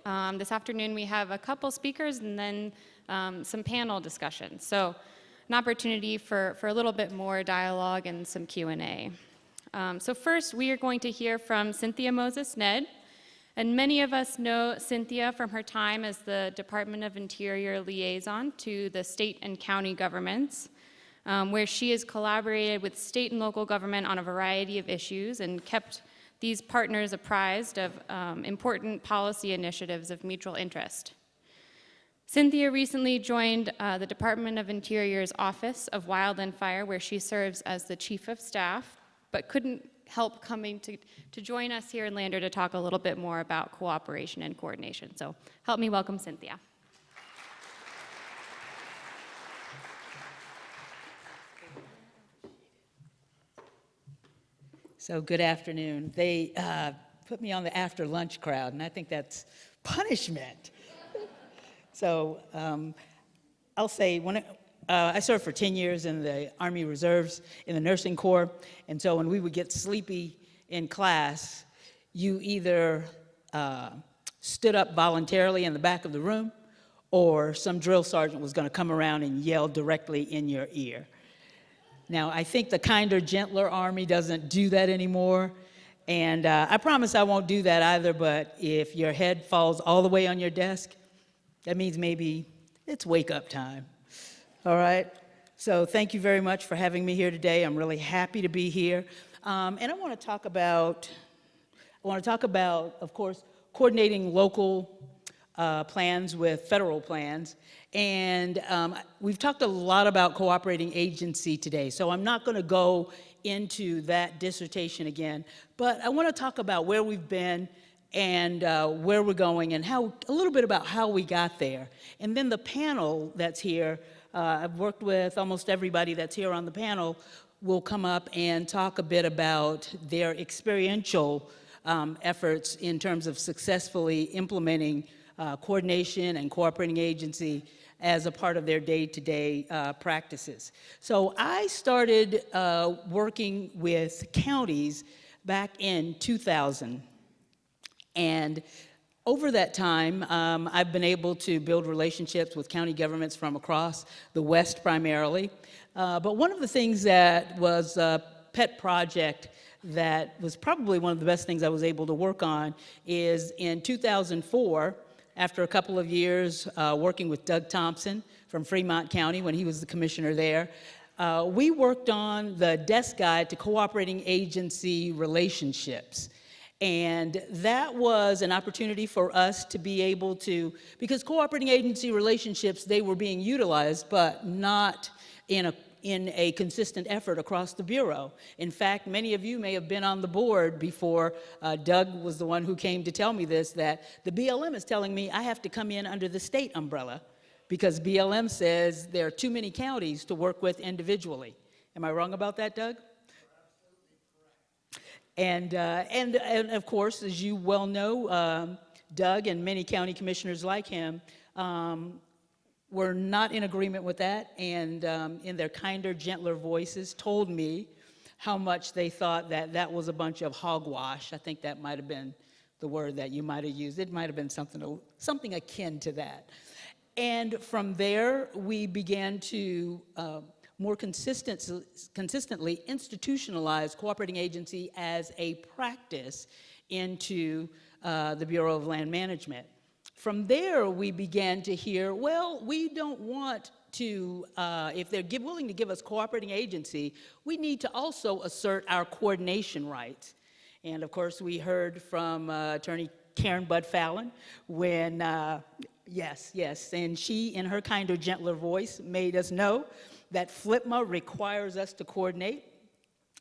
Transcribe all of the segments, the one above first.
This afternoon we have a couple speakers and then some panel discussions. So an opportunity for a little bit more dialogue and some Q&A. So first we are going to hear from Cynthia Moses-Ned. And many of us know Cynthia from her time as the Department of Interior liaison to the state and county governments, where she has collaborated with state and local government on a variety of issues and kept these partners apprised of important policy initiatives of mutual interest. Cynthia recently joined the Department of Interior's Office of Wildland Fire, where she serves as the Chief of Staff, but couldn't help coming to join us here in Lander to talk a little bit more about cooperation and coordination. So help me welcome Cynthia. So good afternoon. They put me on the after lunch crowd, and I think that's punishment. So I'll say I served for 10 years in the Army Reserves in the nursing corps, and so when we would get sleepy in class, you either stood up voluntarily in the back of the room, or some drill sergeant was going to come around and yell directly in your ear. Now, I think the kinder, gentler Army doesn't do that anymore, and I promise I won't do that either, but if your head falls all the way on your desk, that means maybe it's wake-up time. All right, so thank you very much for having me here today. I'm really happy to be here. And I want to talk about, of course, coordinating local plans with federal plans. And we've talked a lot about cooperating agency today, so I'm not going to go into that dissertation again, but I want to talk about where we've been and where we're going and a little bit about how we got there. And then the panel that's here, I've worked with almost everybody that's here on the panel, will come up and talk a bit about their experiential efforts in terms of successfully implementing coordination and cooperating agency as a part of their day-to-day practices. So I started working with counties back in 2000. And over that time, I've been able to build relationships with county governments from across the West primarily. But one of the things that was a pet project that was probably one of the best things I was able to work on is in 2004, after a couple of years working with Doug Thompson from Fremont County when he was the commissioner there, we worked on the desk guide to cooperating agency relationships. And that was an opportunity for us to be able to, because cooperating agency relationships, they were being utilized, but not in a consistent effort across the Bureau. In fact, many of you may have been on the board before Doug was the one who came to tell me this, that the BLM is telling me I have to come in under the state umbrella because BLM says there are too many counties to work with individually. Am I wrong about that, Doug? And of course, as you well know, Doug and many county commissioners like him were not in agreement with that, and in their kinder, gentler voices told me how much they thought that that was a bunch of hogwash. I think that might have been the word that you might have used. It might have been something akin to that. And from there, we began to more consistently institutionalize cooperating agency as a practice into the Bureau of Land Management. From there, we began to hear, well, we don't want to, if they're willing to give us cooperating agency, we need to also assert our coordination rights. And of course, we heard from Attorney Karen Budd Fallon when, yes, and she, in her kinder, gentler voice, made us know that FLPMA requires us to coordinate,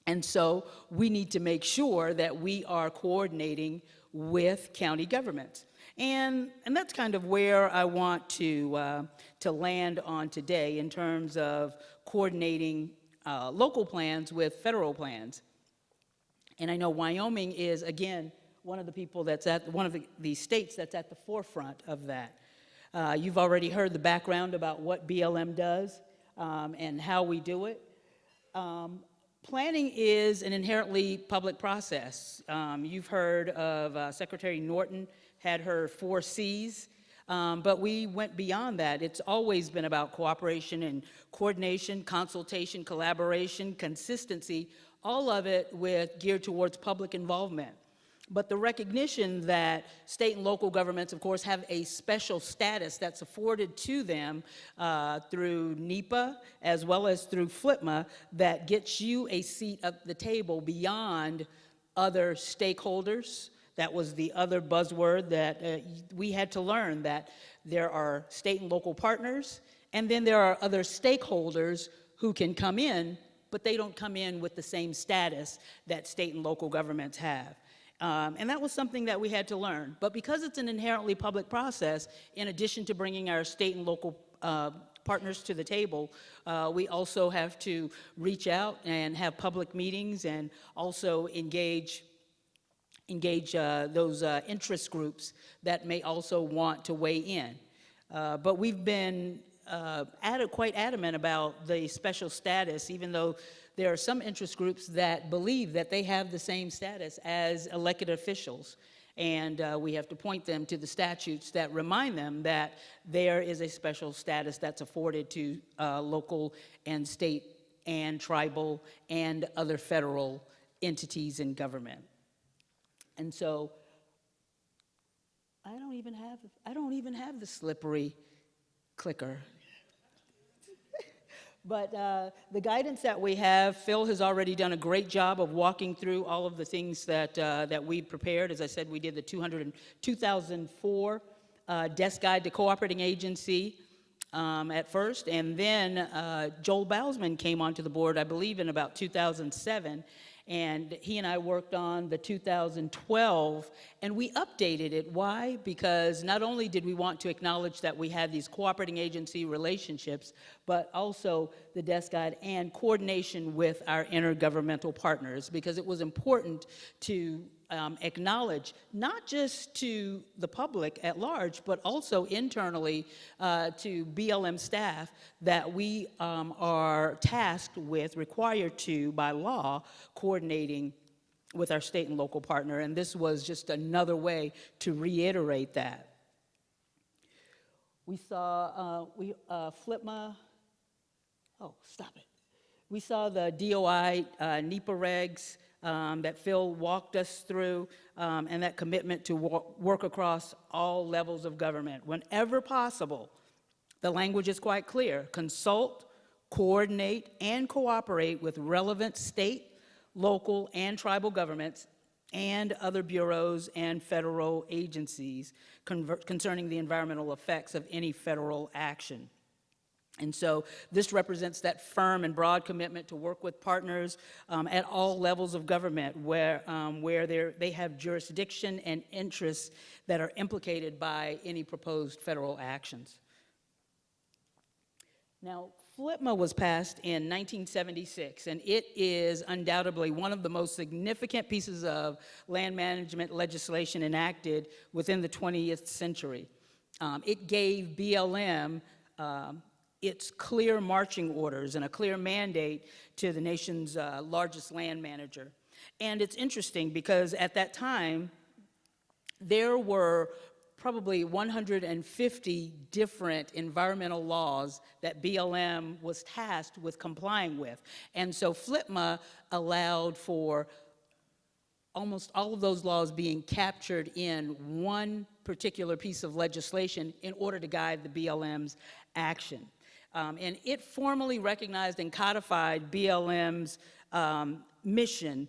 and so we need to make sure that we are coordinating with county governments. And that's kind of where I want to land on today in terms of coordinating local plans with federal plans. And I know Wyoming is, again, one of the people that's one of the states that's at the forefront of that. You've already heard the background about what BLM does. And how we do it. Planning is an inherently public process. You've heard of Secretary Norton had her 4 Cs. But we went beyond that. It's always been about cooperation and coordination, consultation, collaboration, consistency, all of it geared towards public involvement. But the recognition that state and local governments, of course, have a special status that's afforded to them through NEPA as well as through FLIPMA that gets you a seat at the table beyond other stakeholders. That was the other buzzword that we had to learn, that there are state and local partners, and then there are other stakeholders who can come in, but they don't come in with the same status that state and local governments have. And that was something that we had to learn. But because it's an inherently public process, in addition to bringing our state and local partners to the table, we also have to reach out and have public meetings and also engage those interest groups that may also want to weigh in. But we've been quite adamant about the special status, even though there are some interest groups that believe that they have the same status as elected officials. And we have to point them to the statutes that remind them that there is a special status that's afforded to local and state and tribal and other federal entities in government. And so I don't even have the slippery clicker. But the guidance that we have, Phil has already done a great job of walking through all of the things that we prepared. As I said, we did the 2004 Desk Guide to Cooperating Agency at first, and then Joel Bousman came onto the board, I believe, in about 2007. And he and I worked on the 2012, and we updated it. Why? Because not only did we want to acknowledge that we had these cooperating agency relationships, but also the desk guide and coordination with our intergovernmental partners, because it was important to acknowledge, not just to the public at large, but also internally to BLM staff, that we are tasked with, required to, by law, coordinating with our state and local partner. And this was just another way to reiterate that. We saw FLIPMA, oh, stop it. We saw the DOI NEPA regs that Phil walked us through, and that commitment to work across all levels of government. Whenever possible, the language is quite clear: consult, coordinate, and cooperate with relevant state, local, and tribal governments and other bureaus and federal agencies concerning the environmental effects of any federal action. And so this represents that firm and broad commitment to work with partners at all levels of government where they have jurisdiction and interests that are implicated by any proposed federal actions. Now, FLIPMA was passed in 1976, and it is undoubtedly one of the most significant pieces of land management legislation enacted within the 20th century. It gave BLM its clear marching orders and a clear mandate to the nation's largest land manager. And it's interesting because at that time, there were probably 150 different environmental laws that BLM was tasked with complying with. And so FLIPMA allowed for almost all of those laws being captured in one particular piece of legislation in order to guide the BLM's action. And it formally recognized and codified BLM's mission,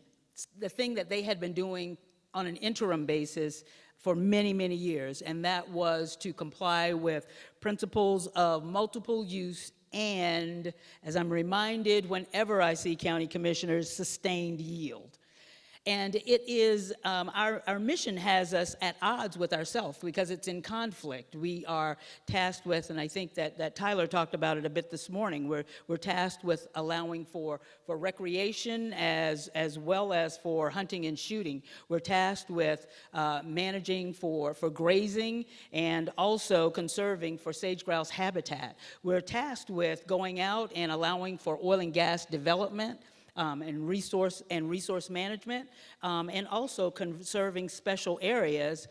the thing that they had been doing on an interim basis for many, many years, and that was to comply with principles of multiple use and, as I'm reminded whenever I see county commissioners, sustained yield. And it is, our mission has us at odds with ourselves because it's in conflict. We are tasked with, and I think that Tyler talked about it a bit this morning, we're tasked with allowing for recreation as well as for hunting and shooting. We're tasked with managing for grazing and also conserving for sage grouse habitat. We're tasked with going out and allowing for oil and gas development, and resource management, and also conserving special areas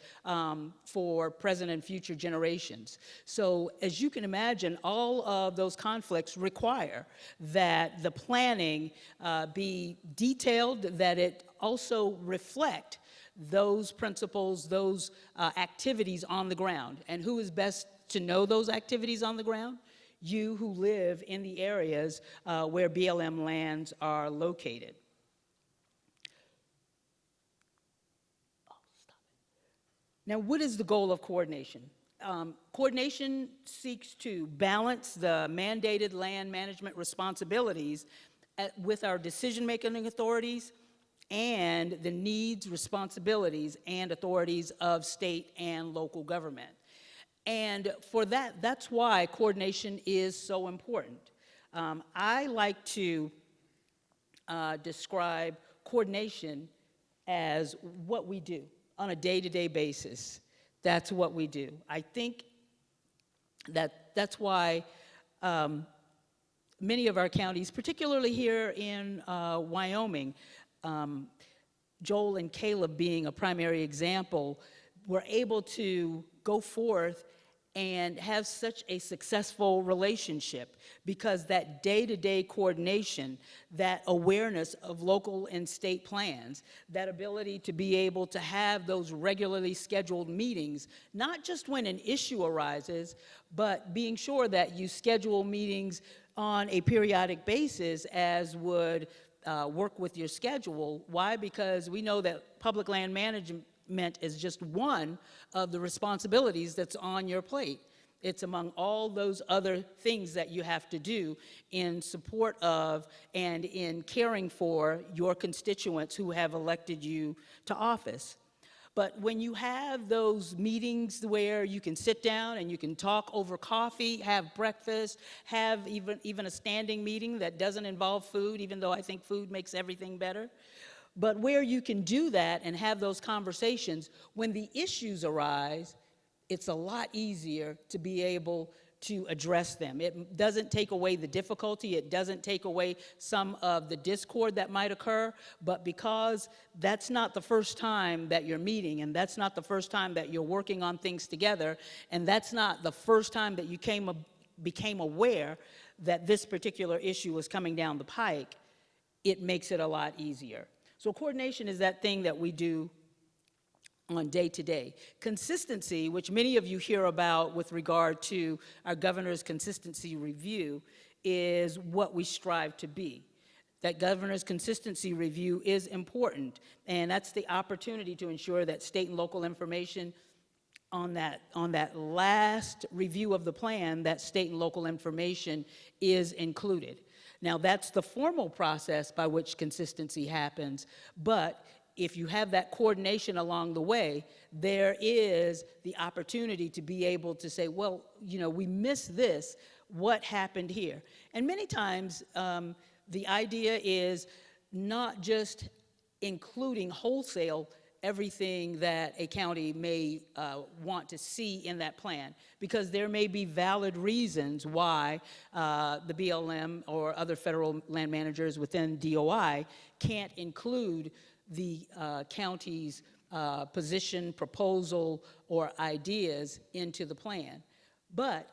for present and future generations. So as you can imagine, all of those conflicts require that the planning be detailed, that it also reflect those principles, those activities on the ground. And who is best to know those activities on the ground? You who live in the areas where BLM lands are located. Oh, stop it. Now, what is the goal of coordination? Coordination seeks to balance the mandated land management responsibilities with our decision-making authorities and the needs, responsibilities, and authorities of state and local government. And for that, that's why coordination is so important. I like to describe coordination as what we do on a day-to-day basis. That's what we do. I think that's why many of our counties, particularly here in Wyoming, Joel and Caleb being a primary example, were able to go forth and have such a successful relationship because that day-to-day coordination, that awareness of local and state plans, that ability to be able to have those regularly scheduled meetings, not just when an issue arises, but being sure that you schedule meetings on a periodic basis as would work with your schedule. Why? Because we know that public land management is just one of the responsibilities that's on your plate. It's among all those other things that you have to do in support of and in caring for your constituents who have elected you to office. But when you have those meetings where you can sit down and you can talk over coffee, have breakfast, have even a standing meeting that doesn't involve food, even though I think food makes everything better, but where you can do that and have those conversations, when the issues arise, it's a lot easier to be able to address them. It doesn't take away the difficulty, it doesn't take away some of the discord that might occur, but because that's not the first time that you're meeting, and that's not the first time that you're working on things together, and that's not the first time that you became aware that this particular issue was coming down the pike, it makes it a lot easier. So coordination is that thing that we do on day to day. Consistency, which many of you hear about with regard to our governor's consistency review, is what we strive to be. That governor's consistency review is important, and that's the opportunity to ensure that state and local information on that last review of the plan, that state and local information is included. Now, that's the formal process by which consistency happens, but if you have that coordination along the way, there is the opportunity to be able to say, well, you know, we missed this, what happened here? And many times, the idea is not just including wholesale everything that a county may want to see in that plan, because there may be valid reasons why the BLM or other federal land managers within DOI can't include the county's position, proposal, or ideas into the plan. But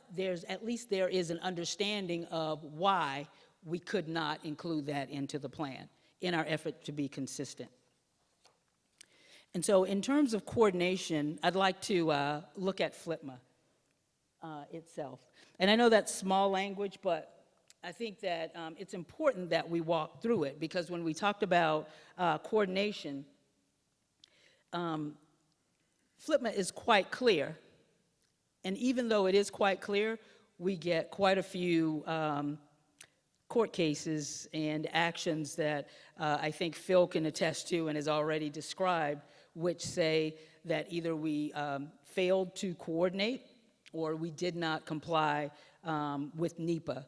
at least there is an understanding of why we could not include that into the plan in our effort to be consistent. And so in terms of coordination, I'd like to look at FLTMA itself. And I know that's small language, but I think that it's important that we walk through it, because when we talked about coordination, FLTMA is quite clear. And even though it is quite clear, we get quite a few court cases and actions that I think Phil can attest to and has already described, which say that either we failed to coordinate or we did not comply with NEPA.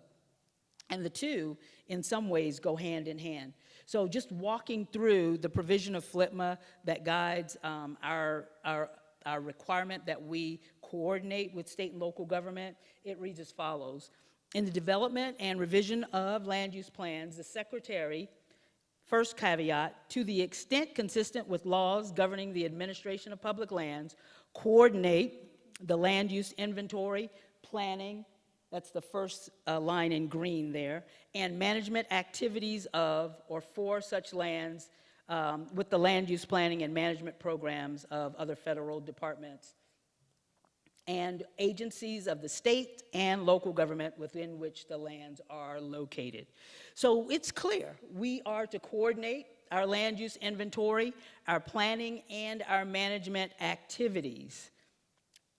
And the two, in some ways, go hand in hand. So just walking through the provision of FLTMA that guides our requirement that we coordinate with state and local government, it reads as follows. In the development and revision of land use plans, the Secretary First caveat, to the extent consistent with laws governing the administration of public lands, coordinate the land use inventory, planning, that's the first line in green there, and management activities of or for such lands with the land use planning and management programs of other federal departments and agencies of the state and local government within which the lands are located. So it's clear, we are to coordinate our land use inventory, our planning, and our management activities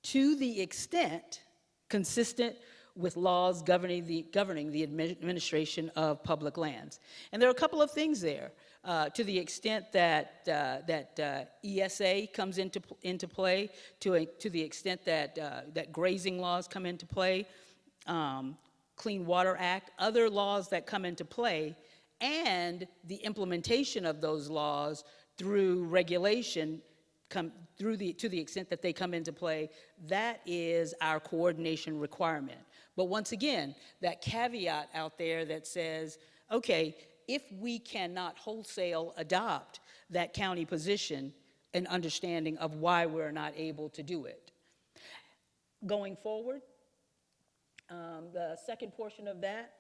to the extent consistent with laws governing the administration of public lands. And there are a couple of things there. To the extent that ESA comes into play, to the extent that grazing laws come into play, Clean Water Act, other laws that come into play, and the implementation of those laws through regulation to the extent that they come into play, that is our coordination requirement. But once again, that caveat out there that says, okay, if we cannot wholesale adopt that county position, an understanding of why we're not able to do it. Going forward, the second portion of that,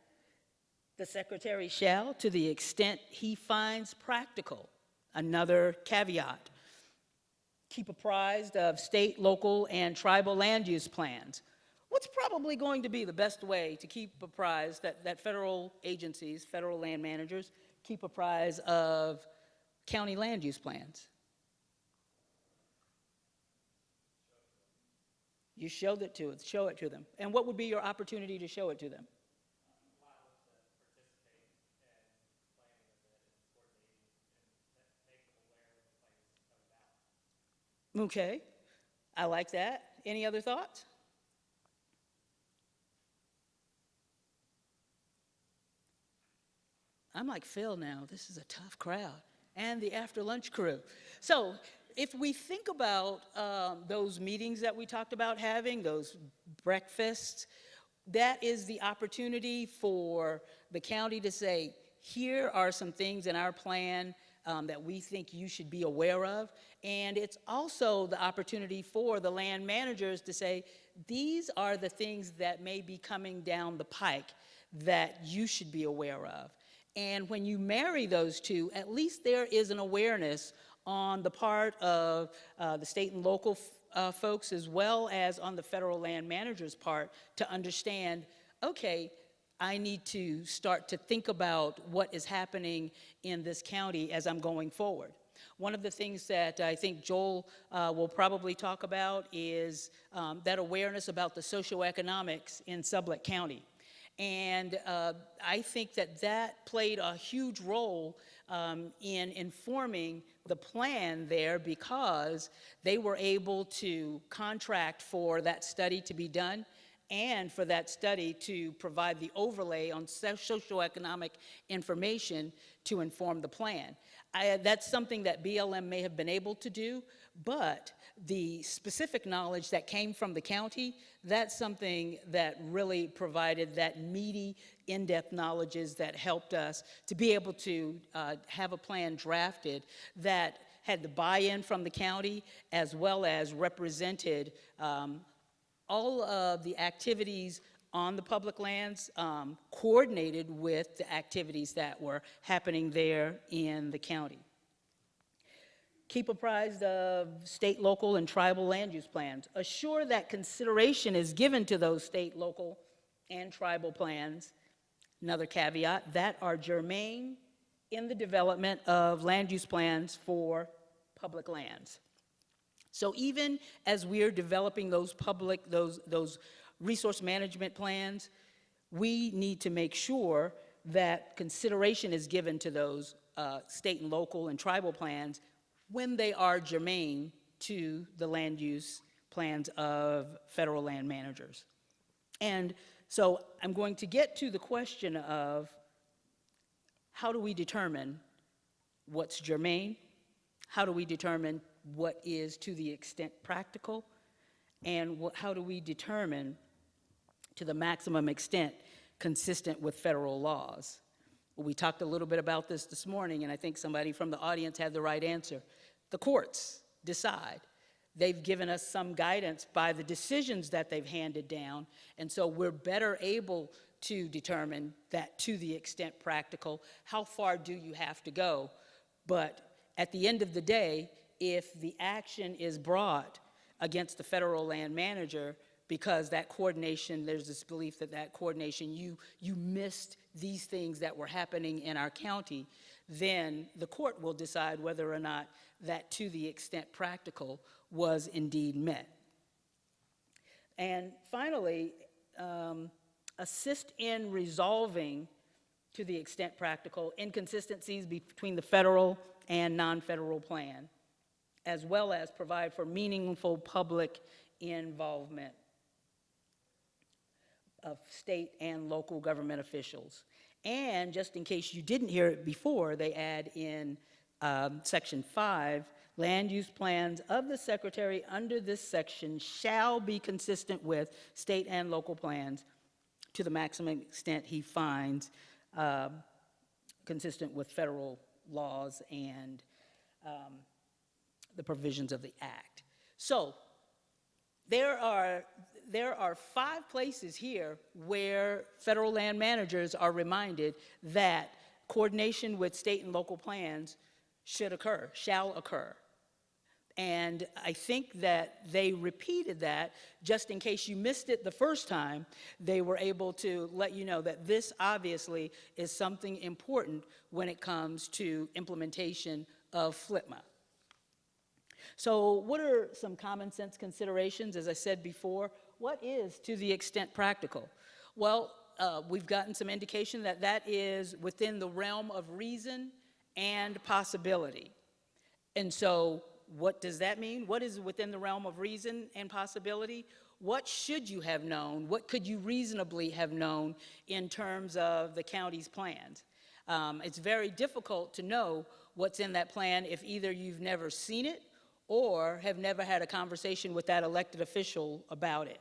the secretary shall, to the extent he finds practical, another caveat, keep apprised of state, local, and tribal land use plans. What's probably going to be the best way to keep apprised that federal agencies, federal land managers, keep apprised of county land use plans? You show it to them. And what would be your opportunity to show it to them? Okay, I like that. Any other thoughts? I'm like Phil now, this is a tough crowd, and the after lunch crew. So if we think about those meetings that we talked about having, those breakfasts, that is the opportunity for the county to say, here are some things in our plan that we think you should be aware of. And it's also the opportunity for the land managers to say, these are the things that may be coming down the pike that you should be aware of. And when you marry those two, at least there is an awareness on the part of the state and local folks, as well as on the federal land manager's part, to understand, okay, I need to start to think about what is happening in this county as I'm going forward. One of the things that I think Joel will probably talk about is that awareness about the socioeconomics in Sublette County. And I think that played a huge role in informing the plan there, because they were able to contract for that study to be done and for that study to provide the overlay on socioeconomic information to inform the plan. That's something that BLM may have been able to do, but the specific knowledge that came from the county, that's something that really provided that meaty, in-depth knowledge that helped us to be able to have a plan drafted that had the buy-in from the county, as well as represented all of the activities on the public lands, coordinated with the activities that were happening there in the county. Keep apprised of state, local, and tribal land use plans. Assure that consideration is given to those state, local, and tribal plans, another caveat, that are germane in the development of land use plans for public lands. So even as we're developing those resource management plans, we need to make sure that consideration is given to those state and local and tribal plans when they are germane to the land use plans of federal land managers. And so I'm going to get to the question of, how do we determine what's germane? How do we determine what is to the extent practical? And how do we determine to the maximum extent consistent with federal laws? We talked a little bit about this morning, and I think somebody from the audience had the right answer. The courts decide. They've given us some guidance by the decisions that they've handed down, and so we're better able to determine that, to the extent practical, how far do you have to go. But at the end of the day, if the action is brought against the federal land manager because that coordination, there's this belief that that coordination, you missed these things that were happening in our county, then the court will decide whether or not that, to the extent practical, was indeed met. And finally, assist in resolving, to the extent practical, inconsistencies between the federal and non-federal plan, as well as provide for meaningful public involvement of state and local government officials. And just in case you didn't hear it before, they add in Section 5, land use plans of the secretary under this section shall be consistent with state and local plans to the maximum extent he finds consistent with federal laws and the provisions of the act. So there are 5 places here where federal land managers are reminded that coordination with state and local plans should occur, shall occur. And I think that they repeated that just in case you missed it the first time. They were able to let you know that this obviously is something important when it comes to implementation of FLTMA. So what are some common sense considerations? As I said before, what is to the extent practical? Well, we've gotten some indication that that is within the realm of reason and possibility. And so what does that mean? What is within the realm of reason and possibility? What should you have known? What could you reasonably have known in terms of the county's plans? It's very difficult to know what's in that plan if either you've never seen it or have never had a conversation with that elected official about it.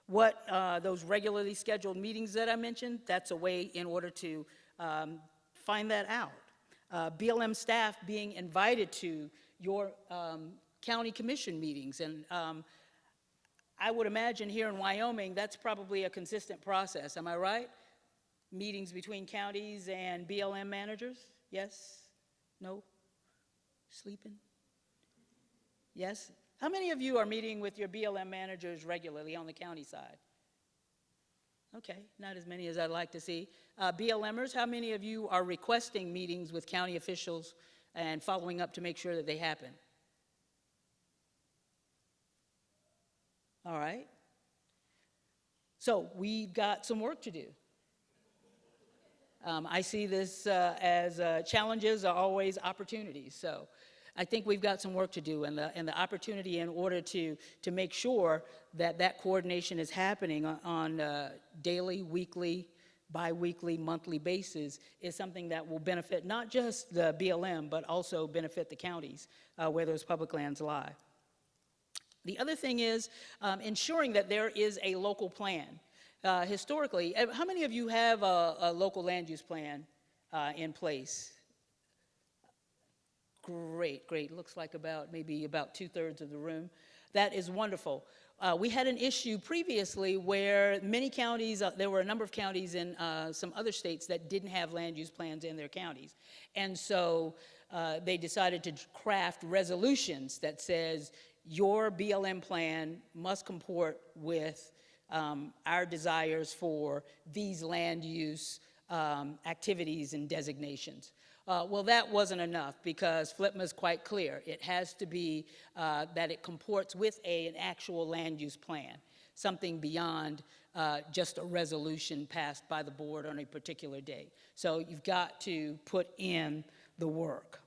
What those regularly scheduled meetings that I mentioned, that's a way in order to find that out. BLM staff being invited to your county commission meetings, and I would imagine here in Wyoming, that's probably a consistent process, am I right? Meetings between counties and BLM managers? Yes? No? Sleeping? Yes? How many of you are meeting with your BLM managers regularly on the county side? Okay, not as many as I'd like to see. BLMers, how many of you are requesting meetings with county officials and following up to make sure that they happen? All right. So we've got some work to do. I see this as challenges are always opportunities. So I think we've got some work to do, and the opportunity in order to make sure that that coordination is happening on daily, weekly, bi-weekly, monthly basis is something that will benefit not just the BLM, but also benefit the counties where those public lands lie. The other thing is ensuring that there is a local plan. Historically, how many of you have a local land use plan in place? Great, great. Looks like maybe about 2/3 of the room. That is wonderful. We had an issue previously where many counties, there were a number of counties in some other states that didn't have land use plans in their counties. And so they decided to craft resolutions that says your BLM plan must comport with our desires for these land use activities and designations. Well, that wasn't enough because FLTMA is quite clear. It has to be that it comports with an actual land use plan, something beyond just a resolution passed by the board on a particular day. So you've got to put in the work.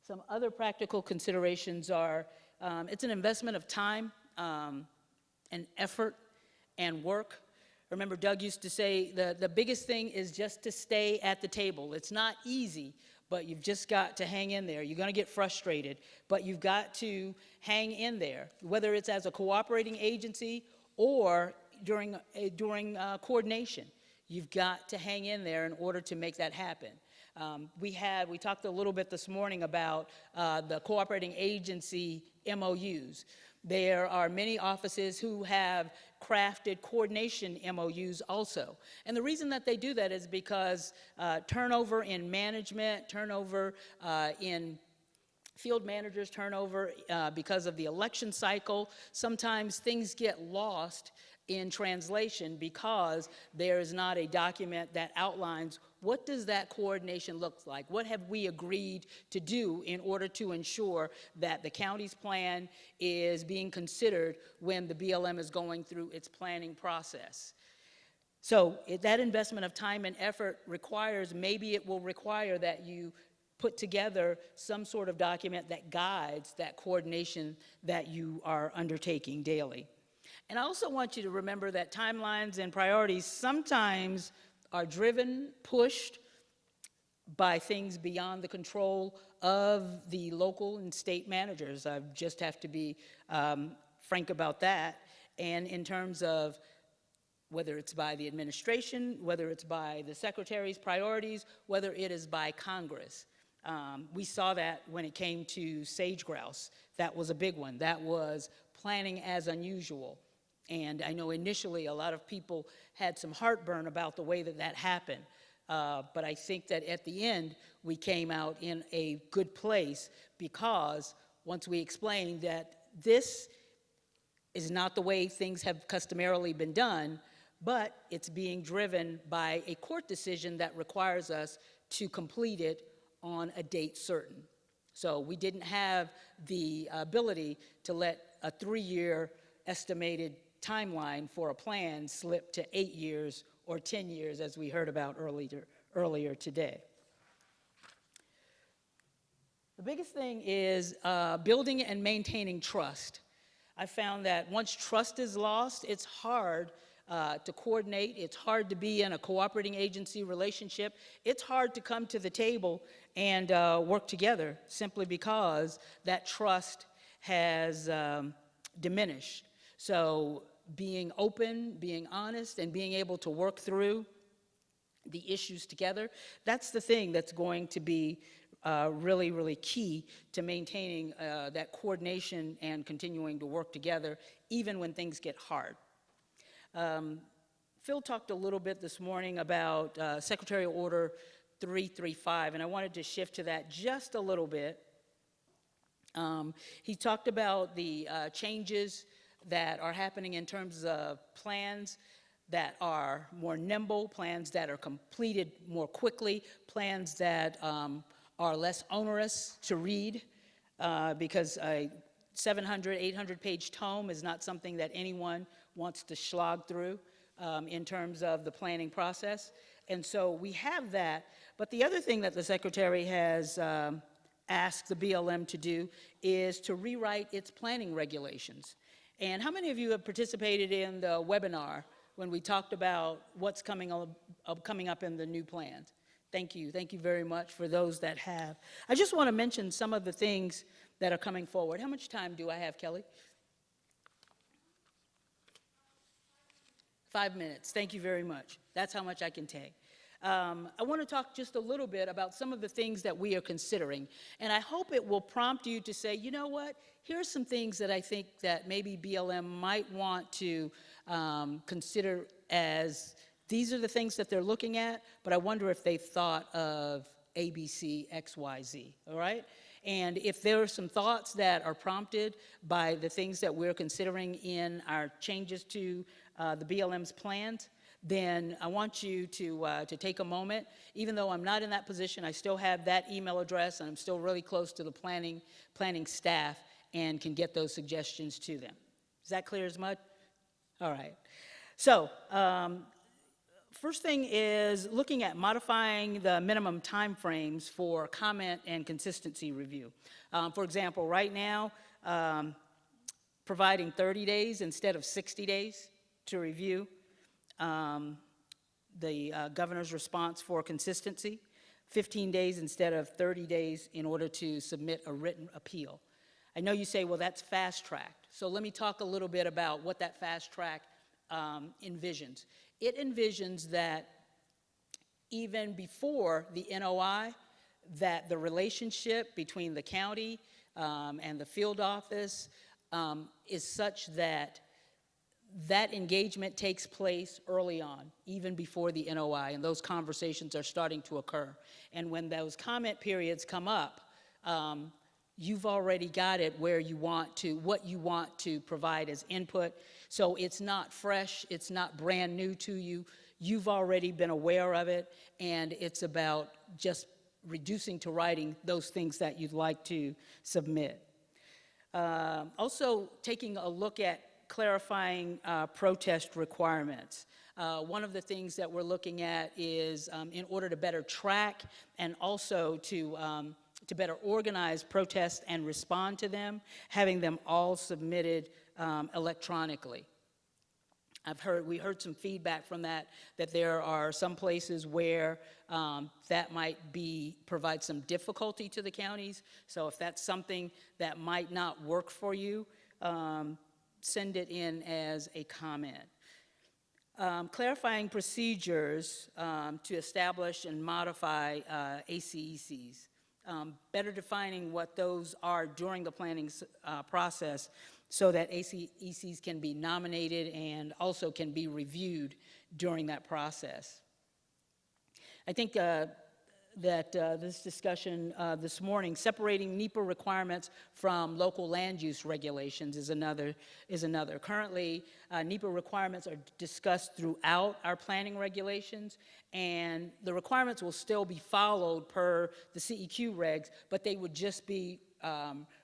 Some other practical considerations are it's an investment of time and effort and work. Remember, Doug used to say the biggest thing is just to stay at the table. It's not easy, but you've just got to hang in there. You're going to get frustrated, but you've got to hang in there, whether it's as a cooperating agency or during coordination. You've got to hang in there in order to make that happen. We talked a little bit this morning about the cooperating agency MOUs. There are many offices who have crafted coordination MOUs also. And the reason that they do that is because turnover in management, turnover in field managers, turnover because of the election cycle. Sometimes things get lost in translation because there is not a document that outlines what does that coordination look like? What have we agreed to do in order to ensure that the county's plan is being considered when the BLM is going through its planning process? So that investment of time and effort maybe it will require that you put together some sort of document that guides that coordination that you are undertaking daily. And I also want you to remember that timelines and priorities sometimes are driven, pushed by things beyond the control of the local and state managers. I just have to be frank about that. And in terms of whether it's by the administration, whether it's by the secretary's priorities, whether it is by Congress. We saw that when it came to sage grouse. That was a big one. That was planning as unusual. And I know initially a lot of people had some heartburn about the way that that happened. But I think that at the end, we came out in a good place because once we explained that this is not the way things have customarily been done, but it's being driven by a court decision that requires us to complete it on a date certain. So we didn't have the ability to let a 3-year estimated timeline for a plan slip to 8 years or 10 years, as we heard about earlier today. The biggest thing is building and maintaining trust. I found that once trust is lost, it's hard to coordinate. It's hard to be in a cooperating agency relationship. It's hard to come to the table and work together simply because that trust has diminished. So being open, being honest, and being able to work through the issues together, that's the thing that's going to be really, really key to maintaining that coordination and continuing to work together even when things get hard. Phil talked a little bit this morning about Secretarial Order 335, and I wanted to shift to that just a little bit. He talked about the changes that are happening in terms of plans that are more nimble, plans that are completed more quickly, plans that are less onerous to read, because a 700, 800-page tome is not something that anyone wants to slog through in terms of the planning process. And so we have that. But the other thing that the Secretary has asked the BLM to do is to rewrite its planning regulations. And how many of you have participated in the webinar when we talked about what's coming up in the new plans? Thank you. Thank you very much for those that have. I just want to mention some of the things that are coming forward. How much time do I have, Kelly? 5 minutes. Thank you very much. That's how much I can take. I want to talk just a little bit about some of the things that we are considering. And I hope it will prompt you to say, you know what, here's some things that I think that maybe BLM might want to consider as these are the things that they're looking at, but I wonder if they've thought of A, B, C, X, Y, Z, all right? And if there are some thoughts that are prompted by the things that we're considering in our changes to the BLM's plans, then I want you to take a moment. Even though I'm not in that position, I still have that email address, and I'm still really close to the planning staff and can get those suggestions to them. Is that clear as mud? All right. So first thing is looking at modifying the minimum timeframes for comment and consistency review. For example, right now, providing 30 days instead of 60 days to review the governor's response for consistency, 15 days instead of 30 days in order to submit a written appeal. I know you say, well, that's fast-tracked. So let me talk a little bit about what that fast track envisions. It envisions that even before the NOI, that the relationship between the county and the field office is such that that engagement takes place early on, even before the NOI, and those conversations are starting to occur. And when those comment periods come up, you've already got it where you want to, what you want to provide as input. So it's not fresh, it's not brand new to you. You've already been aware of it, and it's about just reducing to writing those things that you'd like to submit. Also, taking a look at clarifying protest requirements. One of the things that we're looking at is in order to better track and also to better organize protests and respond to them, having them all submitted electronically. We heard some feedback from that there are some places where that might provide some difficulty to the counties. So if that's something that might not work for you, send it in as a comment. Clarifying procedures to establish and modify ACECs. Better defining what those are during the planning process so that ACECs can be nominated and also can be reviewed during that process. I think that this discussion this morning, separating NEPA requirements from local land use regulations is another. Currently, NEPA requirements are discussed throughout our planning regulations, and the requirements will still be followed per the CEQ regs, but they would just be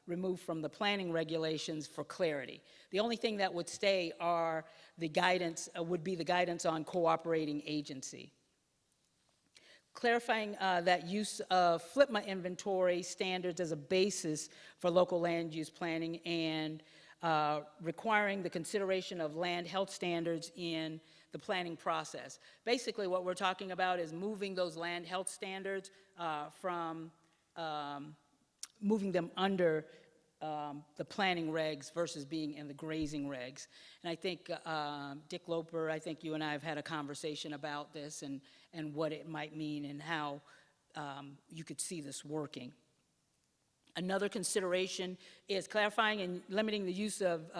removed from the planning regulations for clarity. The only thing that would stay are the guidance, would be the guidance on cooperating agency. Clarifying that use of FLPMA inventory standards as a basis for local land use planning, and requiring the consideration of land health standards in the planning process. Basically, what we're talking about is moving those land health standards from moving them under the planning regs versus being in the grazing regs. And I think, Dick Loper, I think you and I have had a conversation about this and what it might mean and how you could see this working. Another consideration is clarifying and limiting the use of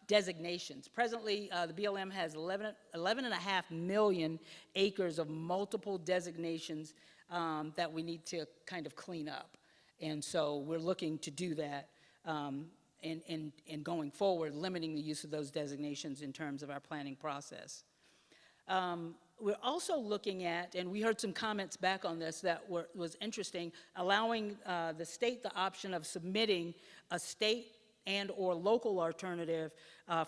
designations. Presently, the BLM has 11.5 million acres of multiple designations that we need to kind of clean up. And so we're looking to do that and going forward, limiting the use of those designations in terms of our planning process. We're also looking at, and we heard some comments back on this that was interesting, allowing the state the option of submitting a state and or local alternative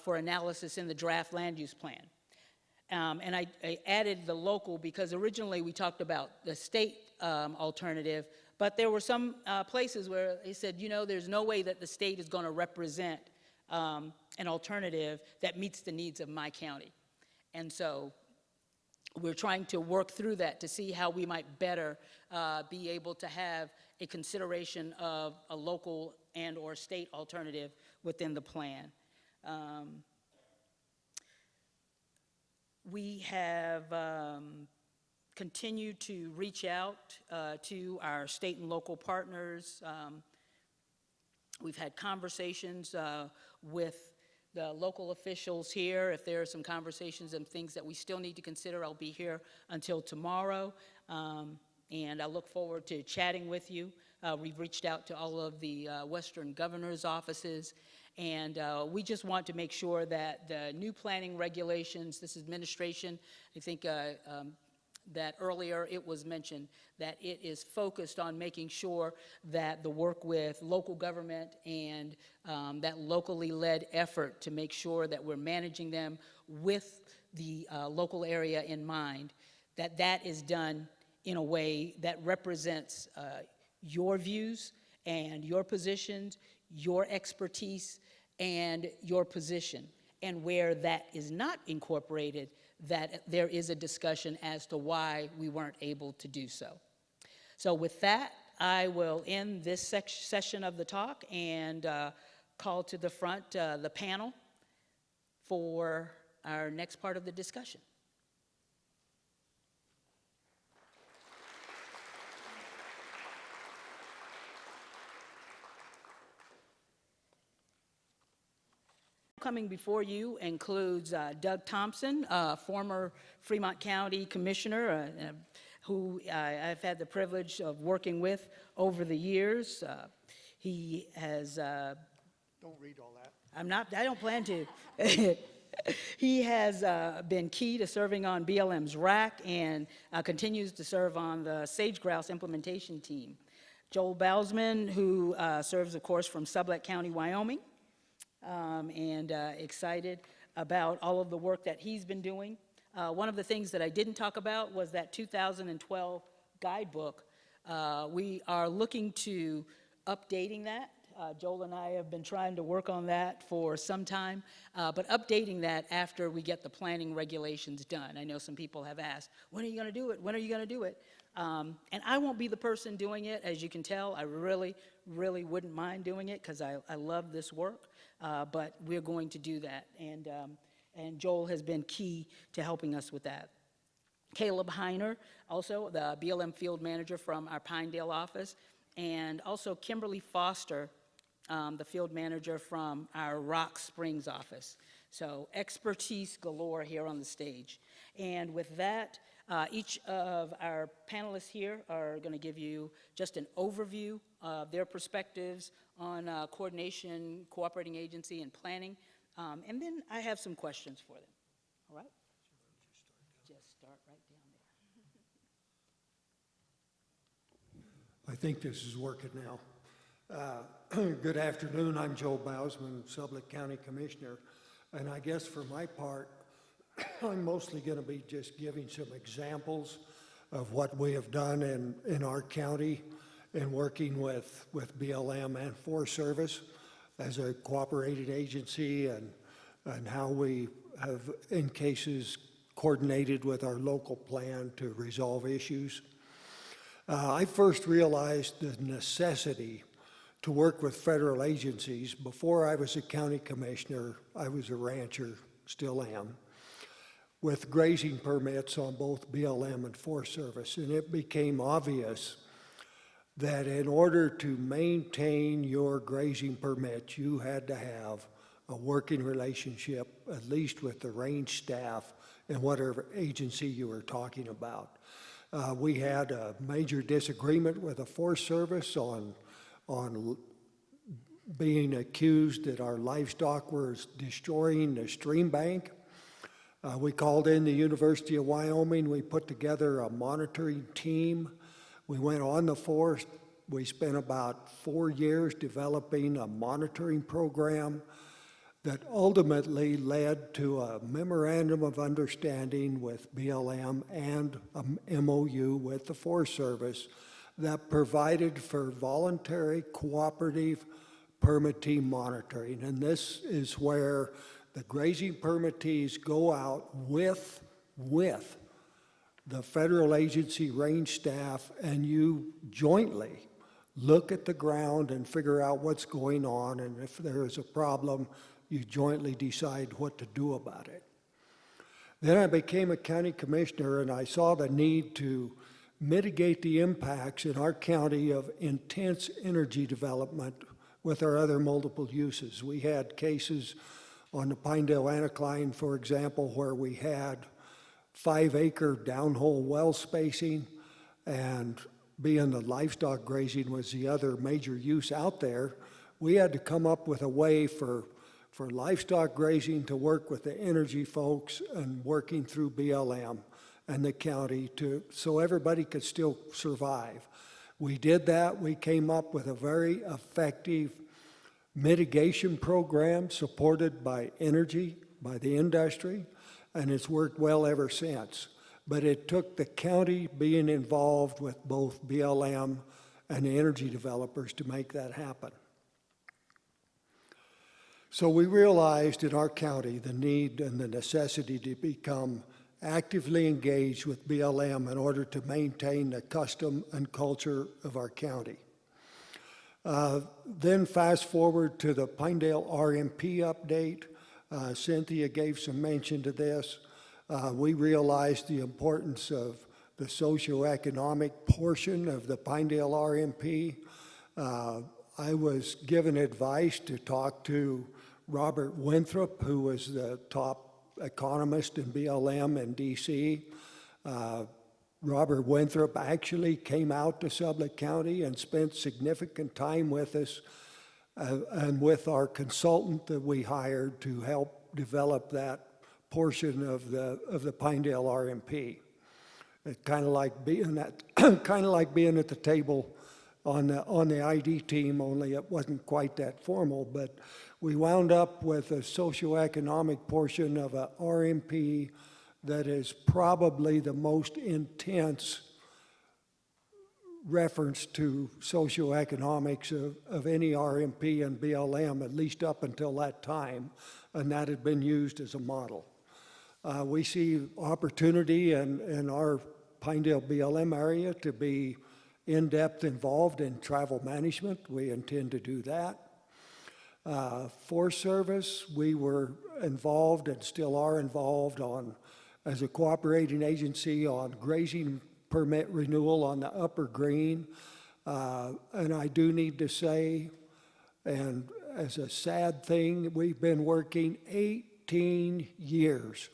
for analysis in the draft land use plan. And I added the local because originally we talked about the state alternative, but there were some places where they said, you know, there's no way that the state is going to represent an alternative that meets the needs of my county. And so we're trying to work through that to see how we might better be able to have a consideration of a local and or state alternative within the plan. We have continued to reach out to our state and local partners. We've had conversations with the local officials here. If there are some conversations and things that we still need to consider, I'll be here until tomorrow. And I look forward to chatting with you. We've reached out to all of the Western Governor's offices, and we just want to make sure that the new planning regulations, this administration, I think that earlier it was mentioned that it is focused on making sure that the work with local government and that locally led effort to make sure that we're managing them with the local area in mind, that is done in a way that represents your views and your positions, your expertise, and your position. And where that is not incorporated, that there is a discussion as to why we weren't able to do so. So with that, I will end this session of the talk and call to the front the panel for our next part of the discussion. Coming before you includes Doug Thompson, former Fremont County Commissioner, who I've had the privilege of working with over the years. He has... Don't read all that. I don't plan to. He has been key to serving on BLM's RAC and continues to serve on the Sage Grouse implementation team. Joel Bausman, who serves, of course, from Sublette County, Wyoming, and excited about all of the work that he's been doing. One of the things that I didn't talk about was that 2012 guidebook. We are looking to updating that. Joel and I have been trying to work on that for some time, but updating that after we get the planning regulations done. I know some people have asked, when are you going to do it? When are you going to do it? And I won't be the person doing it. As you can tell, I really, really wouldn't mind doing it because I love this work, but we're going to do that. And Joel has been key to helping us with that. Caleb Heiner, also the BLM field manager from our Pinedale office, and also Kimberly Foster, the field manager from our Rock Springs office. So expertise galore here on the stage. And with that, each of our panelists here are going to give you just an overview of their perspectives on coordination, cooperating agency, and planning. And then I have some questions for them. All right? Just start right down there. I think this is working now. Good afternoon, I'm Joe Bausman, Sublette County Commissioner, and I guess for my part, I'm mostly going to be just giving some examples of what we have done in our county in working with BLM and Forest Service as a cooperating agency and how we have, in cases, coordinated with our local plan to resolve issues. I first realized the necessity to work with federal agencies. Before I was a county commissioner, I was a rancher, still am, with grazing permits on both BLM and Forest Service. And it became obvious that in order to maintain your grazing permit, you had to have a working relationship, at least with the range staff and whatever agency you were talking about. We had a major disagreement with the Forest Service on being accused that our livestock was destroying the stream bank. We called in the University of Wyoming. We put together a monitoring team. We went on the forest. We spent about 4 years developing a monitoring program that ultimately led to a memorandum of understanding with BLM and a MOU with the Forest Service that provided for voluntary cooperative permittee monitoring. And this is where the grazing permittees go out with the federal agency range staff, and you jointly look at the ground and figure out what's going on, and if there is a problem, you jointly decide what to do about it. Then I became a county commissioner, and I saw the need to mitigate the impacts in our county of intense energy development with our other multiple uses. We had cases on the Pinedale Anticline, for example, where we had 5-acre downhole well spacing, and being the livestock grazing was the other major use out there, we had to come up with a way for livestock grazing to work with the energy folks and working through BLM and the county so everybody could still survive. We did that. We came up with a very effective mitigation program supported by energy, by the industry, and it's worked well ever since. But it took the county being involved with both BLM and the energy developers to make that happen. So we realized in our county the need and the necessity to become actively engaged with BLM in order to maintain the custom and culture of our county. Then fast forward to the Pinedale RMP update. Cynthia gave some mention to this. We realized the importance of the socioeconomic portion of the Pinedale RMP. I was given advice to talk to Robert Winthrop, who was the top economist in BLM in DC. Robert Winthrop actually came out to Sublette County and spent significant time with us and with our consultant that we hired to help develop that portion of the Pinedale RMP. It's kind of like being at the table on the ID team, only it wasn't quite that formal. But we wound up with a socioeconomic portion of a RMP that is probably the most intense reference to socioeconomics of any RMP and BLM, at least up until that time, and that had been used as a model. We see opportunity in our Pinedale BLM area to be in-depth involved in travel management. We intend to do that. Forest Service, we were involved and still are involved as a cooperating agency on grazing permit renewal on the Upper Green. And I do need to say, and as a sad thing, we've been working 18 years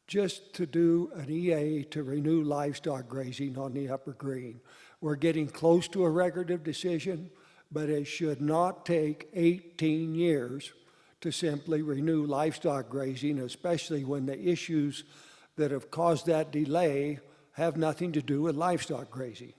just to do an EA to renew livestock grazing on the Upper Green. We're getting close to a record of decision, but it should not take 18 years to simply renew livestock grazing, especially when the issues that have caused that delay have nothing to do with livestock grazing.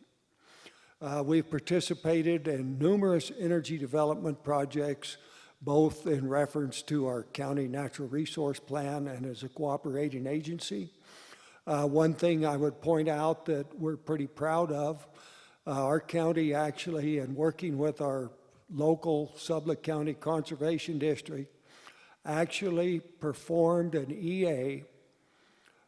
We've participated in numerous energy development projects, both in reference to our county natural resource plan and as a cooperating agency. One thing I would point out that we're pretty proud of, our county actually, in working with our local Sublette County Conservation District, actually performed an EA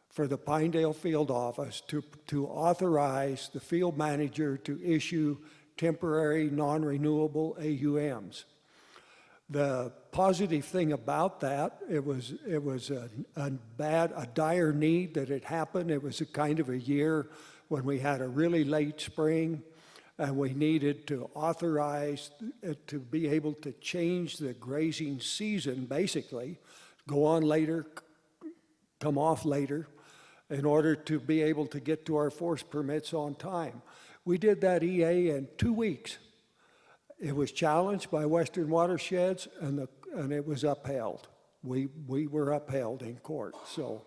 for the Pinedale Field Office to authorize the field manager to issue temporary non-renewable AUMs. The positive thing about that, it was a dire need that had happened. It was a kind of a year when we had a really late spring and we needed to authorize it to be able to change the grazing season, basically, go on later, come off later, in order to be able to get to our forest permits on time. We did that EA in 2 weeks. It was challenged by Western Watersheds, and it was upheld. We were upheld in court. So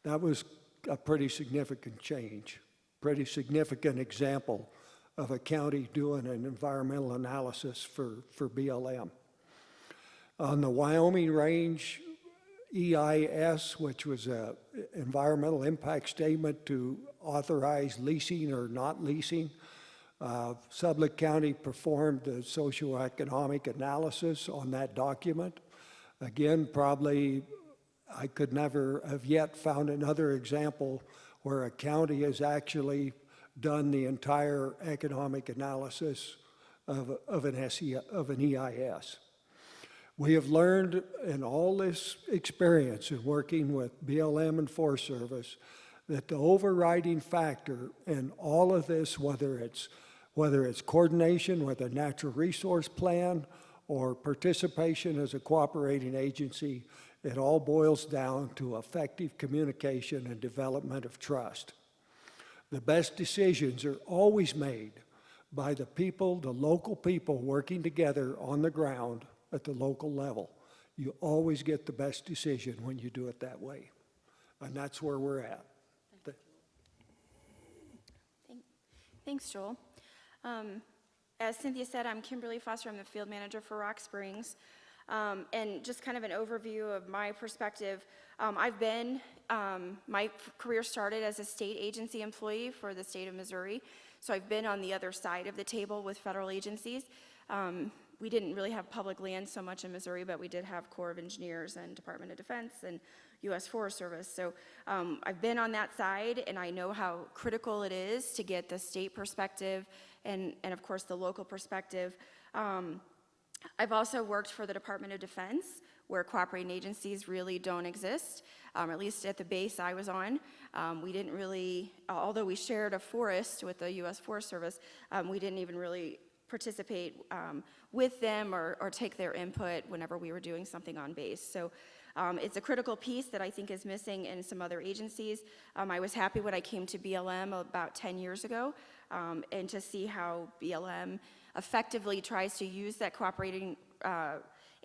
that was a pretty significant change, pretty significant example of a county doing an environmental analysis for BLM. On the Wyoming Range EIS, which was an environmental impact statement to authorize leasing or not leasing, Sublette County performed a socioeconomic analysis on that document. Again, probably I could never have yet found another example where a county has actually done the entire economic analysis of an EIS. We have learned in all this experience in working with BLM and Forest Service that the overriding factor in all of this, whether it's coordination with a natural resource plan or participation as a cooperating agency, it all boils down to effective communication and development of trust. The best decisions are always made by the people, the local people working together on the ground at the local level. You always get the best decision when you do it that way. And that's where we're at. Thanks, Joel. As Cynthia said, I'm Kimberly Foster. I'm the field manager for Rock Springs. And just kind of an overview of my perspective, my career started as a state agency employee for the state of Missouri. So I've been on the other side of the table with federal agencies. We didn't really have public land so much in Missouri, but we did have Corps of Engineers and Department of Defense and U.S. Forest Service. So I've been on that side, and I know how critical it is to get the state perspective and of course, the local perspective. I've also worked for the Department of Defense, where cooperating agencies really don't exist, at least at the base I was on. We didn't really, although we shared a forest with the U.S. Forest Service, we didn't even really participate with them or take their input whenever we were doing something on base. So it's a critical piece that I think is missing in some other agencies. I was happy when I came to BLM about 10 years ago, and to see how BLM effectively tries to use that cooperating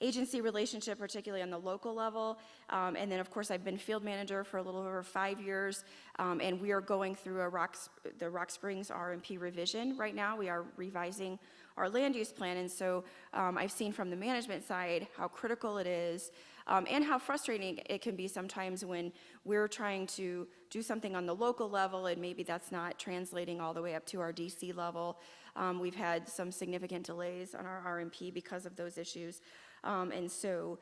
agency relationship, particularly on the local level. And then, of course, I've been field manager for a little over 5 years, and we are going through the Rock Springs RMP revision right now. We are revising our land use plan, and so I've seen from the management side how critical it is, and how frustrating it can be sometimes when we're trying to do something on the local level and maybe that's not translating all the way up to our DC level. We've had some significant delays on our RMP because of those issues. And so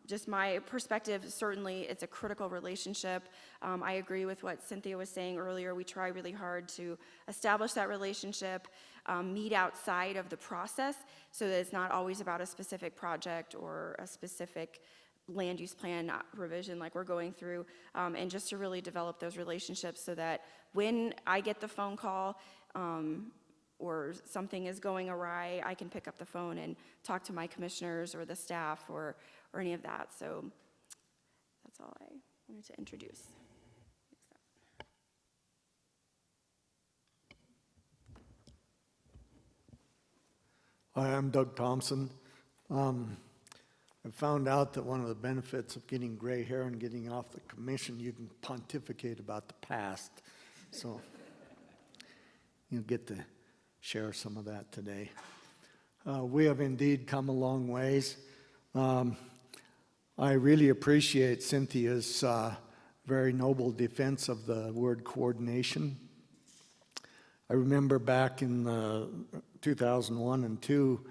just my perspective, certainly it's a critical relationship. I agree with what Cynthia was saying earlier. We try really hard to establish that relationship, meet outside of the process so that it's not always about a specific project or a specific land use plan revision like we're going through, and just to really develop those relationships so that when I get the phone call, or something is going awry, I can pick up the phone and talk to my commissioners or the staff or any of that. So that's all I wanted to introduce. Hi, I'm Doug Thompson. I found out that one of the benefits of getting gray hair and getting off the commission, you can pontificate about the past. So you'll get to share some of that today. We have indeed come a long ways. I really appreciate Cynthia's very noble defense of the word coordination. I remember back in 2001 and 2,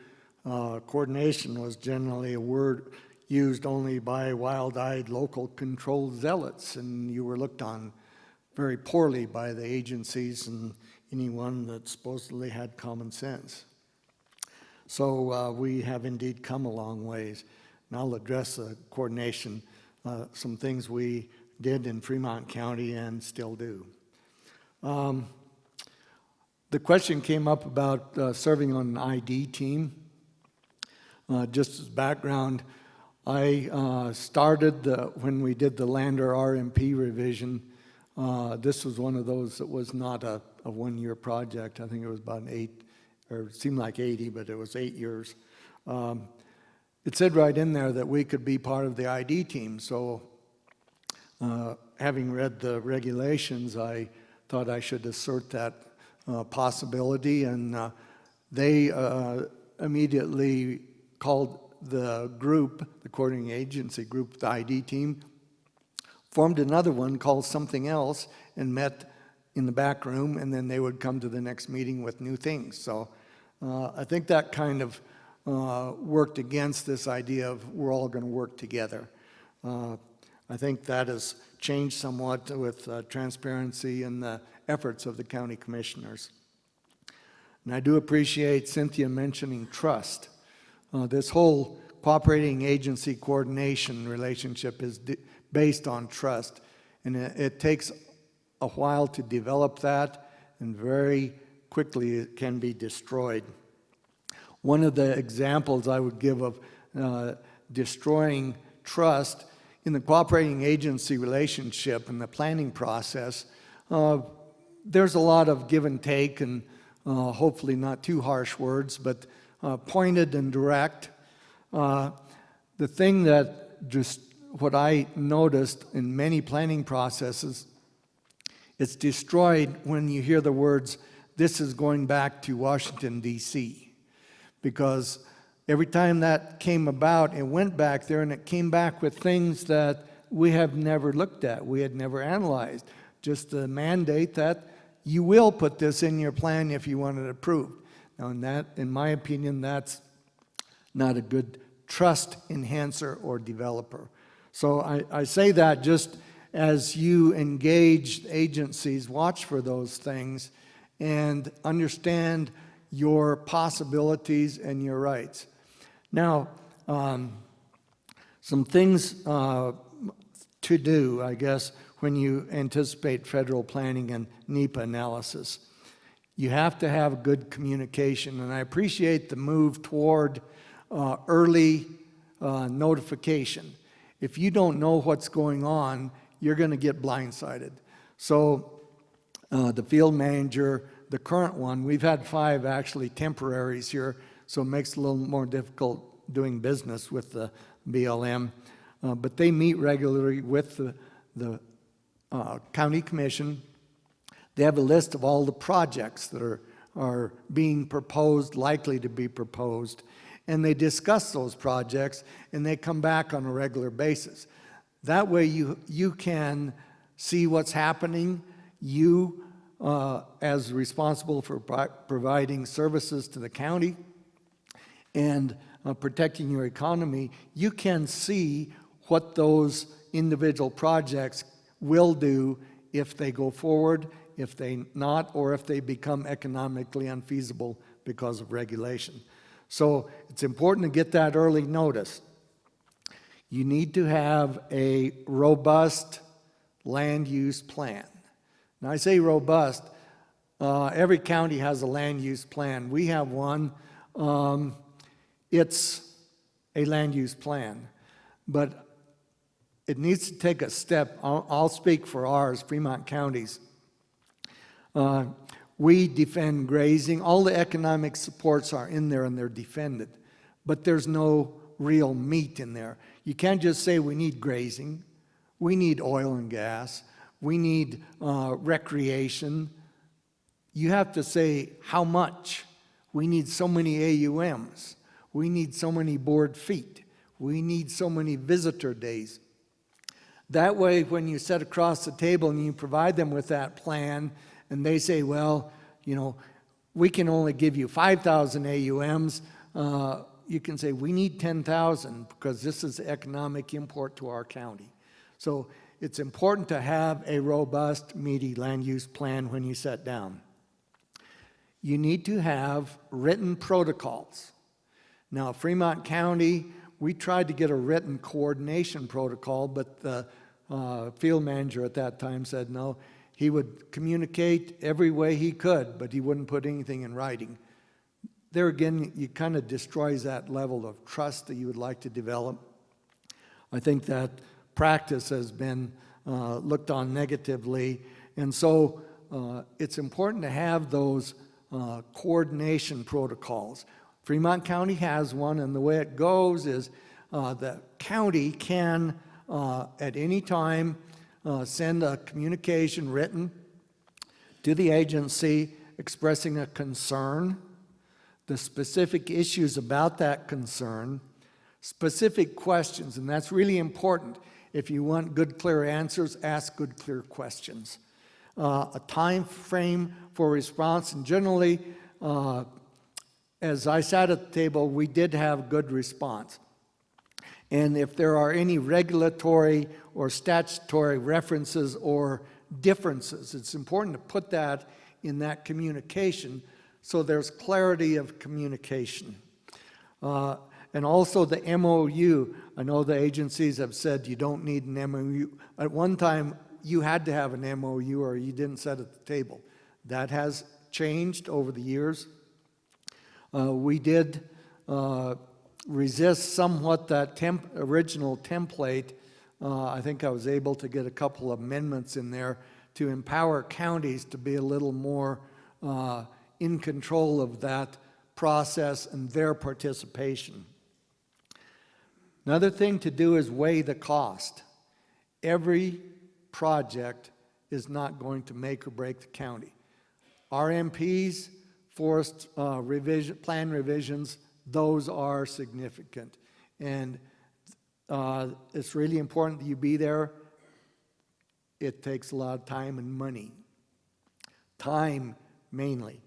coordination was generally a word used only by wild-eyed local control zealots, and you were looked on very poorly by the agencies and anyone that supposedly had common sense. So we have indeed come a long ways. And I'll address the coordination, some things we did in Fremont County and still do. The question came up about serving on an ID team. Just as background, I started when we did the Lander RMP revision. This was one of those that was not a one-year project. I think it was about it seemed like 80, but it was 8 years. It said right in there that we could be part of the ID team. So having read the regulations, I thought I should assert that possibility, and they immediately called the group, the coordinating agency group, the ID team, formed another one called something else, and met in the back room, and then they would come to the next meeting with new things. So I think that kind of worked against this idea of we're all going to work together. I think that has changed somewhat with transparency and the efforts of the county commissioners. And I do appreciate Cynthia mentioning trust. This whole cooperating agency coordination relationship is based on trust, and it takes a while to develop that, and very quickly it can be destroyed. One of the examples I would give of destroying trust in the cooperating agency relationship and the planning process, there's a lot of give and take, and hopefully not too harsh words, but pointed and direct. The thing that just what I noticed in many planning processes, it's destroyed when you hear the words, "This is going back to Washington, D.C." Because every time that came about, it went back there and it came back with things that we have never looked at, we had never analyzed. Just the mandate that you will put this in your plan if you want it approved. Now, in my opinion, that's not a good trust enhancer or developer. So I say that just as you engage agencies, watch for those things and understand your possibilities and your rights. Now, some things to do, I guess, when you anticipate federal planning and NEPA analysis. You have to have good communication, and I appreciate the move toward early notification. If you don't know what's going on, you're going to get blindsided. So the field manager, the current one, we've had 5 actually temporaries here, so it makes it a little more difficult doing business with the BLM. But they meet regularly with the county commission. They have a list of all the projects that are being proposed, likely to be proposed, and they discuss those projects, and they come back on a regular basis. That way you can see what's happening. You, as responsible for providing services to the county and protecting your economy, you can see what those individual projects will do if they go forward, if they not, or if they become economically unfeasible because of regulation. So it's important to get that early notice. You need to have a robust land use plan. Now I say robust, every county has a land use plan. We have one. It's a land use plan, but it needs to take a step. I'll speak for ours, Fremont County's. We defend grazing. All the economic supports are in there and they're defended, but there's no real meat in there. You can't just say we need grazing. We need oil and gas. We need recreation. You have to say how much. We need so many AUMs. We need so many board feet. We need so many visitor days. That way, when you sit across the table and you provide them with that plan, and they say, well, you know, we can only give you 5,000 AUMs, you can say, we need 10,000 because this is economic import to our county. So it's important to have a robust, meaty land use plan when you sit down. You need to have written protocols. Now, Fremont County, we tried to get a written coordination protocol, but the field manager at that time said no. He would communicate every way he could, but he wouldn't put anything in writing. There again, you kind of destroys that level of trust that you would like to develop. I think that practice has been looked on negatively, and so it's important to have those coordination protocols. Fremont County has one, and the way it goes is the county can, at any time, send a communication written to the agency expressing a concern, the specific issues about that concern, specific questions, and that's really important. If you want good, clear answers, ask good, clear questions. A time frame for response, and generally, as I sat at the table, we did have good response. And if there are any regulatory or statutory references or differences, it's important to put that in that communication so there's clarity of communication. And also the MOU. I know the agencies have said you don't need an MOU. At one time, you had to have an MOU or you didn't sit at the table. That has changed over the years. We did resist somewhat that original template. I think I was able to get a couple of amendments in there to empower counties to be a little more in control of that process and their participation. Another thing to do is weigh the cost. Every project is not going to make or break the county. RMPs, forest plan revisions, those are significant. And it's really important that you be there. It takes a lot of time and money. Time, mainly.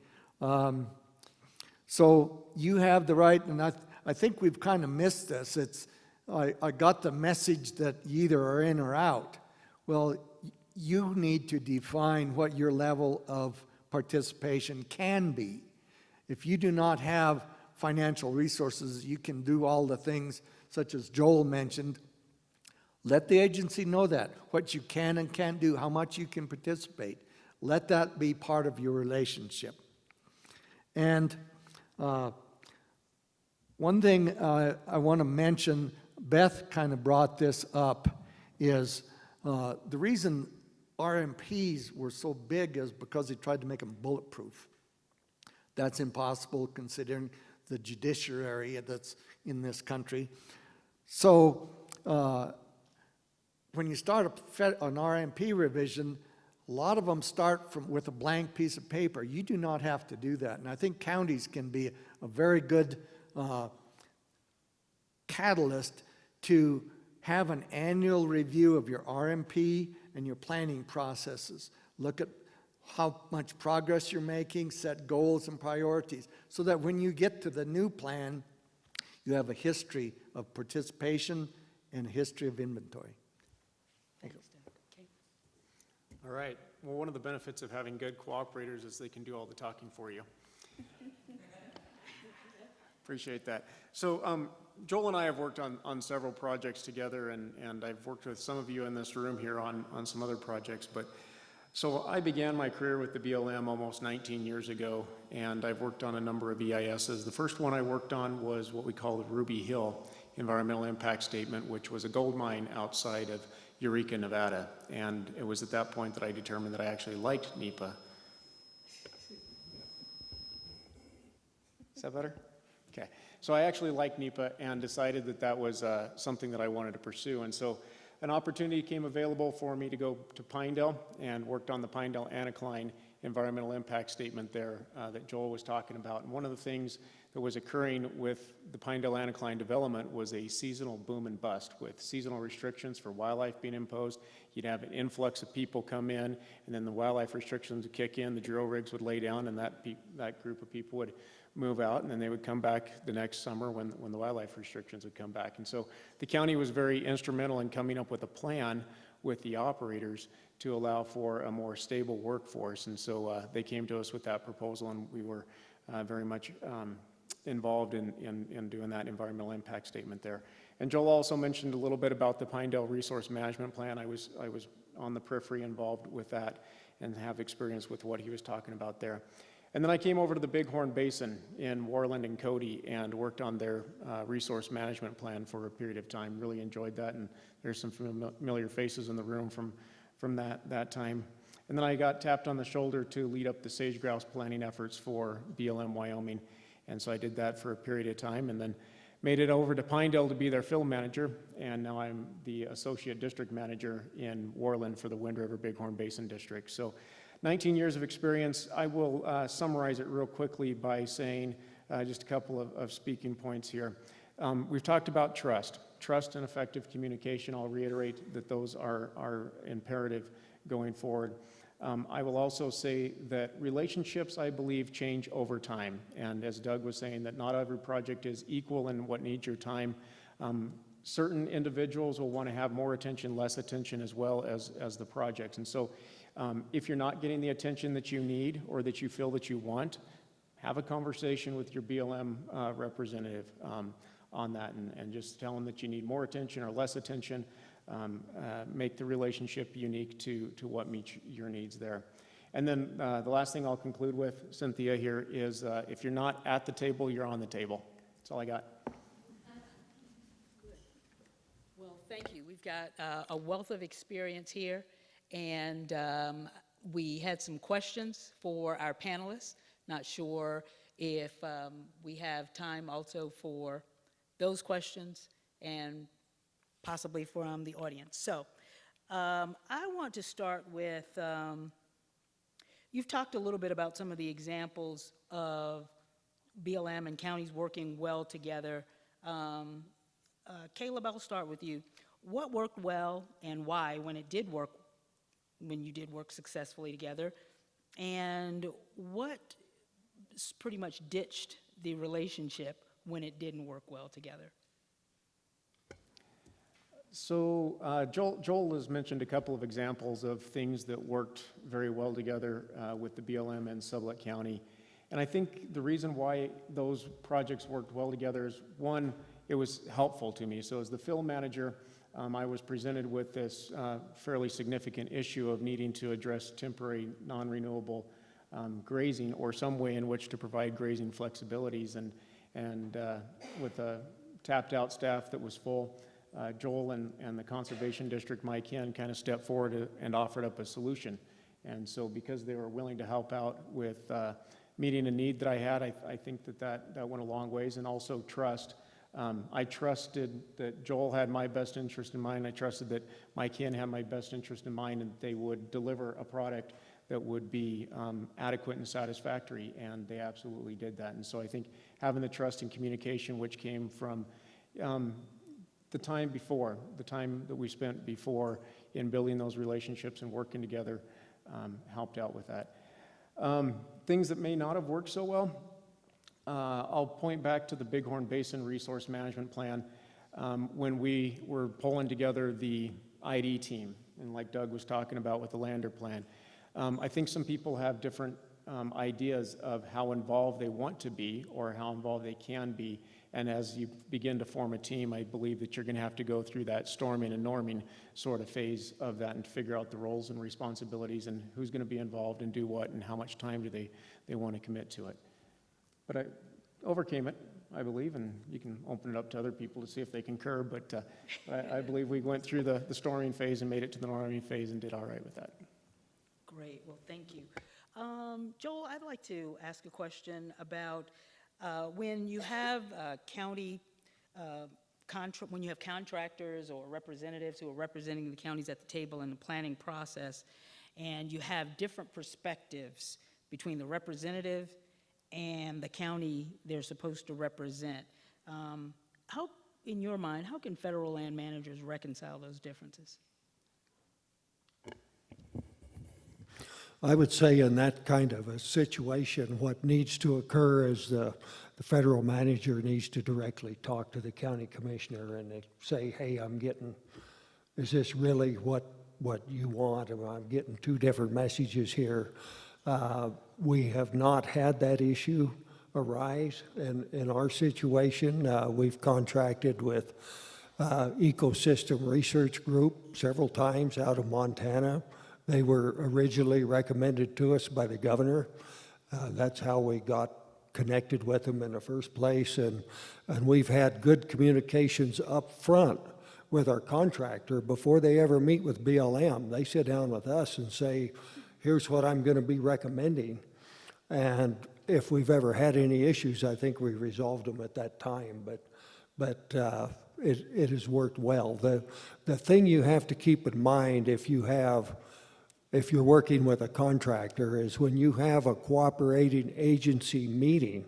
So you have the right, and I think we've kind of missed this. I got the message that you either are in or out. Well, you need to define what your level of participation can be. If you do not have financial resources, you can do all the things such as Joel mentioned. Let the agency know that, what you can and can't do, how much you can participate. Let that be part of your relationship. And one thing I want to mention, Beth kind of brought this up, is the reason RMPs were so big is because they tried to make them bulletproof. That's impossible considering the judiciary that's in this country. So when you start an RMP revision, a lot of them start with a blank piece of paper. You do not have to do that. And I think counties can be a very good catalyst to have an annual review of your RMP and your planning processes. Look at how much progress you're making, set goals and priorities, so that when you get to the new plan, you have a history of participation and a history of inventory. All right. Well, one of the benefits of having good cooperators is they can do all the talking for you. Appreciate that. So Joel and I have worked on several projects together, and I've worked with some of you in this room here on some other projects. But so I began my career with the BLM almost 19 years ago, and I've worked on a number of EISs. The first one I worked on was what we call the Ruby Hill Environmental Impact Statement, which was a gold mine outside of Eureka, Nevada. And it was at that point that I determined that I actually liked NEPA. Is that better? Okay. So I actually liked NEPA and decided that that was something that I wanted to pursue. And so an opportunity came available for me to go to Pinedale and worked on the Pinedale Anticline Environmental Impact Statement there that Joel was talking about. And one of the things that was occurring with the Pinedale Anticline development was a seasonal boom and bust with seasonal restrictions for wildlife being imposed. You'd have an influx of people come in, and then the wildlife restrictions would kick in, the drill rigs would lay down, and that group of people would move out, and then they would come back the next summer when the wildlife restrictions would come back. And so the county was very instrumental in coming up with a plan with the operators to allow for a more stable workforce. And so they came to us with that proposal, and we were very much involved in doing that environmental impact statement there. And Joel also mentioned a little bit about the Pinedale Resource Management Plan. I was on the periphery involved with that and have experience with what he was talking about there. And then I came over to the Bighorn Basin in Warland and Cody and worked on their resource management plan for a period of time. Really enjoyed that, and there's some familiar faces in the room from that time. And then I got tapped on the shoulder to lead up the sage grouse planning efforts for BLM Wyoming. And so I did that for a period of time and then made it over to Pinedale to be their field manager. And now I'm the associate district manager in Warland for the Wind River Bighorn Basin District. So 19 years of experience. I will summarize it real quickly by saying just a couple of speaking points here. We've talked about trust and effective communication. I'll reiterate that those are imperative going forward. I will also say that relationships, I believe, change over time. And as Doug was saying, that not every project is equal in what needs your time. Certain individuals will want to have more attention, less attention, as well as the projects. And so if you're not getting the attention that you need or that you feel that you want, have a conversation with your BLM representative on that and just tell them that you need more attention or less attention. Make the relationship unique to what meets your needs there. And then the last thing I'll conclude with, Cynthia, here is if you're not at the table, you're on the table. That's all I got. Well, thank you. We've got a wealth of experience here, and we had some questions for our panelists. Not sure if we have time also for those questions and possibly from the audience. So I want to start with, you've talked a little bit about some of the examples of BLM and counties working well together. Caleb, I'll start with you. What worked well and why when it did work, when you did work successfully together? And what pretty much ditched the relationship when it didn't work well together? So Joel has mentioned a couple of examples of things that worked very well together with the BLM and Sublette County. And I think the reason why those projects worked well together is, one, it was helpful to me. So as the field manager, I was presented with this fairly significant issue of needing to address temporary non-renewable grazing, or some way in which to provide grazing flexibilities. And with a tapped out staff that was full, Joel and the Conservation District, Mike Hen, kind of stepped forward and offered up a solution. And so because they were willing to help out with meeting a need that I had, I think that went a long ways. And also trust. I trusted that Joel had my best interest in mind. I trusted that Mike Hen had my best interest in mind, and they would deliver a product that would be adequate and satisfactory, and they absolutely did that. And so I think having the trust and communication, which came from the time that we spent before in building those relationships and working together, helped out with that. Things that may not have worked so well, I'll point back to the Bighorn Basin Resource Management Plan when we were pulling together the ID team, and like Doug was talking about with the Lander Plan. I think some people have different ideas of how involved they want to be or how involved they can be, and as you begin to form a team, I believe that you're going to have to go through that storming and norming sort of phase of that and figure out the roles and responsibilities and who's going to be involved and do what and how much time do they want to commit to it. But I overcame it, I believe, and you can open it up to other people to see if they concur, but I believe we went through the storming phase and made it to the norming phase and did all right with that. Great, well, thank you. Joel, I'd like to ask a question about when you have when you have contractors or representatives who are representing the counties at the table in the planning process, and you have different perspectives between the representative and the county they're supposed to represent. How, in your mind, how can federal land managers reconcile those differences? I would say in that kind of a situation, what needs to occur is the federal manager needs to directly talk to the county commissioner and they say, hey, is this really what you want? I'm getting two different messages here. We have not had that issue arise in our situation. We've contracted with Ecosystem Research Group several times out of Montana. They were originally recommended to us by the governor. That's how we got connected with them in the first place. And we've had good communications up front with our contractor before they ever meet with BLM. They sit down with us and say, here's what I'm going to be recommending. And if we've ever had any issues, I think we resolved them at that time. But it has worked well. The thing you have to keep in mind if you're working with a contractor is when you have a cooperating agency meeting,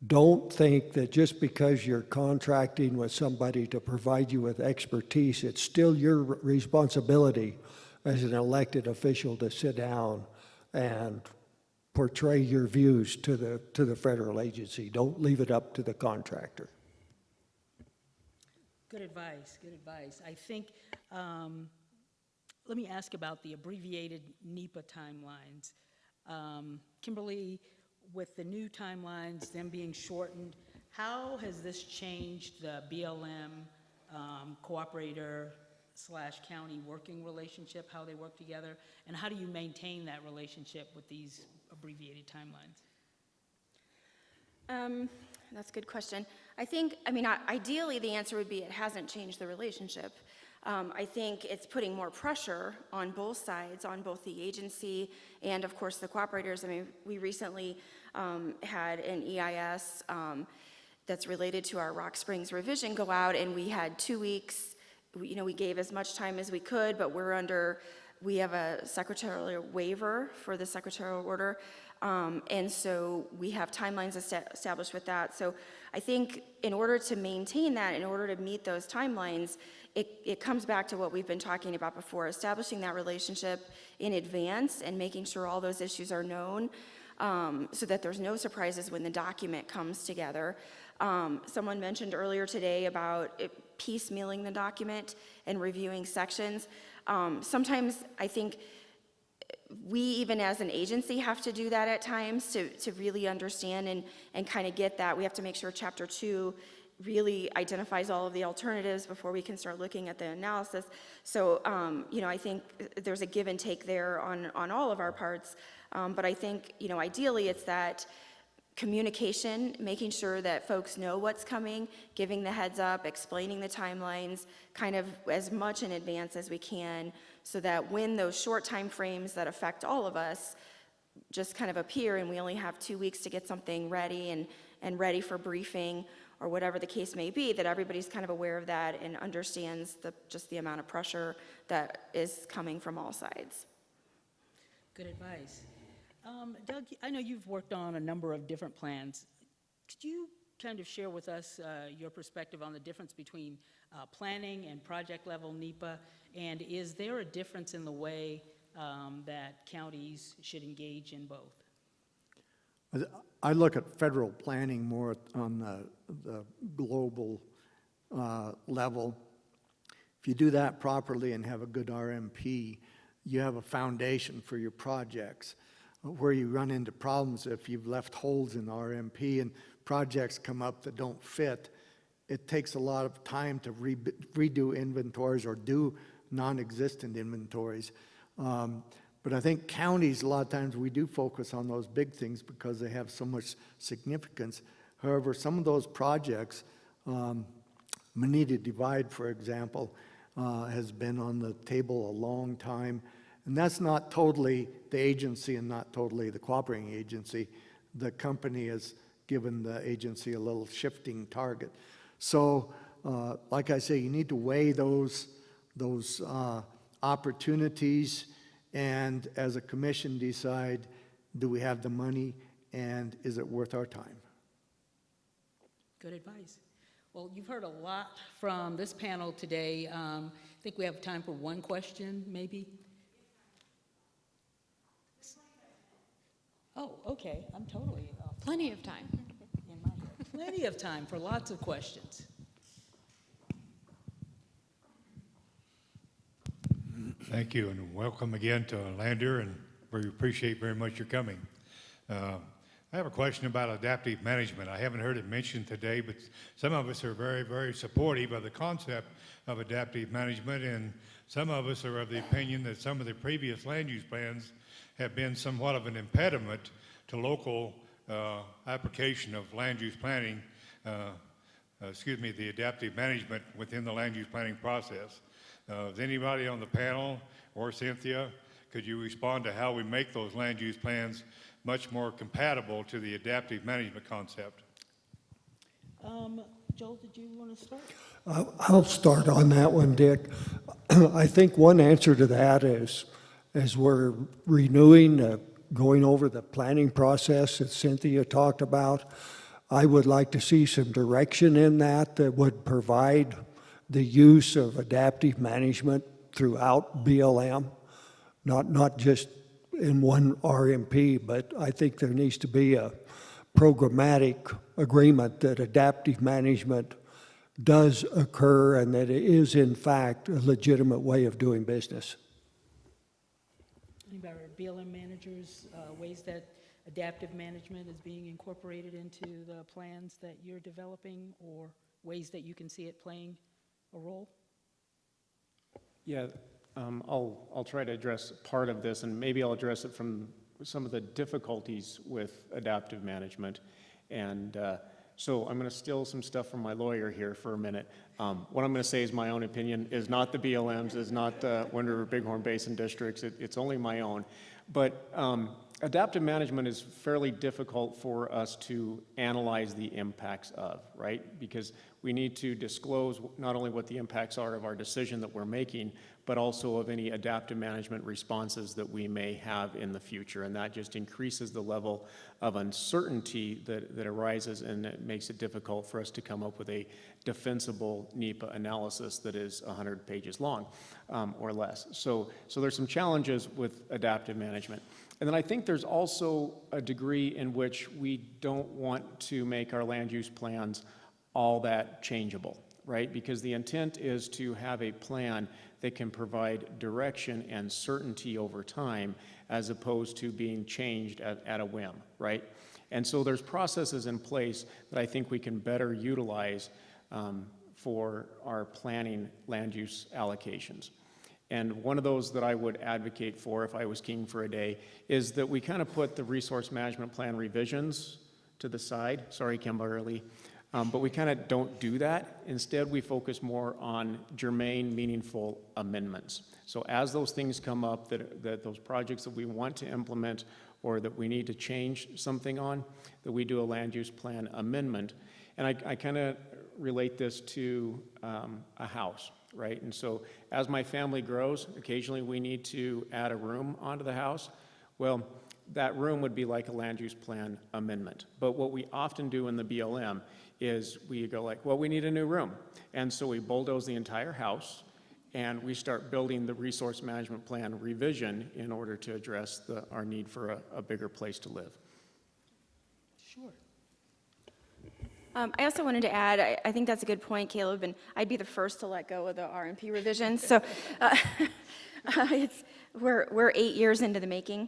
don't think that just because you're contracting with somebody to provide you with expertise, it's still your responsibility as an elected official to sit down and portray your views to the federal agency. Don't leave it up to the contractor. Good advice, good advice. I think, let me ask about the abbreviated NEPA timelines. Kimberly, with the new timelines, them being shortened, how has this changed the BLM cooperator/county working relationship, how they work together, and how do you maintain that relationship with these abbreviated timelines? That's a good question. Ideally, the answer would be it hasn't changed the relationship. I think it's putting more pressure on both sides, on both the agency and, of course, the cooperators. We recently had an EIS that's related to our Rock Springs revision go out, and we had 2 weeks. We gave as much time as we could, but we have a secretarial waiver for the secretarial order, and so we have timelines established with that. So I think in order to maintain that, in order to meet those timelines, it comes back to what we've been talking about before, establishing that relationship in advance and making sure all those issues are known so that there's no surprises when the document comes together. Someone mentioned earlier today about piecemealing the document and reviewing sections. Sometimes I think we even as an agency have to do that at times to really understand and kind of get that. We have to make sure Chapter 2 really identifies all of the alternatives before we can start looking at the analysis. So, I think there's a give and take there on all of our parts. But I think, ideally it's that communication, making sure that folks know what's coming, giving the heads up, explaining the timelines, kind of as much in advance as we can, so that when those short time frames that affect all of us just kind of appear and we only have 2 weeks to get something ready and ready for briefing or whatever the case may be, that everybody's kind of aware of that and understands just the amount of pressure that is coming from all sides. Good advice. Doug, I know you've worked on a number of different plans. Could you kind of share with us your perspective on the difference between planning and project level NEPA? And is there a difference in the way that counties should engage in both? I look at federal planning more on the global level. If you do that properly and have a good RMP, you have a foundation for your projects. Where you run into problems if you've left holes in RMP and projects come up that don't fit, it takes a lot of time to redo inventories or do non-existent inventories. But I think counties, a lot of times we do focus on those big things because they have so much significance. However, some of those projects, Manita Divide, for example, has been on the table a long time. And that's not totally the agency and not totally the cooperating agency. The company has given the agency a little shifting target. So, like I say, you need to weigh those opportunities and as a commission decide, do we have the money and is it worth our time? Good advice. Well, you've heard a lot from this panel today. I think we have time for one question, maybe. Oh, okay, I'm totally off. Plenty of time. In my head. Plenty of time for lots of questions. Thank you, and welcome again to Lander, and we appreciate very much your coming. I have a question about adaptive management. I haven't heard it mentioned today, but some of us are very, very supportive of the concept of adaptive management, and some of us are of the opinion that some of the previous land use plans have been somewhat of an impediment to local application of land use planning, the adaptive management within the land use planning process. Is anybody on the panel or Cynthia, could you respond to how we make those land use plans much more compatible to the adaptive management concept? Joel, did you want to start? I'll start on that one, Dick. I think one answer to that is, as we're renewing, going over the planning process that Cynthia talked about, I would like to see some direction in that would provide the use of adaptive management throughout BLM, not just in one RMP, but I think there needs to be a programmatic agreement that adaptive management does occur and that it is in fact a legitimate way of doing business. Any of our BLM managers, ways that adaptive management is being incorporated into the plans that you're developing, or ways that you can see it playing a role? Yeah, I'll try to address part of this, and maybe I'll address it from some of the difficulties with adaptive management. And so I'm going to steal some stuff from my lawyer here for a minute. What I'm going to say is my own opinion, is not the BLM's, is not the Wind River Bighorn Basin District's, it's only my own. But adaptive management is fairly difficult for us to analyze the impacts of, right? Because we need to disclose not only what the impacts are of our decision that we're making, but also of any adaptive management responses that we may have in the future. And that just increases the level of uncertainty that arises, and it makes it difficult for us to come up with a defensible NEPA analysis that is 100 pages long or less. So there's some challenges with adaptive management. And then I think there's also a degree in which we don't want to make our land use plans all that changeable, right? Because the intent is to have a plan that can provide direction and certainty over time as opposed to being changed at a whim, right? And so there's processes in place that I think we can better utilize for our planning land use allocations. And one of those that I would advocate for if I was king for a day is that we kind of put the resource management plan revisions to the side. Sorry, Kimberly. But we kind of don't do that. Instead, we focus more on germane, meaningful amendments. So as those things come up, that those projects that we want to implement or that we need to change something on, that we do a land use plan amendment. And I kind of relate this to a house, right? And so as my family grows, occasionally we need to add a room onto the house. Well, that room would be like a land use plan amendment. But what we often do in the BLM is we go like, well, we need a new room. And so we bulldoze the entire house and we start building the resource management plan revision in order to address our need for a bigger place to live. Sure. I also wanted to add, I think that's a good point, Caleb, and I'd be the first to let go of the RMP revisions. So we're 8 years into the making.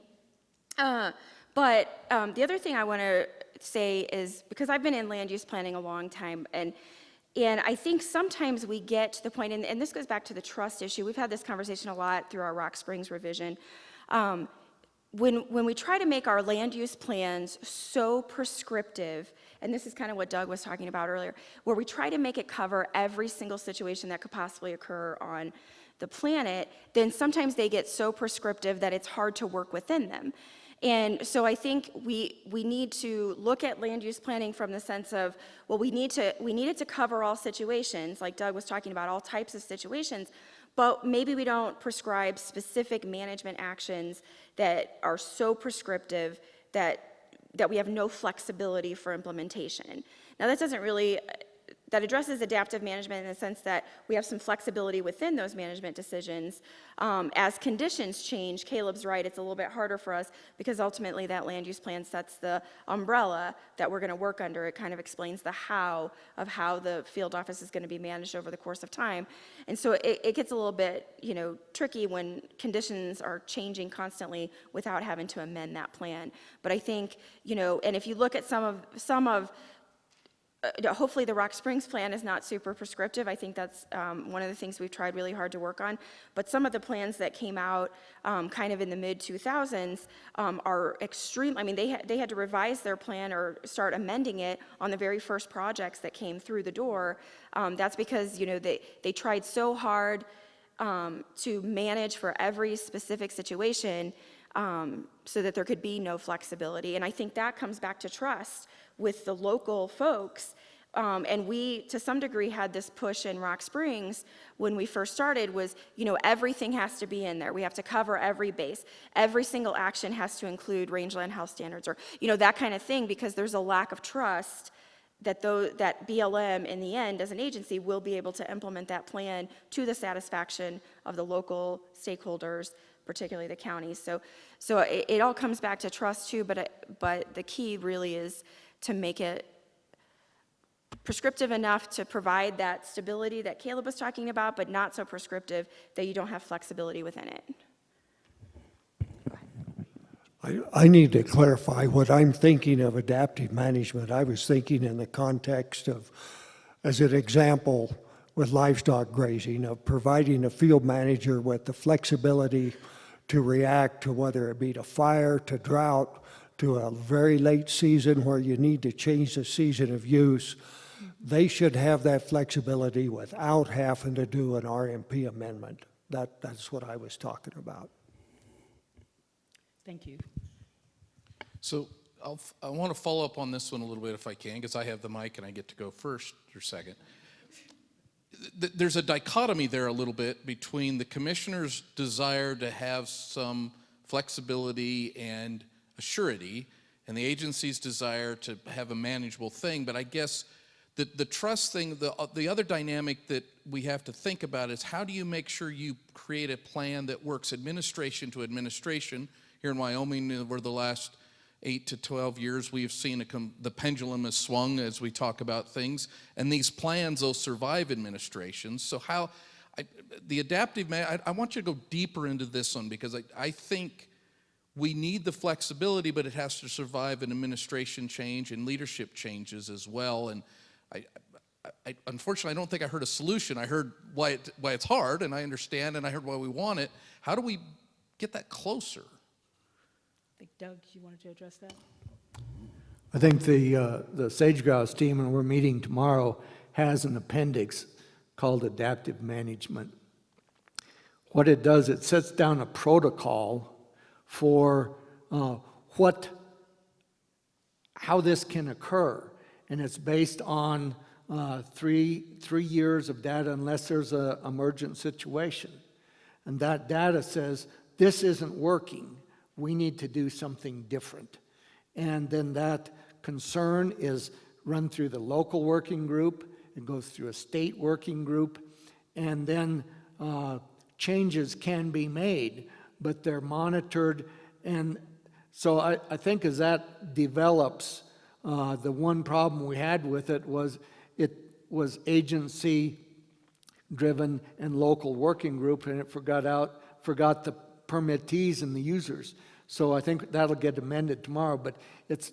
But the other thing I want to say is, because I've been in land use planning a long time, and I think sometimes we get to the point, and this goes back to the trust issue. We've had this conversation a lot through our Rock Springs revision. When we try to make our land use plans so prescriptive, and this is kind of what Doug was talking about earlier, where we try to make it cover every single situation that could possibly occur on the planet, then sometimes they get so prescriptive that it's hard to work within them. And so I think we need to look at land use planning from the sense of, well, we need it to cover all situations, like Doug was talking about, all types of situations, but maybe we don't prescribe specific management actions that are so prescriptive that we have no flexibility for implementation. Now that addresses adaptive management in the sense that we have some flexibility within those management decisions. As conditions change, Caleb's right, it's a little bit harder for us because ultimately that land use plan sets the umbrella that we're going to work under. It kind of explains the how of how the field office is going to be managed over the course of time. And so it gets a little bit, tricky when conditions are changing constantly without having to amend that plan. But I think, and if you look at some of hopefully the Rock Springs plan is not super prescriptive. I think that's one of the things we've tried really hard to work on. But some of the plans that came out kind of in the mid-2000s are extreme. I mean, they had to revise their plan or start amending it on the very first projects that came through the door. That's because, they tried so hard to manage for every specific situation so that there could be no flexibility. And I think that comes back to trust with the local folks. And we, to some degree, had this push in Rock Springs when we first started was, everything has to be in there. We have to cover every base. Every single action has to include rangeland health standards or, that kind of thing, because there's a lack of trust that BLM, in the end, as an agency, will be able to implement that plan to the satisfaction of the local stakeholders, particularly the counties. So it all comes back to trust too, but the key really is to make it prescriptive enough to provide that stability that Caleb was talking about, but not so prescriptive that you don't have flexibility within it. I need to clarify what I'm thinking of adaptive management. I was thinking in the context of, as an example, with livestock grazing, of providing a field manager with the flexibility to react to whether it be to fire, to drought, to a very late season where you need to change the season of use. They should have that flexibility without having to do an RMP amendment. That's what I was talking about. Thank you. So I want to follow up on this one a little bit if I can, because I have the mic and I get to go first or second. There's a dichotomy there a little bit between the commissioner's desire to have some flexibility and assurity and the agency's desire to have a manageable thing. But I guess the trust thing, the other dynamic that we have to think about is how do you make sure you create a plan that works administration to administration. Here in Wyoming, over the last 8 to 12 years, we've seen the pendulum has swung as we talk about things, and these plans, they'll survive administrations. So the adaptive, I want you to go deeper into this one, because I think we need the flexibility, but it has to survive an administration change and leadership changes as well. And unfortunately, I don't think I heard a solution. I heard why it's hard, and I understand, and I heard why we want it. How do we get that closer? I think, Doug, you wanted to address that? I think the Sage Grouse team, and we're meeting tomorrow, has an appendix called adaptive management. What it does, it sets down a protocol for how this can occur, and it's based on 3 years of data, unless there's an emergent situation. And that data says, this isn't working, we need to do something different. And then that concern is run through the local working group, it goes through a state working group, and then changes can be made, but they're monitored. And so I think as that develops, the one problem we had with it was agency driven and local working group, and it forgot the permittees and the users. So I think that'll get amended tomorrow, but it's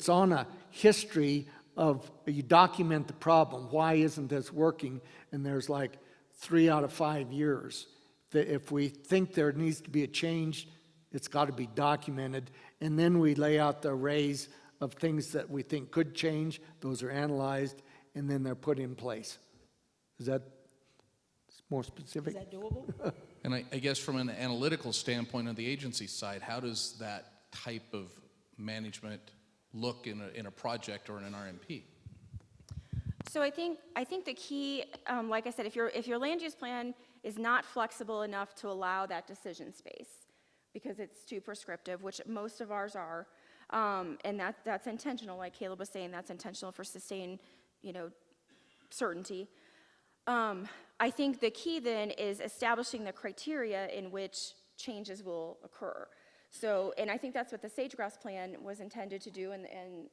on a history of, you document the problem, why isn't this working, and there's like 3 out of 5 years. That if we think there needs to be a change, it's got to be documented, and then we lay out the arrays of things that we think could change, those are analyzed, and then they're put in place. Is that more specific? Is that doable? And I guess from an analytical standpoint on the agency side, how does that type of management look in a project or in an RMP? So I think the key, like I said, if your land use plan is not flexible enough to allow that decision space, because it's too prescriptive, which most of ours are, and that's intentional, like Caleb was saying, that's intentional for sustained, certainty. I think the key then is establishing the criteria in which changes will occur. So, and I think that's what the sage-grouse plan was intended to do, and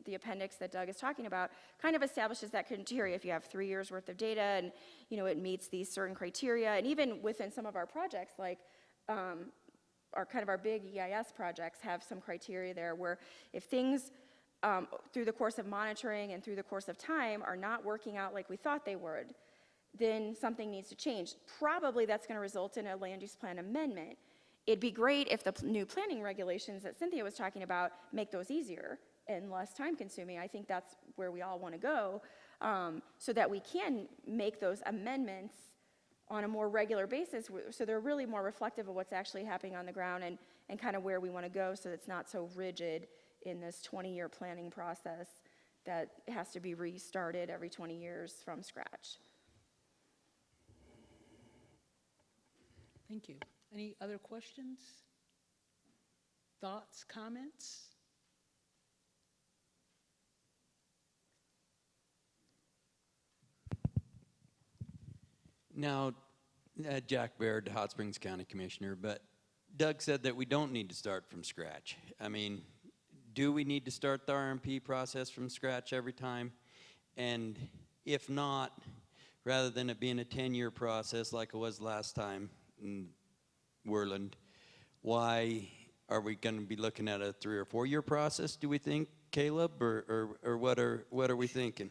the appendix that Doug is talking about kind of establishes that criteria. If you have 3 years worth of data and, it meets these certain criteria, and even within some of our projects, like our big EIS projects have some criteria there where if things through the course of monitoring and through the course of time are not working out like we thought they would, then something needs to change. Probably that's going to result in a land use plan amendment. It'd be great if the new planning regulations that Cynthia was talking about make those easier and less time consuming. I think that's where we all want to go, so that we can make those amendments on a more regular basis, so they're really more reflective of what's actually happening on the ground and kind of where we want to go, so it's not so rigid in this 20-year planning process that has to be restarted every 20 years from scratch. Thank you. Any other questions? Thoughts, comments? Now, Jack Baird, Hot Springs County Commissioner, but Doug said that we don't need to start from scratch. I mean, do we need to start the RMP process from scratch every time? And if not, rather than it being a 10-year process like it was last time in Worland, why are we going to be looking at a 3 or 4 year process, do we think, Caleb, or what are we thinking?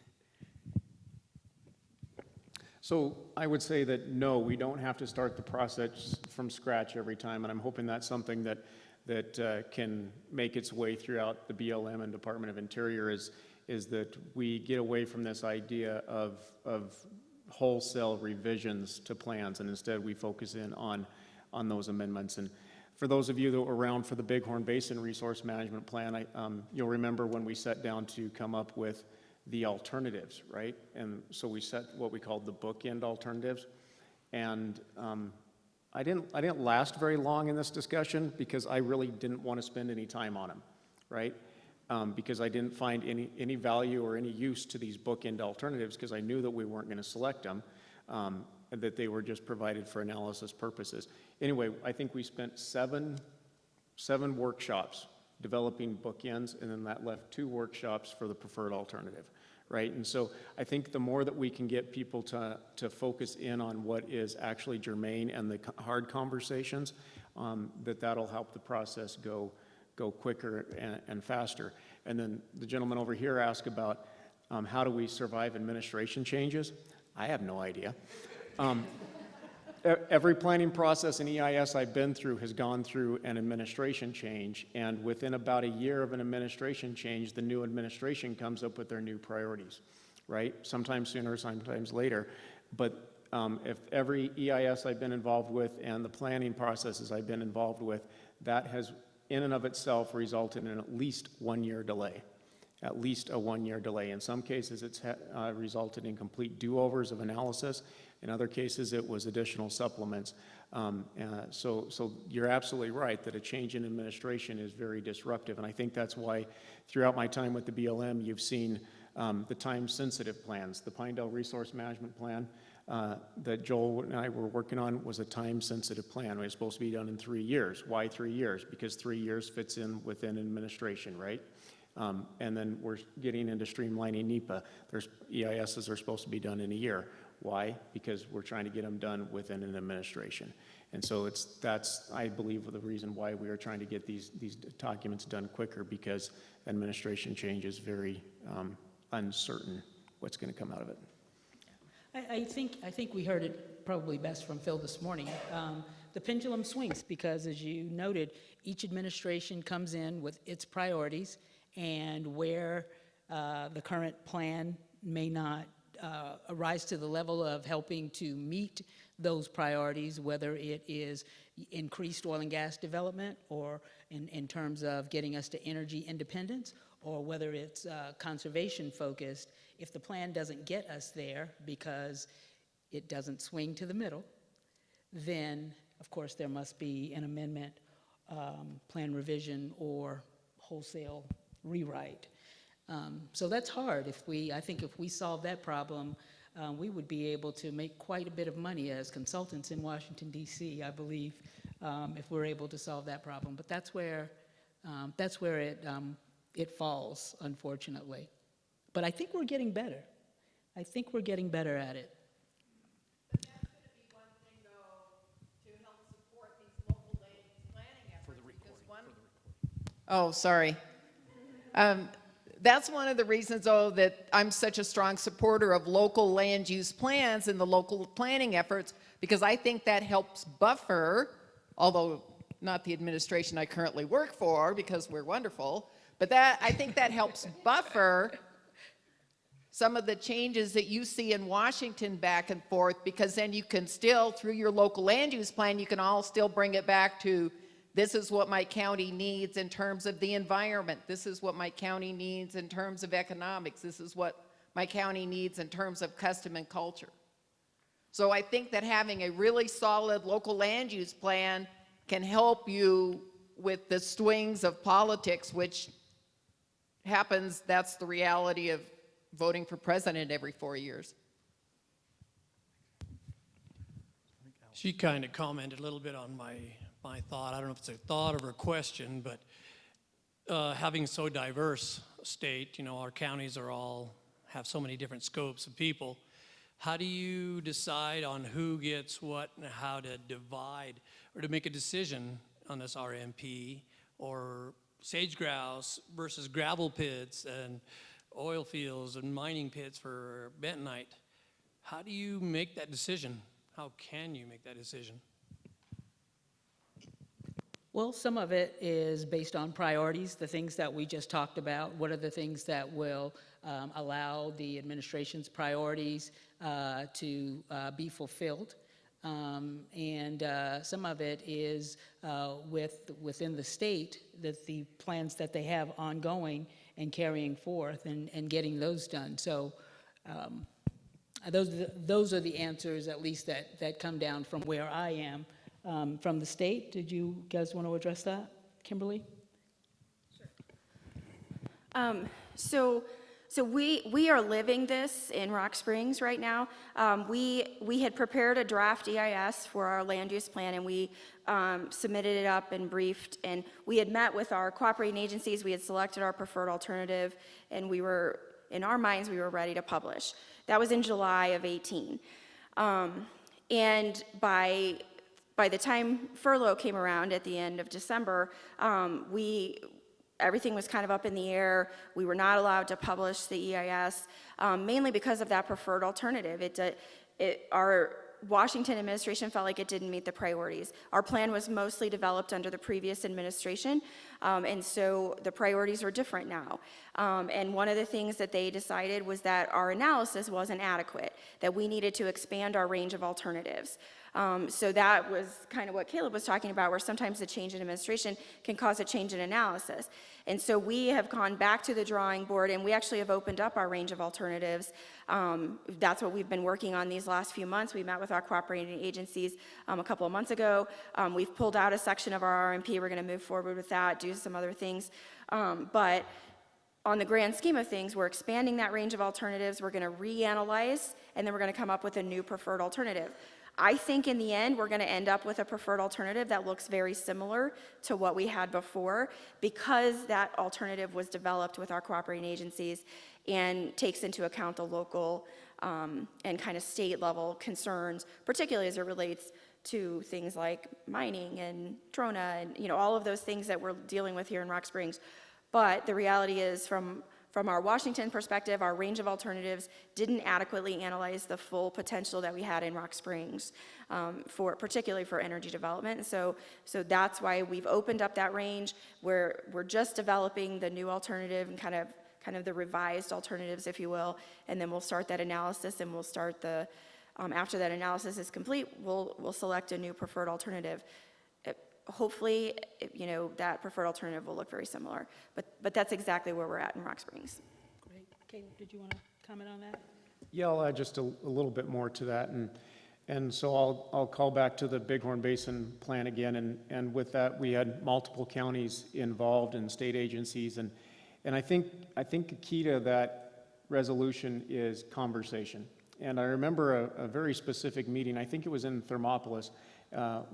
So I would say that no, we don't have to start the process from scratch every time, and I'm hoping that's something that can make its way throughout the BLM and Department of Interior is that we get away from this idea of wholesale revisions to plans, and instead we focus in on those amendments. And for those of you that were around for the Bighorn Basin Resource Management Plan, you'll remember when we sat down to come up with the alternatives, right? And so we set what we called the bookend alternatives. And I didn't last very long in this discussion because I really didn't want to spend any time on them, right? Because I didn't find any value or any use to these bookend alternatives because I knew that we weren't going to select them, and that they were just provided for analysis purposes. Anyway, I think we spent seven workshops developing bookends, and then that left 2 workshops for the preferred alternative, right? And so I think the more that we can get people to focus in on what is actually germane and the hard conversations, that'll help the process go quicker and faster. And then the gentleman over here asked about how do we survive administration changes? I have no idea. Every planning process in EIS I've been through has gone through an administration change, and within about a year of an administration change, the new administration comes up with their new priorities, right? Sometimes sooner, sometimes later. But if every EIS I've been involved with and the planning processes I've been involved with, that has in and of itself resulted in at least 1 year delay. At least a 1 year delay. In some cases, it's resulted in complete do-overs of analysis. In other cases, it was additional supplements. So you're absolutely right that a change in administration is very disruptive. And I think that's why throughout my time with the BLM, you've seen the time-sensitive plans. The Pinedale Resource Management Plan that Joel and I were working on was a time-sensitive plan. It was supposed to be done in 3 years. Why 3 years? Because 3 years fits in within administration, right? And then we're getting into streamlining NEPA. There's EISs are supposed to be done in a year. Why? Because we're trying to get them done within an administration. And so that's, I believe, the reason why we are trying to get these documents done quicker, because administration change is very uncertain what's going to come out of it. I think we heard it probably best from Phil this morning. The pendulum swings because, as you noted, each administration comes in with its priorities, and where the current plan may not rise to the level of helping to meet those priorities, whether it is increased oil and gas development, or in terms of getting us to energy independence, or whether it's conservation focused. If the plan doesn't get us there because it doesn't swing to the middle, then of course there must be an amendment, plan revision, or wholesale rewrite. So that's hard. I think if we solve that problem, we would be able to make quite a bit of money as consultants in Washington, D.C., I believe, if we're able to solve that problem. But that's where it falls, unfortunately. But I think we're getting better. I think we're getting better at it. But that's going to be one thing, though, to help support these local land use planning efforts. Oh, sorry. That's one of the reasons, though, that I'm such a strong supporter of local land use plans and the local planning efforts, because I think that helps buffer, although not the administration I currently work for, because we're wonderful, but I think that helps buffer some of the changes that you see in Washington back and forth, because then you can still, through your local land use plan, you can all still bring it back to, this is what my county needs in terms of the environment. This is what my county needs in terms of economics. This is what my county needs in terms of custom and culture. So I think that having a really solid local land use plan can help you with the swings of politics, which happens. That's the reality of voting for president every 4 years. She kind of commented a little bit on my thought. I don't know if it's a thought or a question, but having so diverse a state, our counties have so many different scopes of people. How do you decide on who gets what and how to divide or to make a decision on this RMP, or sage grouse versus gravel pits and oil fields and mining pits for bentonite? How do you make that decision? How can you make that decision? Well, some of it is based on priorities, the things that we just talked about. What are the things that will allow the administration's priorities to be fulfilled? And some of it is within the state, that the plans that they have ongoing and carrying forth and getting those done. So those are the answers, at least, that come down from where I am. From the state, did you guys want to address that? Kimberly? So So we are living this in Rock Springs right now. We had prepared a draft EIS for our land use plan, and we submitted it up and briefed, and we had met with our cooperating agencies. We had selected our preferred alternative, and we were, in our minds, we were ready to publish. That was in July of 18. And by the time furlough came around at the end of December, everything was kind of up in the air. We were not allowed to publish the EIS, mainly because of that preferred alternative. Our Washington administration felt like it didn't meet the priorities. Our plan was mostly developed under the previous administration, and so the priorities are different now. And one of the things that they decided was that our analysis wasn't adequate, that we needed to expand our range of alternatives. So that was kind of what Caleb was talking about, where sometimes the change in administration can cause a change in analysis. And so we have gone back to the drawing board, and we actually have opened up our range of alternatives. That's what we've been working on these last few months. We met with our cooperating agencies a couple of months ago. We've pulled out a section of our RMP. We're going to move forward with that, do some other things. But on the grand scheme of things, we're expanding that range of alternatives. We're going to reanalyze, and then we're going to come up with a new preferred alternative. I think in the end, we're going to end up with a preferred alternative that looks very similar to what we had before, because that alternative was developed with our cooperating agencies and takes into account the local and kind of state level concerns, particularly as it relates to things like mining and trona and all of those things that we're dealing with here in Rock Springs. But the reality is, from our Washington perspective, our range of alternatives didn't adequately analyze the full potential that we had in Rock Springs, particularly for energy development. And so that's why we've opened up that range, where we're just developing the new alternative and kind of the revised alternatives, if you will, and then we'll start that analysis, and we'll start after that analysis is complete, we'll select a new preferred alternative. Hopefully, that preferred alternative will look very similar, but that's exactly where we're at in Rock Springs. Great. Caleb, did you want to comment on that? Yeah, I'll add just a little bit more to that, and so I'll call back to the Bighorn Basin plan again, and with that, we had multiple counties involved and state agencies, and I think the key to that resolution is conversation. And I remember a very specific meeting, I think it was in Thermopolis,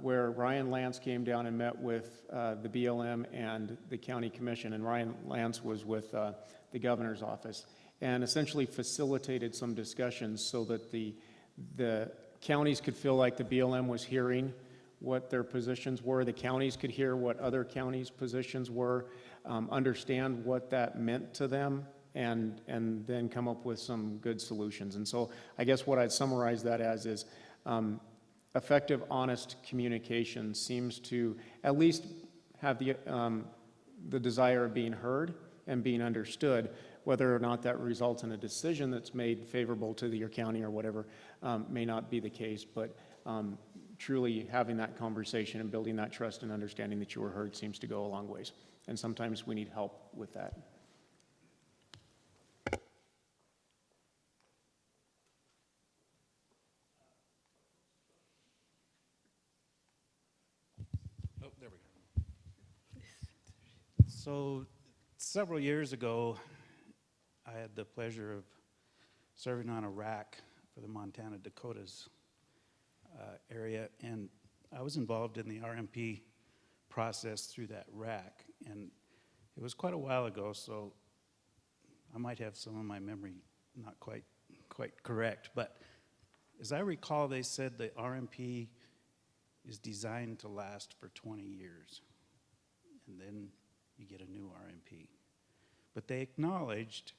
where Ryan Lance came down and met with the BLM and the county commission, and Ryan Lance was with the governor's office, and essentially facilitated some discussions so that the counties could feel like the BLM was hearing what their positions were, the counties could hear what other counties' positions were, understand what that meant to them, and then come up with some good solutions. And so I guess what I'd summarize that as is effective, honest communication seems to at least have the desire of being heard and being understood. Whether or not that results in a decision that's made favorable to your county or whatever may not be the case, but truly having that conversation and building that trust and understanding that you were heard seems to go a long ways. And sometimes we need help with that. Oh, there we go. So several years ago, I had the pleasure of serving on a RAC for the Montana Dakotas area, and I was involved in the RMP process through that RAC, and it was quite a while ago, so I might have some of my memory not quite correct, but as I recall, they said the RMP is designed to last for 20 years, and then you get a new RMP. But they acknowledged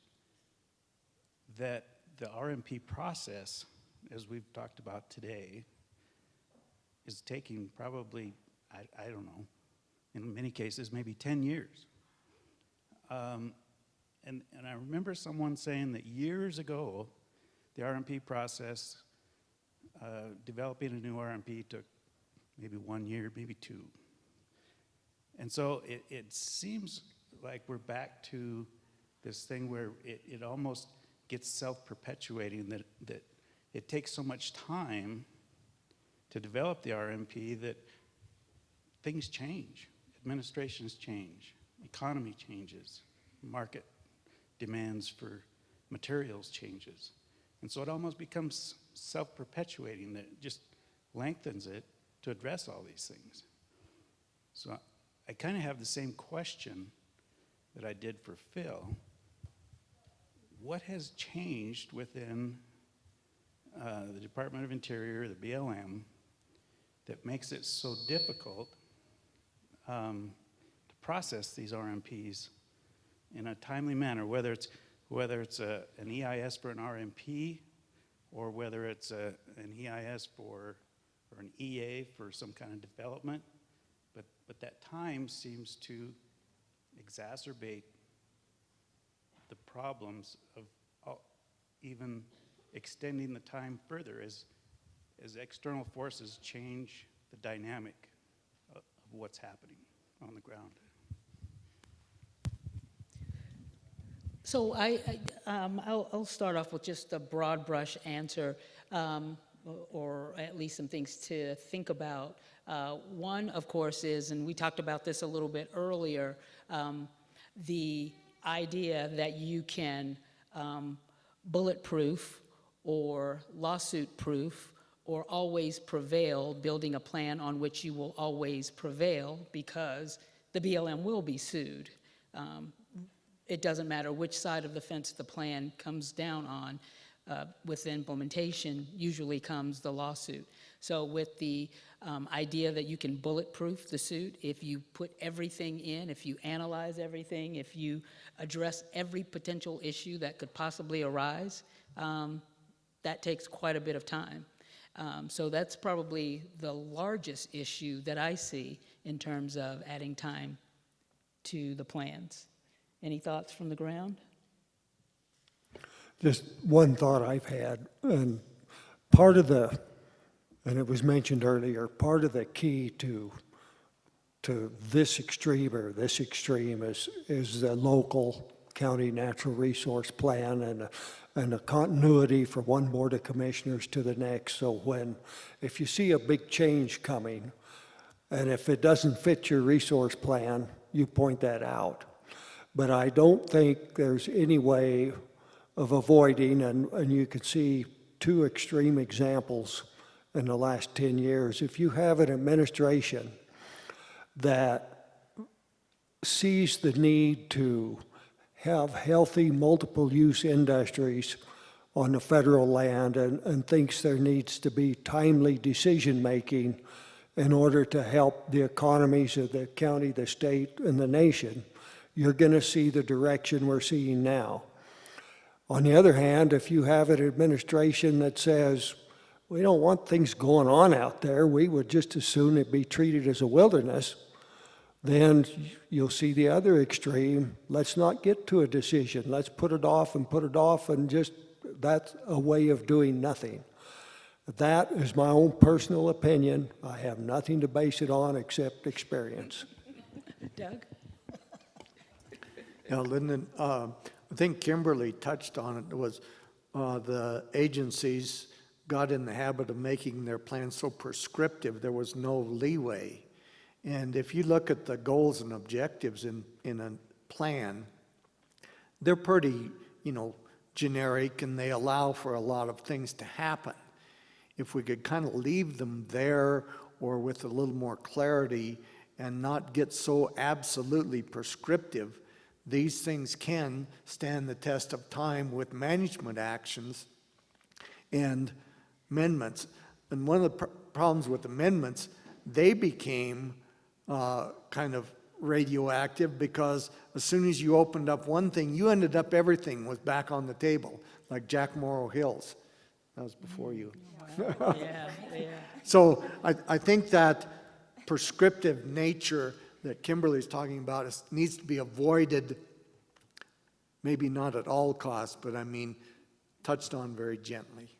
that the RMP process, as we've talked about today, is taking probably, I don't know, in many cases, maybe 10 years. And I remember someone saying that years ago, the RMP process, developing a new RMP took maybe 1 year, maybe 2. And so it seems like we're back to this thing where it almost gets self-perpetuating, that it takes so much time to develop the RMP that things change, administrations change, economy changes, market demands for materials changes. And so it almost becomes self-perpetuating, that it just lengthens it to address all these things. So I kind of have the same question that I did for Phil. What has changed within the Department of Interior, the BLM, that makes it so difficult to process these RMPs in a timely manner, whether it's an EIS for an RMP, or whether it's an EIS or an EA for some kind of development, but that time seems to exacerbate the problems of even extending the time further as external forces change the dynamic of what's happening on the ground. So I'll start off with just a broad brush answer, or at least some things to think about. One, of course, is, and we talked about this a little bit earlier, the idea that you can bulletproof or lawsuit-proof or always prevail, building a plan on which you will always prevail, because the BLM will be sued. It doesn't matter which side of the fence the plan comes down on. With implementation, usually comes the lawsuit. So with the idea that you can bulletproof the suit, if you put everything in, if you analyze everything, if you address every potential issue that could possibly arise, that takes quite a bit of time. So that's probably the largest issue that I see in terms of adding time to the plans. Any thoughts from the ground? Just one thought I've had, and part of and it was mentioned earlier, part of the key to this extreme or this extreme is the local county natural resource plan and a continuity from one board of commissioners to the next. So if you see a big change coming, and if it doesn't fit your resource plan, you point that out. But I don't think there's any way of avoiding, and you can see two extreme examples in the last 10 years. If you have an administration that sees the need to have healthy multiple-use industries on the federal land and thinks there needs to be timely decision-making in order to help the economies of the county, the state, and the nation, you're going to see the direction we're seeing now. On the other hand, if you have an administration that says, we don't want things going on out there, we would just as soon it be treated as a wilderness, then you'll see the other extreme. Let's not get to a decision. Let's put it off, and just, that's a way of doing nothing. That is my own personal opinion. I have nothing to base it on except experience. Doug? Yeah, Lyndon, I think Kimberly touched on it, was the agencies got in the habit of making their plans so prescriptive there was no leeway. And if you look at the goals and objectives in a plan, they're pretty, generic, and they allow for a lot of things to happen. If we could kind of leave them there, or with a little more clarity, and not get so absolutely prescriptive, these things can stand the test of time with management actions and amendments. And one of the problems with amendments, they became kind of radioactive, because as soon as you opened up one thing, you ended up everything was back on the table, like Jack Morrow Hills. That was before you. Yeah. So I think that prescriptive nature that Kimberly's talking about needs to be avoided, maybe not at all costs, but touched on very gently.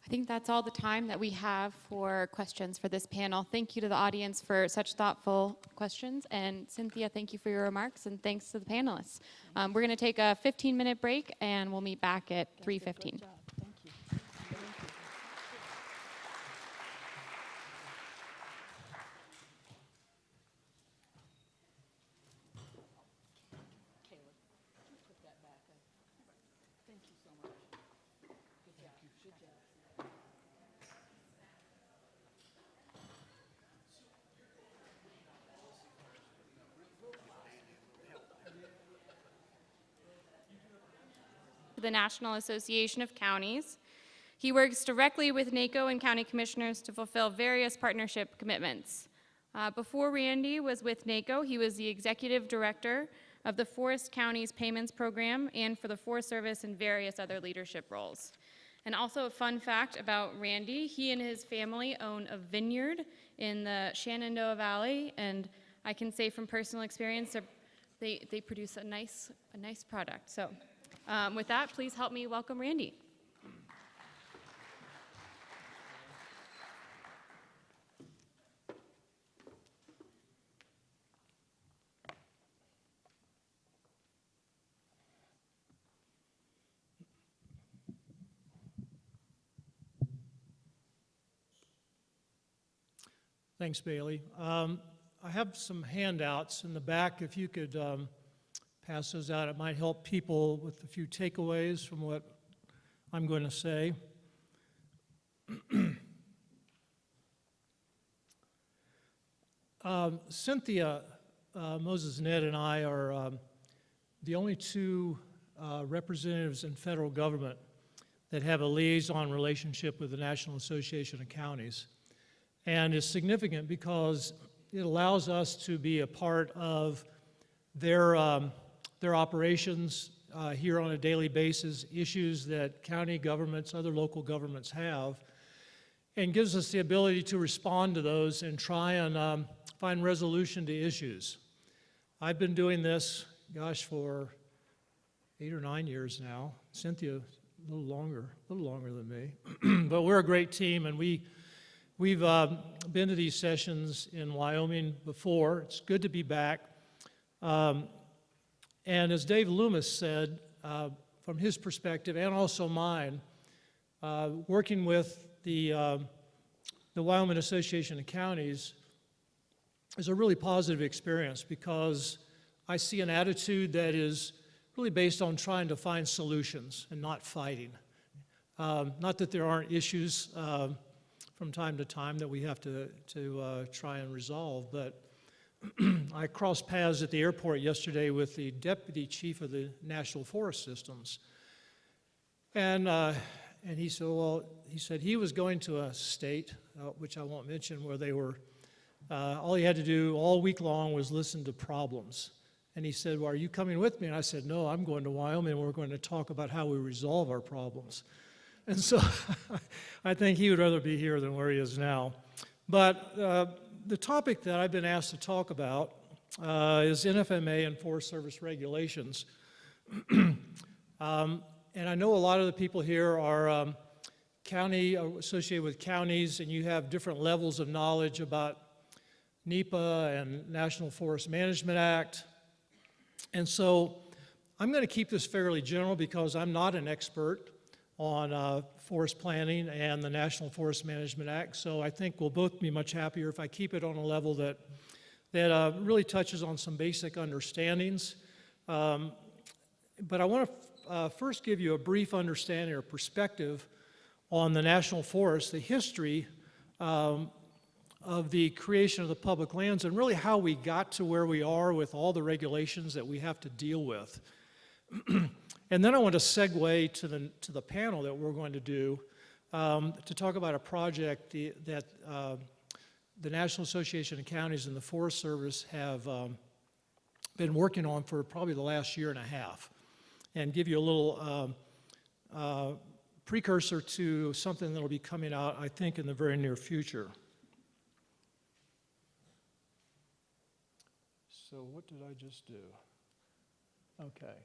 I think that's all the time that we have for questions for this panel. Thank you to the audience for such thoughtful questions. And Cynthia, thank you for your remarks, and thanks to the panelists. We're going to take a 15-minute break, and we'll meet back at 3:15. the National Association of Counties. He works directly with NACO and county commissioners to fulfill various partnership commitments. Before Randy was with NACO, he was the executive director of the Forest Counties Payments Program and for the Forest Service and various other leadership roles. And also a fun fact about Randy, he and his family own a vineyard in the Shenandoah Valley, and I can say from personal experience, they produce a nice product. So with that, please help me welcome Randy. Thanks, Bailey. I have some handouts in the back. If you could pass those out, it might help people with a few takeaways from what I'm going to say. Cynthia Moses Ned and I are the only two representatives in federal government that have a liaison relationship with the National Association of Counties. And it's significant because it allows us to be a part of their operations here on a daily basis, issues that county governments, other local governments have, and gives us the ability to respond to those and try and find resolution to issues. I've been doing this, gosh, for 8 or 9 years now. Cynthia, a little longer than me. But we're a great team, and we've been to these sessions in Wyoming before. It's good to be back. And as Dave Loomis said, from his perspective and also mine, working with the Wyoming Association of Counties is a really positive experience because I see an attitude that is really based on trying to find solutions and not fighting. Not that there aren't issues from time to time that we have to try and resolve, but I crossed paths at the airport yesterday with the deputy chief of the National Forest Systems, and he said, well, he was going to a state, which I won't mention, where they were, all he had to do all week long was listen to problems. And he said, well, are you coming with me? And I said, no, I'm going to Wyoming, and we're going to talk about how we resolve our problems. And so I think he would rather be here than where he is now. But the topic that I've been asked to talk about is NFMA and Forest Service regulations. And I know a lot of the people here are associated with counties, and you have different levels of knowledge about NEPA and National Forest Management Act. And so I'm going to keep this fairly general because I'm not an expert on forest planning and the National Forest Management Act. So I think we'll both be much happier if I keep it on a level that really touches on some basic understandings. But I want to first give you a brief understanding or perspective on the National Forest, the history of the creation of the public lands, and really how we got to where we are with all the regulations that we have to deal with. And then I want to segue to the panel that we're going to do to talk about a project that the National Association of Counties and the Forest Service have been working on for probably the last year and a half, and give you a little precursor to something that will be coming out, I think, in the very near future. So what did I just do? Okay.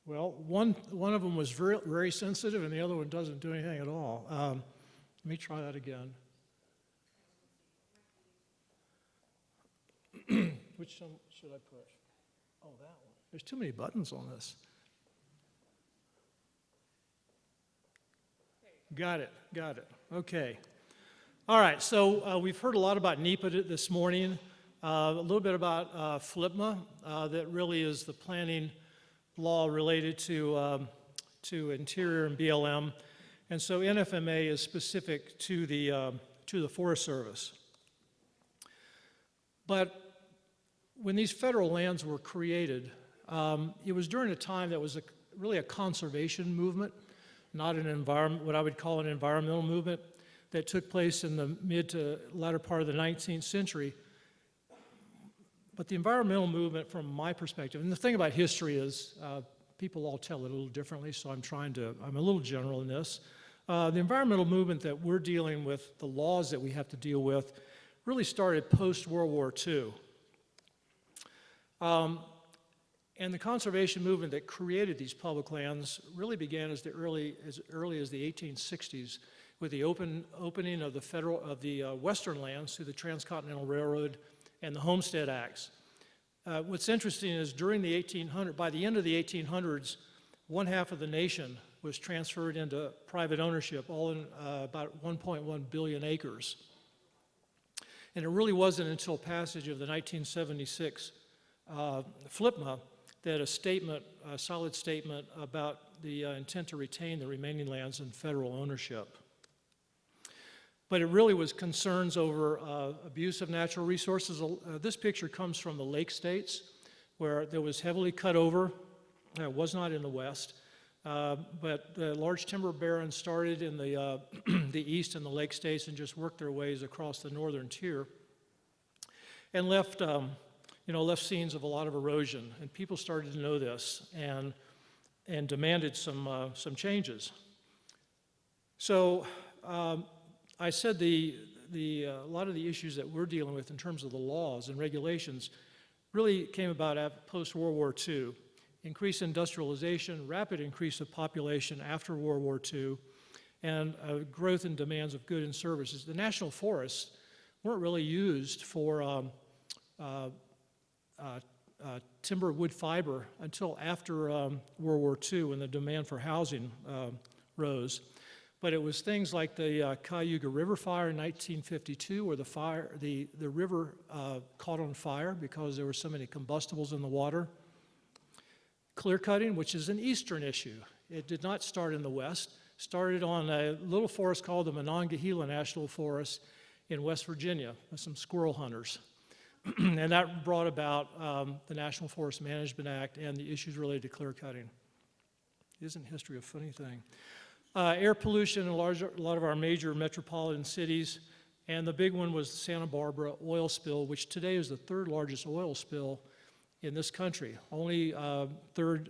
Well, one of them was very, very sensitive, and the other one doesn't do anything at all. Let me try that again. Which one should I push? Oh, that one. There's too many buttons on this. Got it. Okay. All right, so we've heard a lot about NEPA this morning, a little bit about FLIPMA, that really is the planning law related to Interior and BLM, and so NFMA is specific to the Forest Service. But when these federal lands were created, it was during a time that was really a conservation movement, not an environment, what I would call an environmental movement that took place in the mid to latter part of the 19th century. But the environmental movement, from my perspective, and the thing about history is people all tell it a little differently, so I'm a little general in this. The environmental movement that we're dealing with, the laws that we have to deal with, really started post-World War II. And the conservation movement that created these public lands really began as early as the 1860s with the opening of the Western lands through the Transcontinental Railroad and the Homestead Acts. What's interesting is by the end of the 1800s, one half of the nation was transferred into private ownership, all in about 1.1 billion acres. And it really wasn't until passage of the 1976 FLIPMA that a solid statement about the intent to retain the remaining lands in federal ownership. But it really was concerns over abuse of natural resources. This picture comes from the Lake States, where there was heavily cut over. It was not in the West, but the large timber barons started in the, the East and the Lake States and just worked their ways across the northern tier and left scenes of a lot of erosion. And people started to know this and demanded some changes. So I said a lot of the issues that we're dealing with in terms of the laws and regulations really came about post-World War II. Increased industrialization, rapid increase of population after World War II, and growth in demands of goods and services. The national forests weren't really used for timber wood fiber until after World War II, when the demand for housing rose. But it was things like the Cayuga River fire in 1952, where the river caught on fire because there were so many combustibles in the water. Clear cutting, which is an eastern issue. It did not start in the West. Started on a little forest called the Monongahela National Forest in West Virginia with some squirrel hunters. And that brought about the National Forest Management Act and the issues related to clear cutting. Isn't history a funny thing? Air pollution in a lot of our major metropolitan cities, and the big one was the Santa Barbara oil spill, which today is the third largest oil spill in this country, only third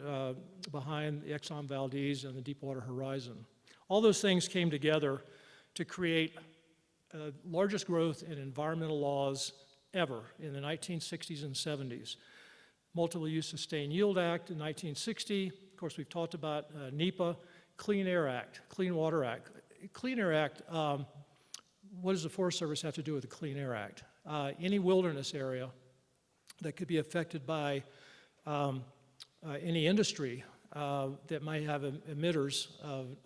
behind the Exxon Valdez and the Deepwater Horizon. All those things came together to create the largest growth in environmental laws ever in the 1960s and 70s. Multiple Use Sustained Yield Act in 1960. Of course, we've talked about NEPA. Clean Air Act, Clean Water Act. Clean Air Act, what does the Forest Service have to do with the Clean Air Act? Any wilderness area that could be affected by any industry that might have emitters of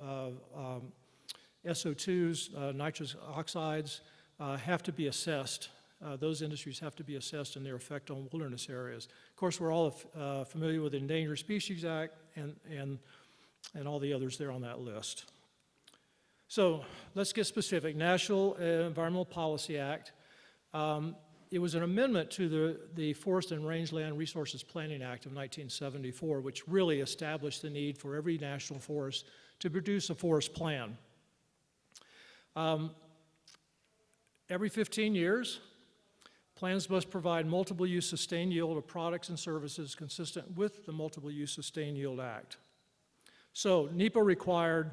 SO2s, nitrous oxides, have to be assessed. Those industries have to be assessed in their effect on wilderness areas. Of course, we're all familiar with the Endangered Species Act and all the others there on that list. So let's get specific. National Environmental Policy Act. It was an amendment to the Forest and Rangeland Resources Planning Act of 1974, which really established the need for every national forest to produce a forest plan. Every 15 years, plans must provide multiple use sustained yield of products and services consistent with the Multiple Use Sustained Yield Act. So NEPA required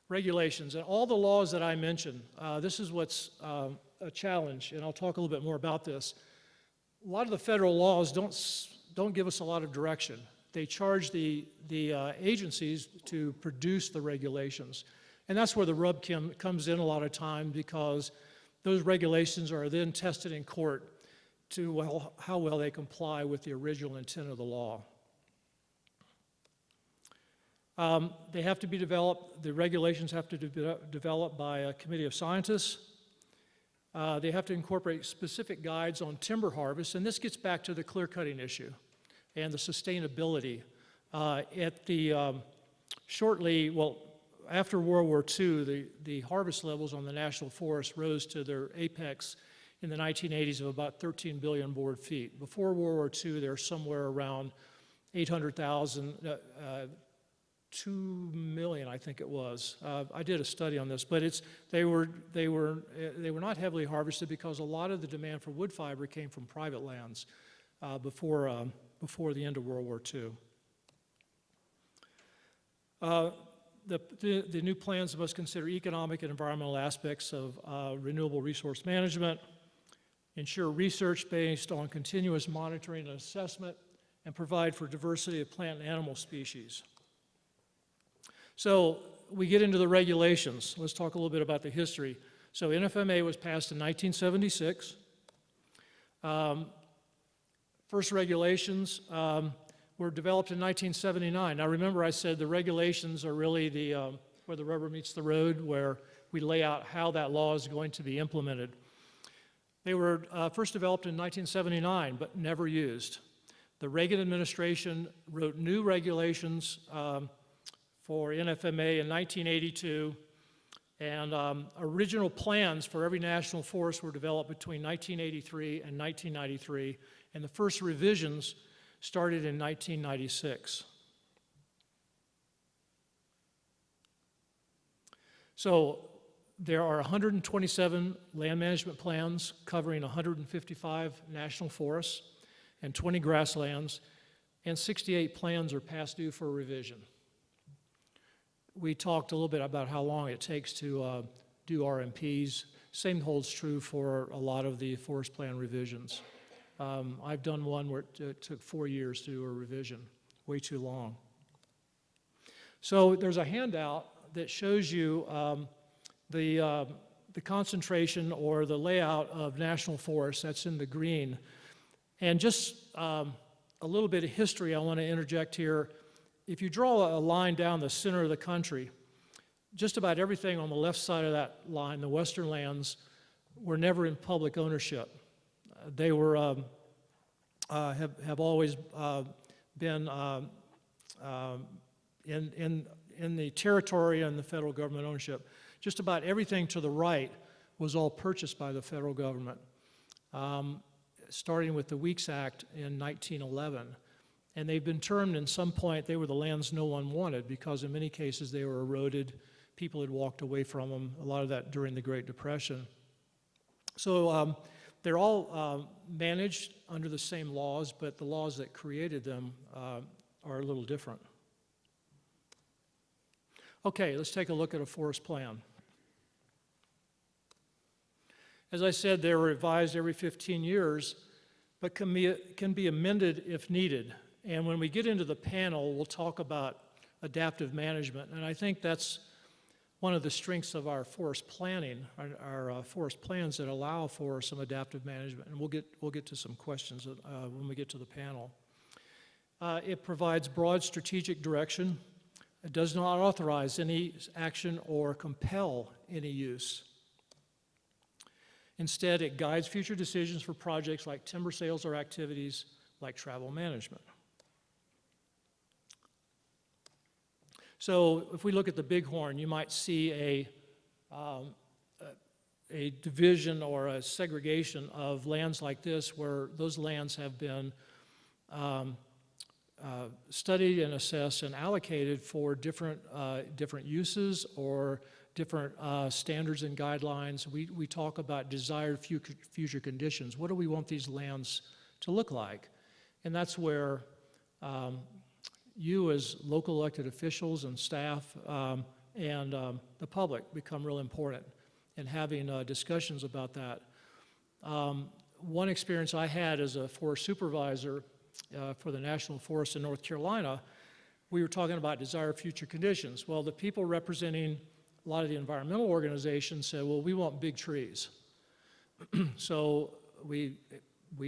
regulations, and all the laws that I mentioned, this is what's a challenge, and I'll talk a little bit more about this. A lot of the federal laws don't give us a lot of direction. They charge the agencies to produce the regulations, and that's where the rub comes in a lot of time, because those regulations are then tested in court to how well they comply with the original intent of the law. They have to be developed, the regulations have to be developed by a committee of scientists. They have to incorporate specific guides on timber harvest, and this gets back to the clear cutting issue and the sustainability. after World War II, the harvest levels on the national forest rose to their apex in the 1980s of about 13 billion board feet. Before World War II, they're somewhere around 800,000, 2 million, I think it was. I did a study on this, but they were not heavily harvested because a lot of the demand for wood fiber came from private lands before the end of World War II. The new plans must consider economic and environmental aspects of renewable resource management, ensure research based on continuous monitoring and assessment, and provide for diversity of plant and animal species. So we get into the regulations. Let's talk a little bit about the history. So NFMA was passed in 1976. First regulations were developed in 1979. Now remember I said the regulations are really where the rubber meets the road, where we lay out how that law is going to be implemented. They were first developed in 1979, but never used. The Reagan administration wrote new regulations for NFMA in 1982, and original plans for every national forest were developed between 1983 and 1993, and the first revisions started in 1996. So there are 127 land management plans covering 155 national forests and 20 grasslands, and 68 plans are past due for revision. We talked a little bit about how long it takes to do RMPs. Same holds true for a lot of the forest plan revisions. I've done one where it took 4 years to do a revision, way too long. So there's a handout that shows you the concentration or the layout of national forests. That's in the green. And just a little bit of history I want to interject here. If you draw a line down the center of the country, just about everything on the left side of that line, the western lands, were never in public ownership. They were have always been in the territory and the federal government ownership. Just about everything to the right was all purchased by the federal government, starting with the Weeks Act in 1911. And they've been termed in some point, they were the lands no one wanted because in many cases they were eroded. People had walked away from them, a lot of that during the Great Depression. So they're all managed under the same laws, but the laws that created them are a little different. Okay, let's take a look at a forest plan. As I said, they're revised every 15 years, but can be amended if needed. And when we get into the panel, we'll talk about adaptive management. And I think that's one of the strengths of our forest planning, our forest plans that allow for some adaptive management. And we'll get to some questions when we get to the panel. It provides broad strategic direction. It does not authorize any action or compel any use. Instead, it guides future decisions for projects like timber sales or activities like travel management. So if we look at the Bighorn, you might see a division or a segregation of lands like this where those lands have been studied and assessed and allocated for different uses or different standards and guidelines. We talk about desired future conditions. What do we want these lands to look like? And that's where you as local elected officials and staff and the public become real important in having discussions about that. One experience I had as a forest supervisor for the National Forest in North Carolina, we were talking about desired future conditions. Well, the people representing a lot of the environmental organizations said, well, we want big trees. So we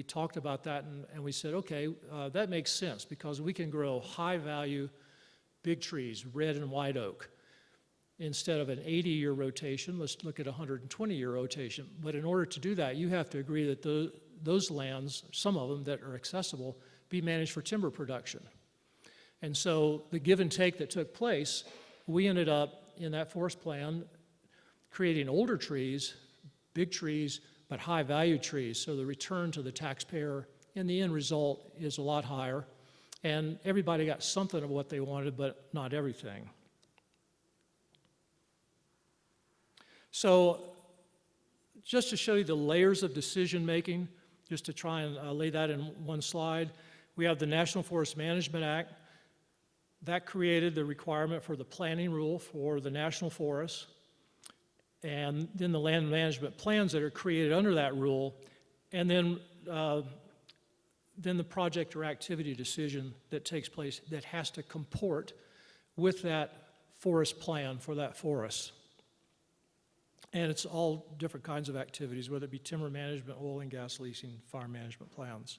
talked about that and we said, okay, that makes sense because we can grow high-value big trees, red and white oak. Instead of an 80-year rotation, let's look at a 120-year rotation. But in order to do that, you have to agree that those lands, some of them that are accessible, be managed for timber production. And so the give and take that took place, we ended up in that forest plan, creating older trees, big trees, but high-value trees. So the return to the taxpayer in the end result is a lot higher. And everybody got something of what they wanted, but not everything. So just to show you the layers of decision-making, just to try and lay that in one slide, we have the National Forest Management Act. That created the requirement for the planning rule for the national forests, and then the land management plans that are created under that rule, and then the project or activity decision that takes place that has to comport with that forest plan for that forest. And it's all different kinds of activities, whether it be timber management, oil and gas leasing, farm management plans.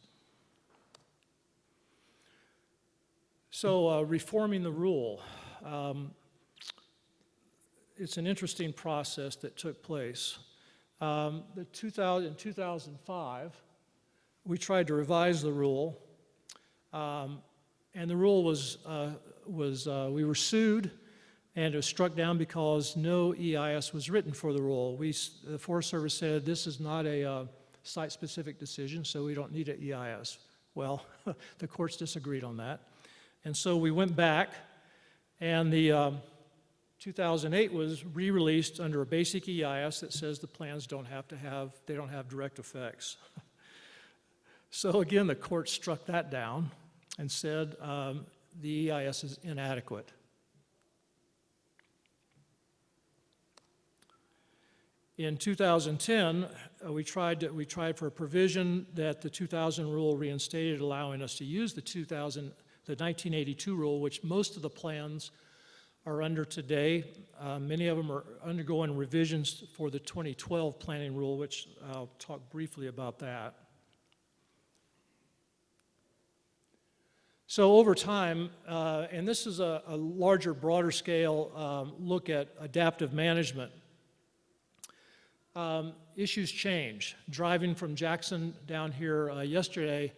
So reforming the rule. It's an interesting process that took place. In 2005, we tried to revise the rule, and the rule was we were sued, and it was struck down because no EIS was written for the rule. The Forest Service said this is not a site-specific decision, so we don't need an EIS. Well, the courts disagreed on that. And so we went back, and the 2008 was re-released under a basic EIS that says the plans don't have direct effects. So again, the court struck that down and said the EIS is inadequate. In 2010, we tried for a provision that the 2000 rule reinstated, allowing us to use the 1982 rule, which most of the plans are under today. Many of them are undergoing revisions for the 2012 planning rule, which I'll talk briefly about that. So over time, and this is a larger, broader scale look at adaptive management, issues change. Driving from Jackson down here yesterday,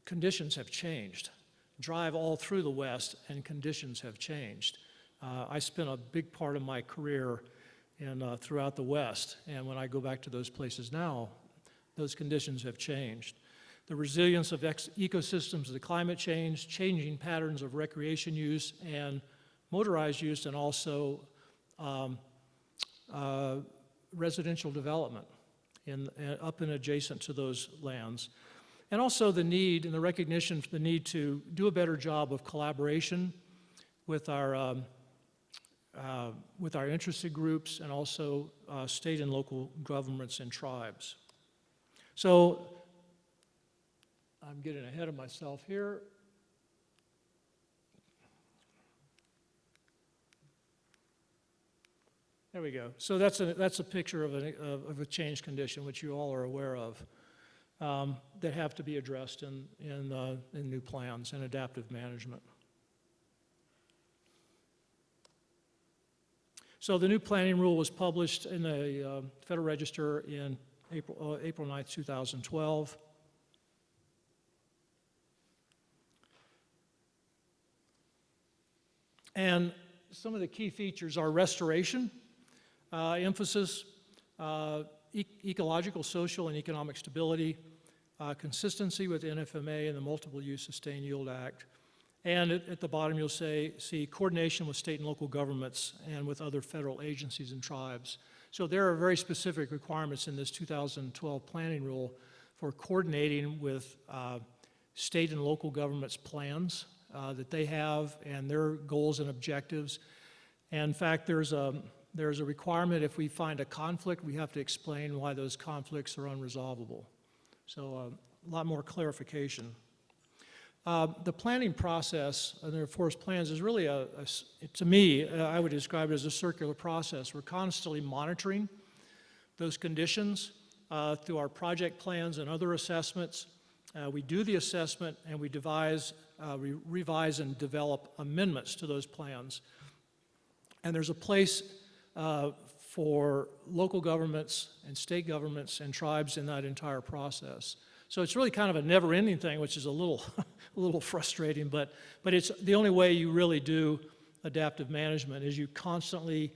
conditions have changed. Drive all through the West and conditions have changed. I spent a big part of my career throughout the West, and when I go back to those places now, those conditions have changed. The resilience of ecosystems, the climate change, changing patterns of recreation use and motorized use, and also residential development up and adjacent to those lands. And also the need and the recognition for the need to do a better job of collaboration with our interested groups and also state and local governments and tribes. So I'm getting ahead of myself here. There we go. So that's a picture of a change condition, which you all are aware of, that have to be addressed in new plans and adaptive management. So the new planning rule was published in the Federal Register in April 9th, 2012. And some of the key features are restoration, emphasis, ecological, social, and economic stability, consistency with NFMA and the Multiple Use Sustained Yield Act, and at the bottom you'll see coordination with state and local governments and with other federal agencies and tribes. So there are very specific requirements in this 2012 planning rule for coordinating with state and local governments' plans that they have and their goals and objectives. And in fact, there's a requirement if we find a conflict, we have to explain why those conflicts are unresolvable. So a lot more clarification. The planning process of the forest plans is really to me, I would describe it as a circular process. We're constantly monitoring those conditions through our project plans and other assessments. We do the assessment and we revise and develop amendments to those plans. And there's a place for local governments and state governments and tribes in that entire process. So it's really kind of a never-ending thing, which is a little frustrating, but it's the only way you really do adaptive management is you constantly,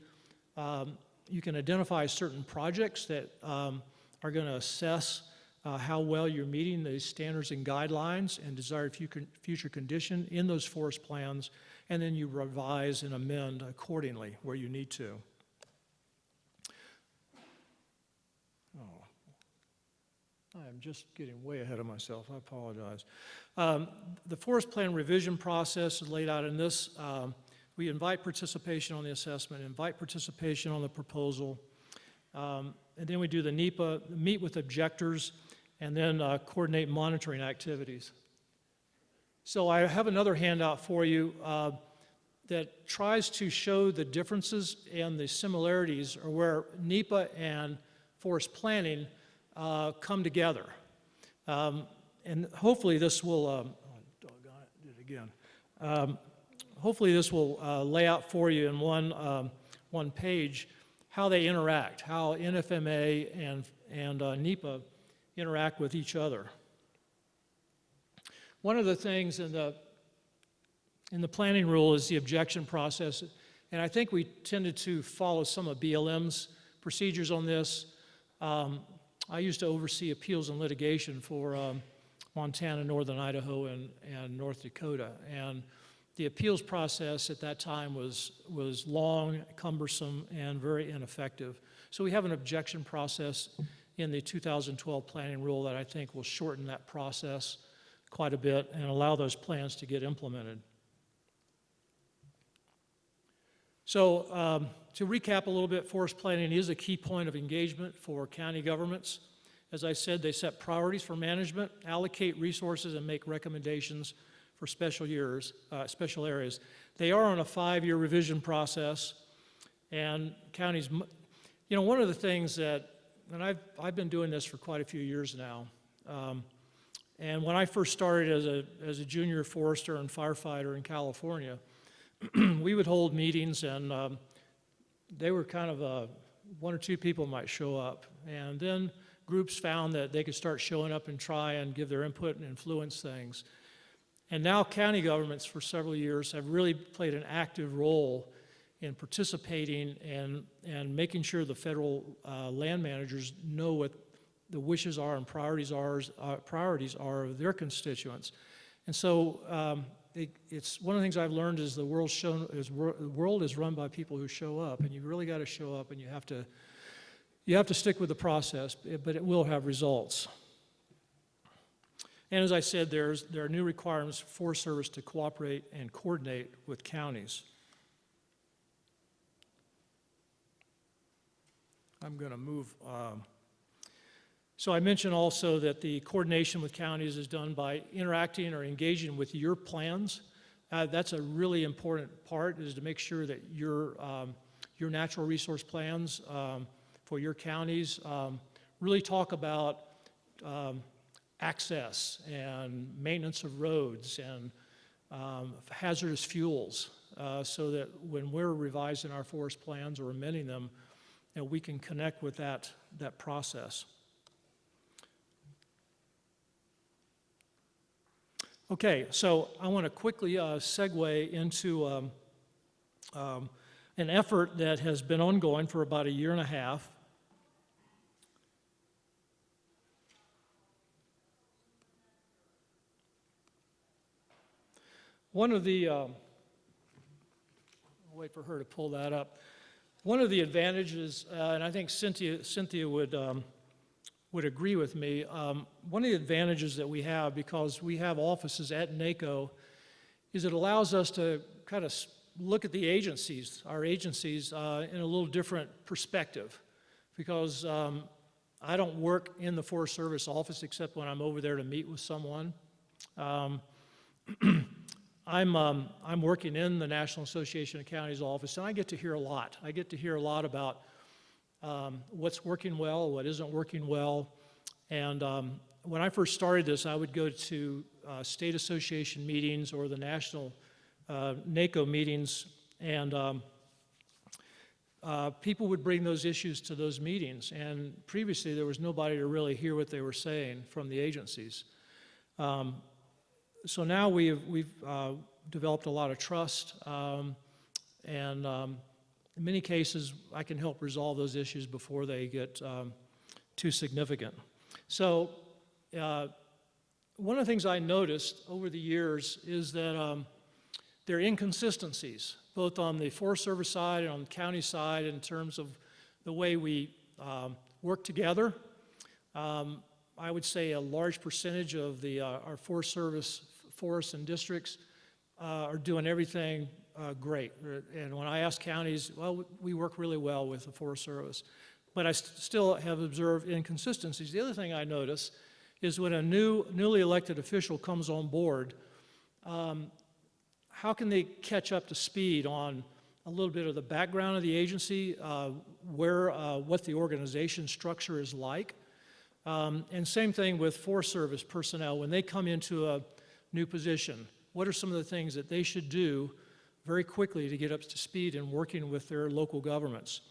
you can identify certain projects that are going to assess how well you're meeting the standards and guidelines and desired future condition in those forest plans, and then you revise and amend accordingly where you need to. Oh, I am just getting way ahead of myself. I apologize. The forest plan revision process is laid out in this. We invite participation on the assessment, invite participation on the proposal, and then we do the NEPA, meet with objectors, and then coordinate monitoring activities. So I have another handout for you that tries to show the differences and the similarities, or where NEPA and forest planning come together. And hopefully this will, oh, doggone it, did it again. Hopefully this will lay out for you in one page how they interact, how NFMA and NEPA interact with each other. One of the things in the planning rule is the objection process, and I think we tended to follow some of BLM's procedures on this. I used to oversee appeals and litigation for Montana, Northern Idaho, and North Dakota, and the appeals process at that time was long, cumbersome, and very ineffective. So we have an objection process in the 2012 planning rule that I think will shorten that process quite a bit and allow those plans to get implemented. So to recap a little bit, forest planning is a key point of engagement for county governments. As I said, they set priorities for management, allocate resources, and make recommendations for special areas. They are on a 5-year revision process, and counties, you know, one of the things that, and I've been doing this for quite a few years now, and when I first started as a junior forester and firefighter in California, we would hold meetings, and they were kind of 1 or 2 people might show up, and then groups found that they could start showing up and try and give their input and influence things. And now county governments for several years have really played an active role in participating and making sure the federal land managers know what the wishes are and priorities are of their constituents. And so it's one of the things I've learned is the world is run by people who show up, and you really got to show up, and you have to stick with the process, but it will have results. And as I said, there are new requirements for Forest Service to cooperate and coordinate with counties. I'm going to move. So I mentioned also that the coordination with counties is done by interacting or engaging with your plans. That's a really important part, is to make sure that your natural resource plans for your counties really talk about access and maintenance of roads and hazardous fuels, so that when we're revising our forest plans or amending them, you know, we can connect with that process. Okay, so I want to quickly segue into an effort that has been ongoing for about 1.5 years. One of the, I'll wait for her to pull that up. One of the advantages, and I think Cynthia would agree with me, one of the advantages that we have, because we have offices at NACO, is it allows us to kind of look at the agencies, our agencies, in a little different perspective. Because I don't work in the Forest Service office except when I'm over there to meet with someone. I'm working in the National Association of Counties office, and I get to hear a lot. I get to hear a lot about what's working well, what isn't working well. And when I first started this, I would go to state association meetings or the national NACO meetings, and people would bring those issues to those meetings. And previously, there was nobody to really hear what they were saying from the agencies. So now we've developed a lot of trust. And in many cases, I can help resolve those issues before they get too significant. So one of the things I noticed over the years is that there are inconsistencies, both on the Forest Service side and on the county side in terms of the way we work together. I would say a large percentage of our Forest Service forests and districts are doing everything great. And when I ask counties, well, we work really well with the Forest Service. But I still have observed inconsistencies. The other thing I notice is when a newly elected official comes on board, how can they catch up to speed on a little bit of the background of the agency, what the organization structure is like? And same thing with Forest Service personnel. When they come into a new position, what are some of the things that they should do very quickly to get up to speed in working with their local governments?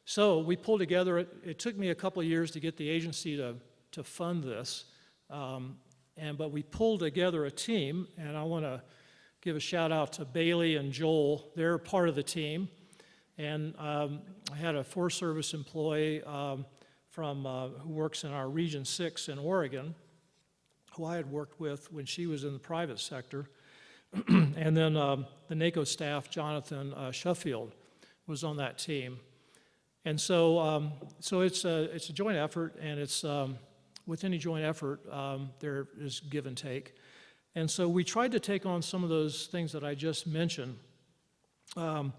So we pulled together, it took me a couple of years to get the agency to fund this, but we pulled together a team, and I want to give a shout out to Bailey and Joel. They're part of the team, and I had a Forest Service employee who works in our Region 6 in Oregon, who I had worked with when she was in the private sector. And then the NACO staff, Jonathan Sheffield, was on that team. And so it's a joint effort, and it's with any joint effort, there is give and take. And so we tried to take on some of those things that I just mentioned. And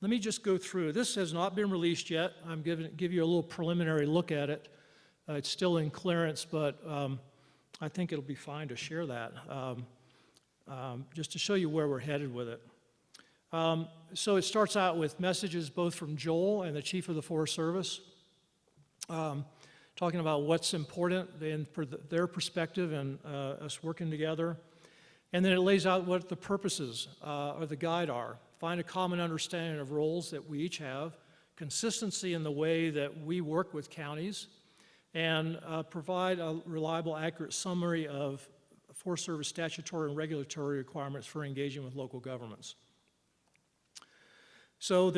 let me just go through. This has not been released yet. I'm give you a little preliminary look at it. It's still in clearance, but I think it'll be fine to share that, just to show you where we're headed with it. So it starts out with messages both from Joel and the Chief of the Forest Service, talking about what's important in their perspective and us working together. And then it lays out what the purposes or the guide are. Find a common understanding of roles that we each have, consistency in the way that we work with counties, and provide a reliable, accurate summary of Forest Service statutory and regulatory requirements for engaging with local governments. So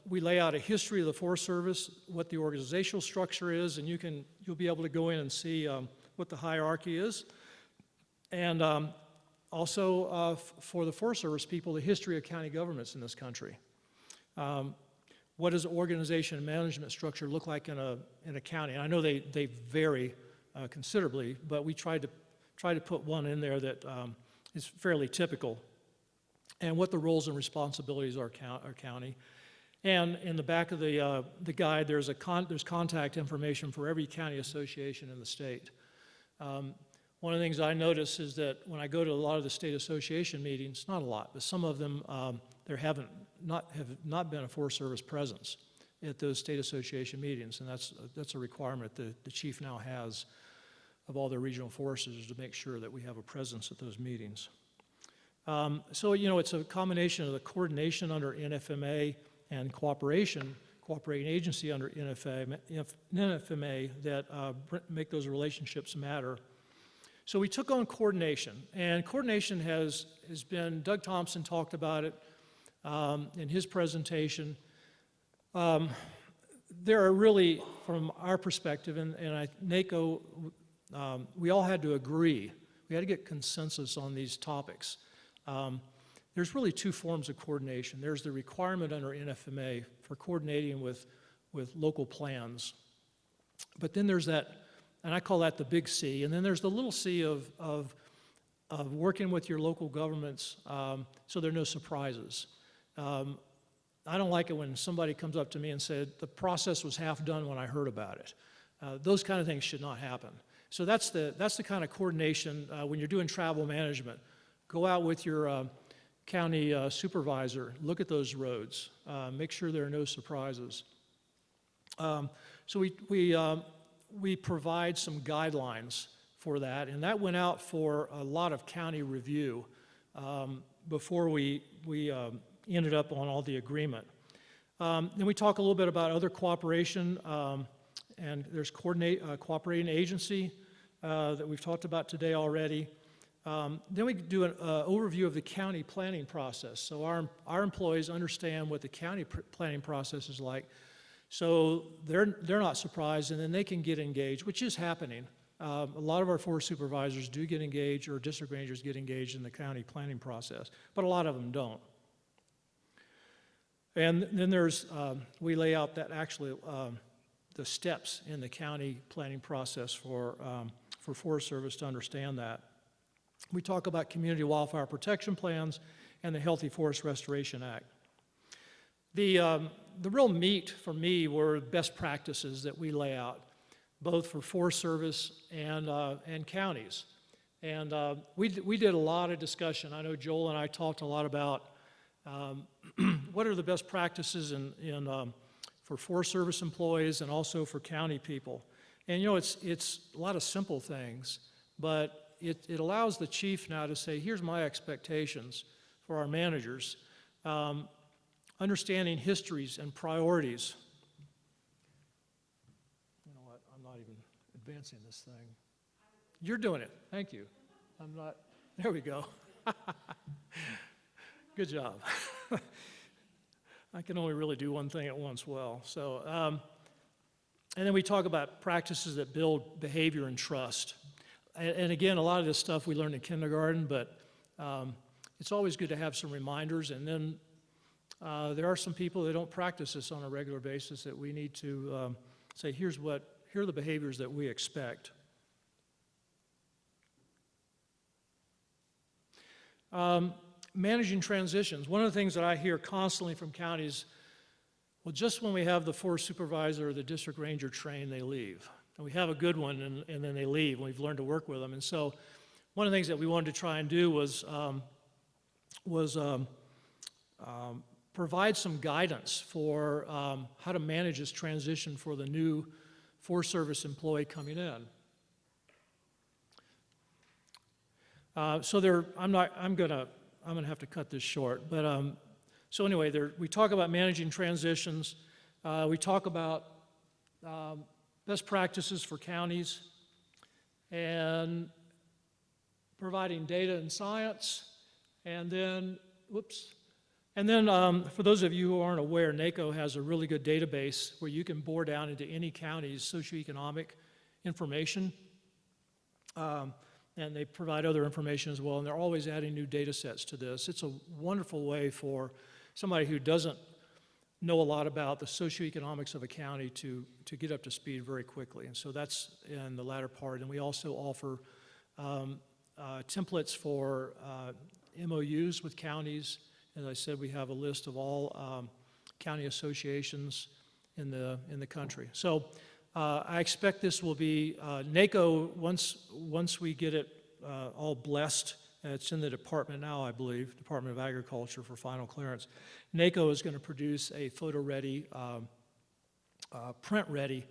we lay out a history of the Forest Service, what the organizational structure is, and you'll be able to go in and see what the hierarchy is. And also for the Forest Service people, the history of county governments in this country. What does organization and management structure look like in a county? And I know they vary considerably, but we tried to put one in there that is fairly typical, and what the roles and responsibilities are county. And in the back of the guide, there's contact information for every county association in the state. One of the things I notice is that when I go to a lot of the state association meetings, not a lot, but some of them, there have not been a Forest Service presence at those state association meetings, and that's a requirement that the chief now has of all their regional foresters to make sure that we have a presence at those meetings. So, it's a combination of the coordination under NFMA and cooperating agency under NFMA that make those relationships matter. So we took on coordination, and coordination has been, Doug Thompson talked about it in his presentation. There are really, from our perspective, and NACO, we all had to agree. We had to get consensus on these topics. There's really two forms of coordination. There's the requirement under NFMA for coordinating with local plans. But then there's that, and I call that the big C, and then there's the little c of working with your local governments so there are no surprises. I don't like it when somebody comes up to me and said, the process was half done when I heard about it. Those kind of things should not happen. So that's the kind of coordination when you're doing travel management. Go out with your county supervisor, look at those roads, make sure there are no surprises. So we provide some guidelines for that, and that went out for a lot of county review before we ended up on all the agreement. Then we talk a little bit about other cooperation, and there's cooperating agency that we've talked about today already. Then we do an overview of the county planning process. So our employees understand what the county planning process is like. So they're not surprised, and then they can get engaged, which is happening. A lot of our forest supervisors do get engaged, or district rangers get engaged in the county planning process, but a lot of them don't. And then we lay out that actually the steps in the county planning process for Forest Service to understand that. We talk about community wildfire protection plans and the Healthy Forest Restoration Act. The real meat for me were best practices that we lay out, both for Forest Service and counties. And we did a lot of discussion. I know Joel and I talked a lot about what are the best practices for Forest Service employees and also for county people. And you know, it's a lot of simple things, but it allows the chief now to say, here's my expectations for our managers. Understanding histories and priorities. You know what, I'm not even advancing this thing. You're doing it, thank you. I'm not, there we go. Good job. I can only really do one thing at once well. So, and then we talk about practices that build behavior and trust. And again, a lot of this stuff we learned in kindergarten, but it's always good to have some reminders. And then there are some people that don't practice this on a regular basis that we need to say, here are the behaviors that we expect. Managing transitions. One of the things that I hear constantly from counties, well, just when we have the forest supervisor or the district ranger trained, they leave. And we have a good one, and then they leave, and we've learned to work with them. And so one of the things that we wanted to try and do was provide some guidance for how to manage this transition for the new Forest Service employee coming in. So I'm gonna have to cut this short, but so anyway, we talk about managing transitions. We talk about best practices for counties and providing data and science, and then, for those of you who aren't aware, NACO has a really good database where you can bore down into any county's socioeconomic information. And they provide other information as well, and they're always adding new data sets to this. It's a wonderful way for somebody who doesn't know a lot about the socioeconomics of a county to get up to speed very quickly. And so that's in the latter part. And we also offer templates for MOUs with counties. As I said, we have a list of all county associations in the country. So I expect this will be, NACO, once we get it all blessed, it's in the department now, I believe, Department of Agriculture for final clearance. NACO is going to produce a photo-ready, print-ready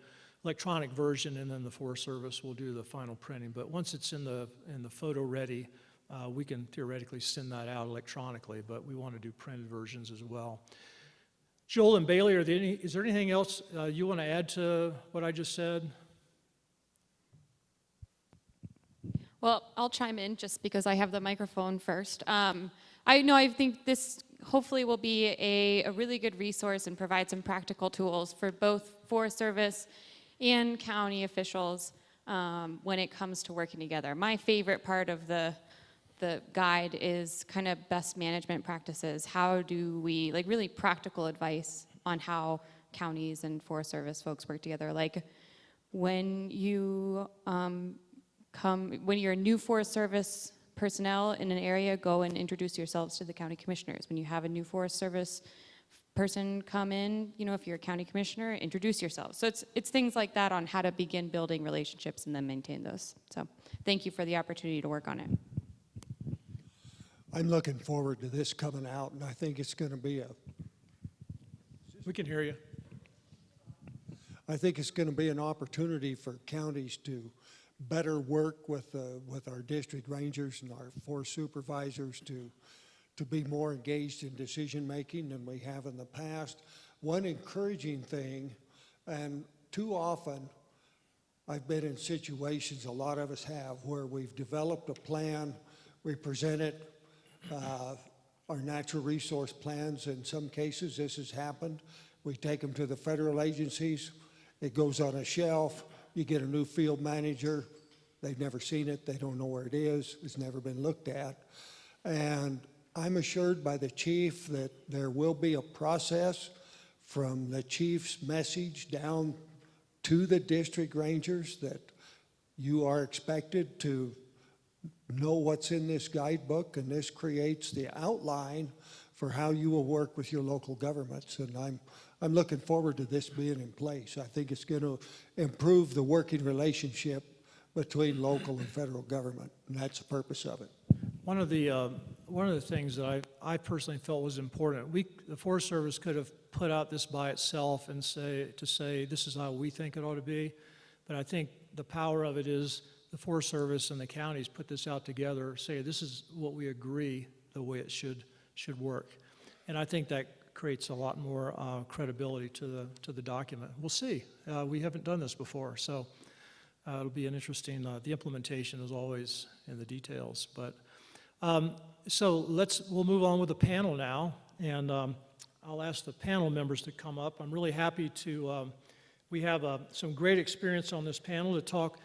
electronic version, and then the Forest Service will do the final printing. But once it's in the photo-ready, we can theoretically send that out electronically, but we want to do printed versions as well. Joel and Bailey, is there anything else you want to add to what I just said? Well, I'll chime in just because I have the microphone first. I think this hopefully will be a really good resource and provide some practical tools for both Forest Service and county officials when it comes to working together. My favorite part of the guide is kind of best management practices. How do we, like, really practical advice on how counties and Forest Service folks work together. Like when you when you're a new Forest Service personnel in an area, go and introduce yourselves to the county commissioners. When you have a new Forest Service person come in, you know, if you're a county commissioner, introduce yourself. So it's things like that on how to begin building relationships and then maintain those. So thank you for the opportunity to work on it. I'm looking forward to this coming out, and I think it's going to be We can hear you. I think it's going to be an opportunity for counties to better work with our district rangers and our forest supervisors to be more engaged in decision making than we have in the past. One encouraging thing, and too often I've been in situations, a lot of us have, where we've developed a plan We presented our natural resource plans. In some cases, this has happened. We take them to the federal agencies. It goes on a shelf. You get a new field manager. They've never seen it. They don't know where it is. It's never been looked at. And I'm assured by the chief that there will be a process from the chief's message down to the district rangers that you are expected to know what's in this guidebook, and this creates the outline for how you will work with your local governments. And I'm looking forward to this being in place. I think it's going to improve the working relationship between local and federal government, and that's the purpose of it. One of the things that I personally felt was important, the Forest Service could have put out this by itself and say this is how we think it ought to be, but I think the power of it is the Forest Service and the counties put this out together, say this is what we agree the way it should work, and I think that creates a lot more credibility to the document. We'll see. We haven't done this before, so it'll be an interesting. The implementation is always in the details, but. So we'll move on with the panel now, and I'll ask the panel members to come up. I'm really happy to, we have some great experience on this panel to talk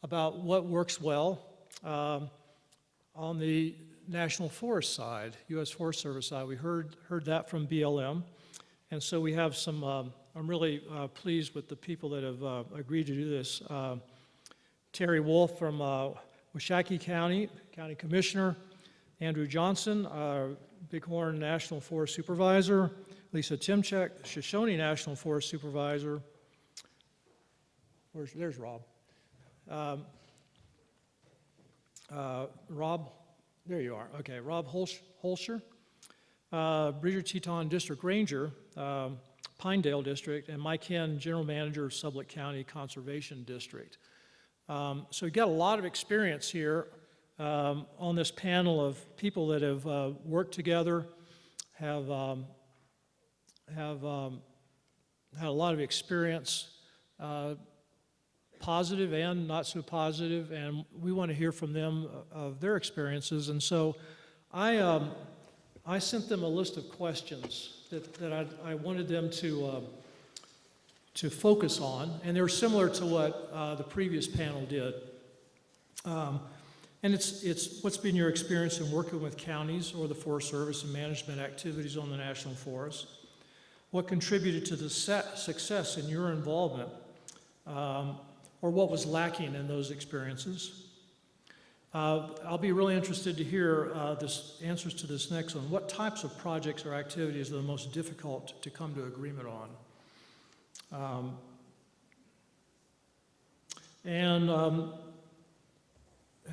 about what works well on the National Forest side, U.S. Forest Service side. We heard that from BLM, and so we have some, I'm really pleased with the people that have agreed to do this. Terry Wolf from Washakie County Commissioner, Andrew Johnson, Bighorn National Forest Supervisor, Lisa Timchek, Shoshone National Forest Supervisor. There's Rob. Rob, there you are. Okay, Rob Holscher, Bridger Teton District Ranger, Pinedale District, and Mike Henn, General Manager of Sublette County Conservation District. So we've got a lot of experience here on this panel of people that have worked together, have had a lot of experience, positive and not so positive, and we want to hear from them of their experiences. And so I sent them a list of questions that I wanted them to focus on, and they're similar to what the previous panel did. And it's what's been your experience in working with counties or the Forest Service and management activities on the National Forest? What contributed to the success in your involvement, or what was lacking in those experiences? I'll be really interested to hear answers to this next one. What types of projects or activities are the most difficult to come to agreement on?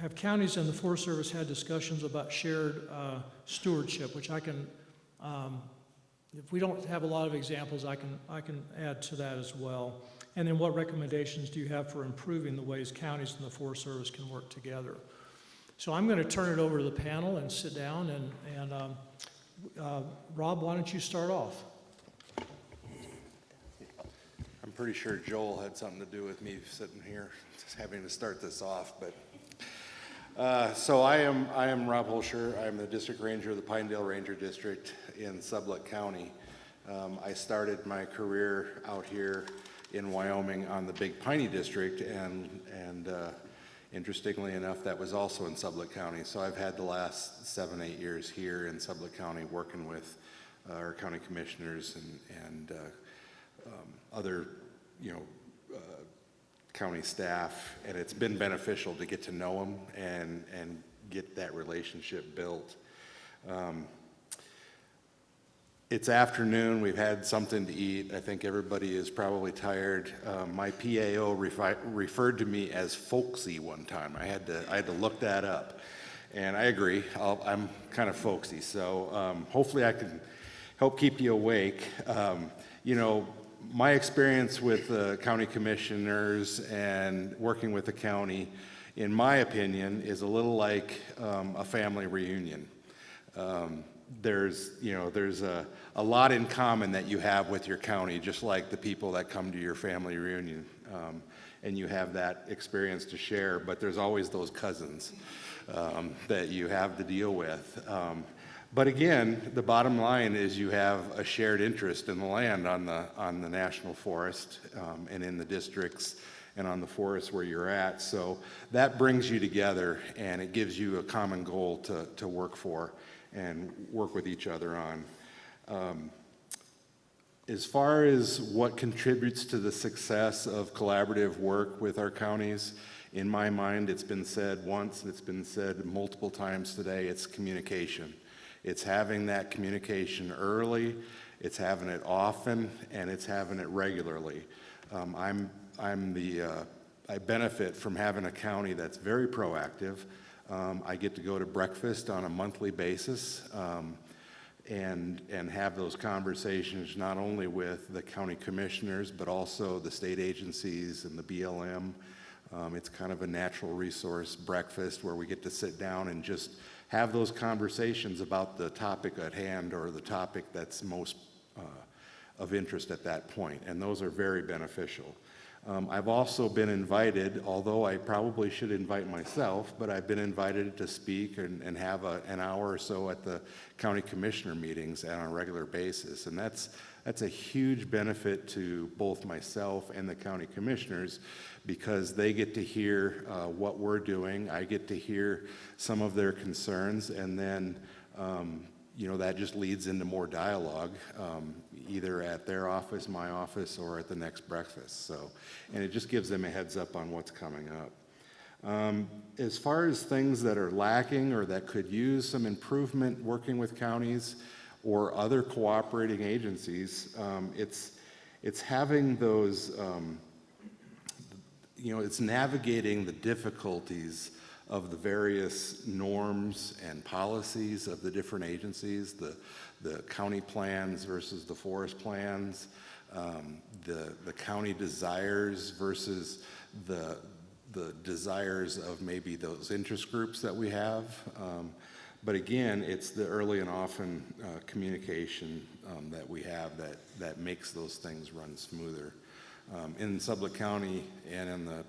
Have counties and the Forest Service had discussions about shared stewardship, which I can, if we don't have a lot of examples, I can add to that as well. And then what recommendations do you have for improving the ways counties and the Forest Service can work together? So I'm going to turn it over to the panel and sit down, and Rob, why don't you start off? I'm pretty sure Joel had something to do with me sitting here, just having to start this off, but so I am Rob Holscher. I'm the District Ranger of the Pinedale Ranger District in Sublette County. I started my career out here in Wyoming on the Big Piney District, and interestingly enough, that was also in Sublette County. So I've had the last 7-8 years here in Sublette County working with our county commissioners and other, county staff, and it's been beneficial to get to know them and get that relationship built. It's afternoon, we've had something to eat. I think everybody is probably tired. My PAO referred to me as folksy one time. I had to look that up, and I agree. I'm kind of folksy, so hopefully I can help keep you awake. My experience with county commissioners and working with the county, in my opinion, is a little like a family reunion. There's a lot in common that you have with your county, just like the people that come to your family reunion. and you have that experience to share, but there's always those cousins that you have to deal with. But again, the bottom line is you have a shared interest in the land on the national forest and in the districts and on the forest where you're at. So that brings you together, and it gives you a common goal to work for and work with each other on. As far as what contributes to the success of collaborative work with our counties, in my mind, it's been said once, and it's been said multiple times today, it's communication. It's having that communication early, it's having it often, and it's having it regularly. I benefit from having a county that's very proactive. I get to go to breakfast on a monthly basis and have those conversations not only with the county commissioners, but also the state agencies and the BLM. It's kind of a natural resource breakfast where we get to sit down and just have those conversations about the topic at hand or the topic that's most of interest at that point, and those are very beneficial. I've also been invited, although I probably should invite myself, but I've been invited to speak and have an hour or so at the county commissioner meetings on a regular basis, and that's a huge benefit to both myself and the county commissioners, because they get to hear what we're doing. I get to hear some of their concerns, and then that just leads into more dialogue, either at their office, my office, or at the next breakfast. And it just gives them a heads up on what's coming up. As far as things that are lacking or that could use some improvement working with counties or other cooperating agencies, it's having those, it's navigating the difficulties of the various norms and policies of the different agencies, the county plans versus the forest plans, the county desires versus the desires of maybe those interest groups that we have. But again, it's the early and often communication that we have that makes those things run smoother. In Sublette County and in the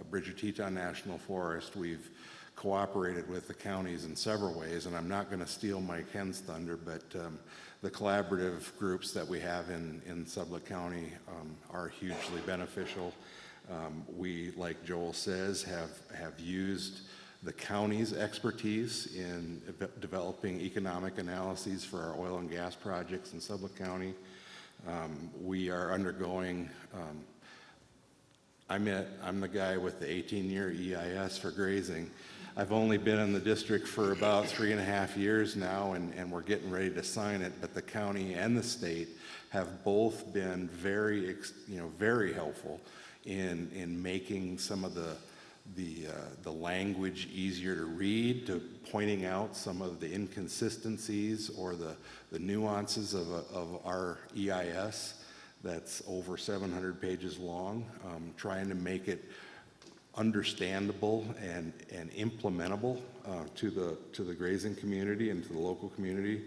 Bridger-Teton National Forest, we've cooperated with the counties in several ways, and I'm not going to steal Mike Henn's thunder, but the collaborative groups that we have in Sublette County are hugely beneficial. We, like Joel says, have used the county's expertise in developing economic analyses for our oil and gas projects in Sublette County. We are undergoing, I'm the guy with the 18-year EIS for grazing. I've only been in the district for about 3.5 years now, and we're getting ready to sign it, but the county and the state have both been very helpful in making some of the language easier to read, to pointing out some of the inconsistencies or the nuances of our EIS that's over 700 pages long, trying to make it understandable and implementable to the grazing community and to the local community.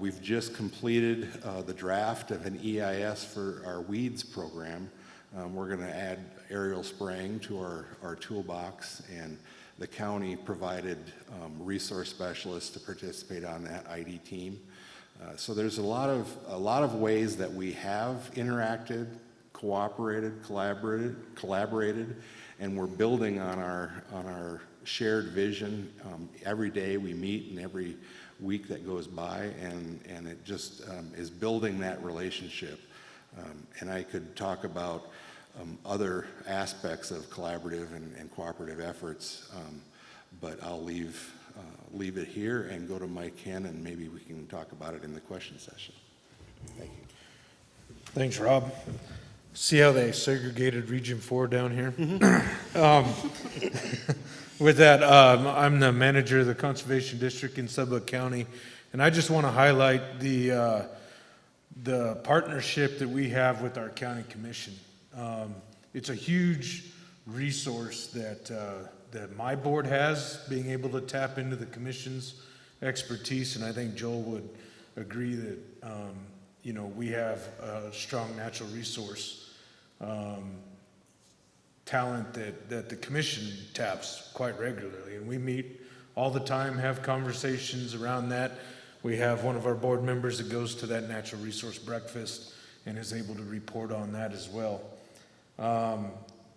We've just completed the draft of an EIS for our weeds program. We're going to add aerial spraying to our toolbox, and the county provided resource specialists to participate on that ID team. So there's a lot of ways that we have interacted, cooperated, collaborated, and we're building on our shared vision. Every day we meet, and every week that goes by, and it just is building that relationship. And I could talk about other aspects of collaborative and cooperative efforts, but I'll leave it here and go to Mike Henn, and maybe we can talk about it in the question session. Thank you. Thanks, Rob. See how they segregated Region 4 down here? With that, I'm the manager of the Conservation District in Sublette County, and I just want to highlight the partnership that we have with our county commission. It's a huge resource that my board has, being able to tap into the commission's expertise, and I think Joel would agree that we have a strong natural resource talent that the commission taps quite regularly. And we meet all the time, have conversations around that. We have one of our board members that goes to that natural resource breakfast and is able to report on that as well. And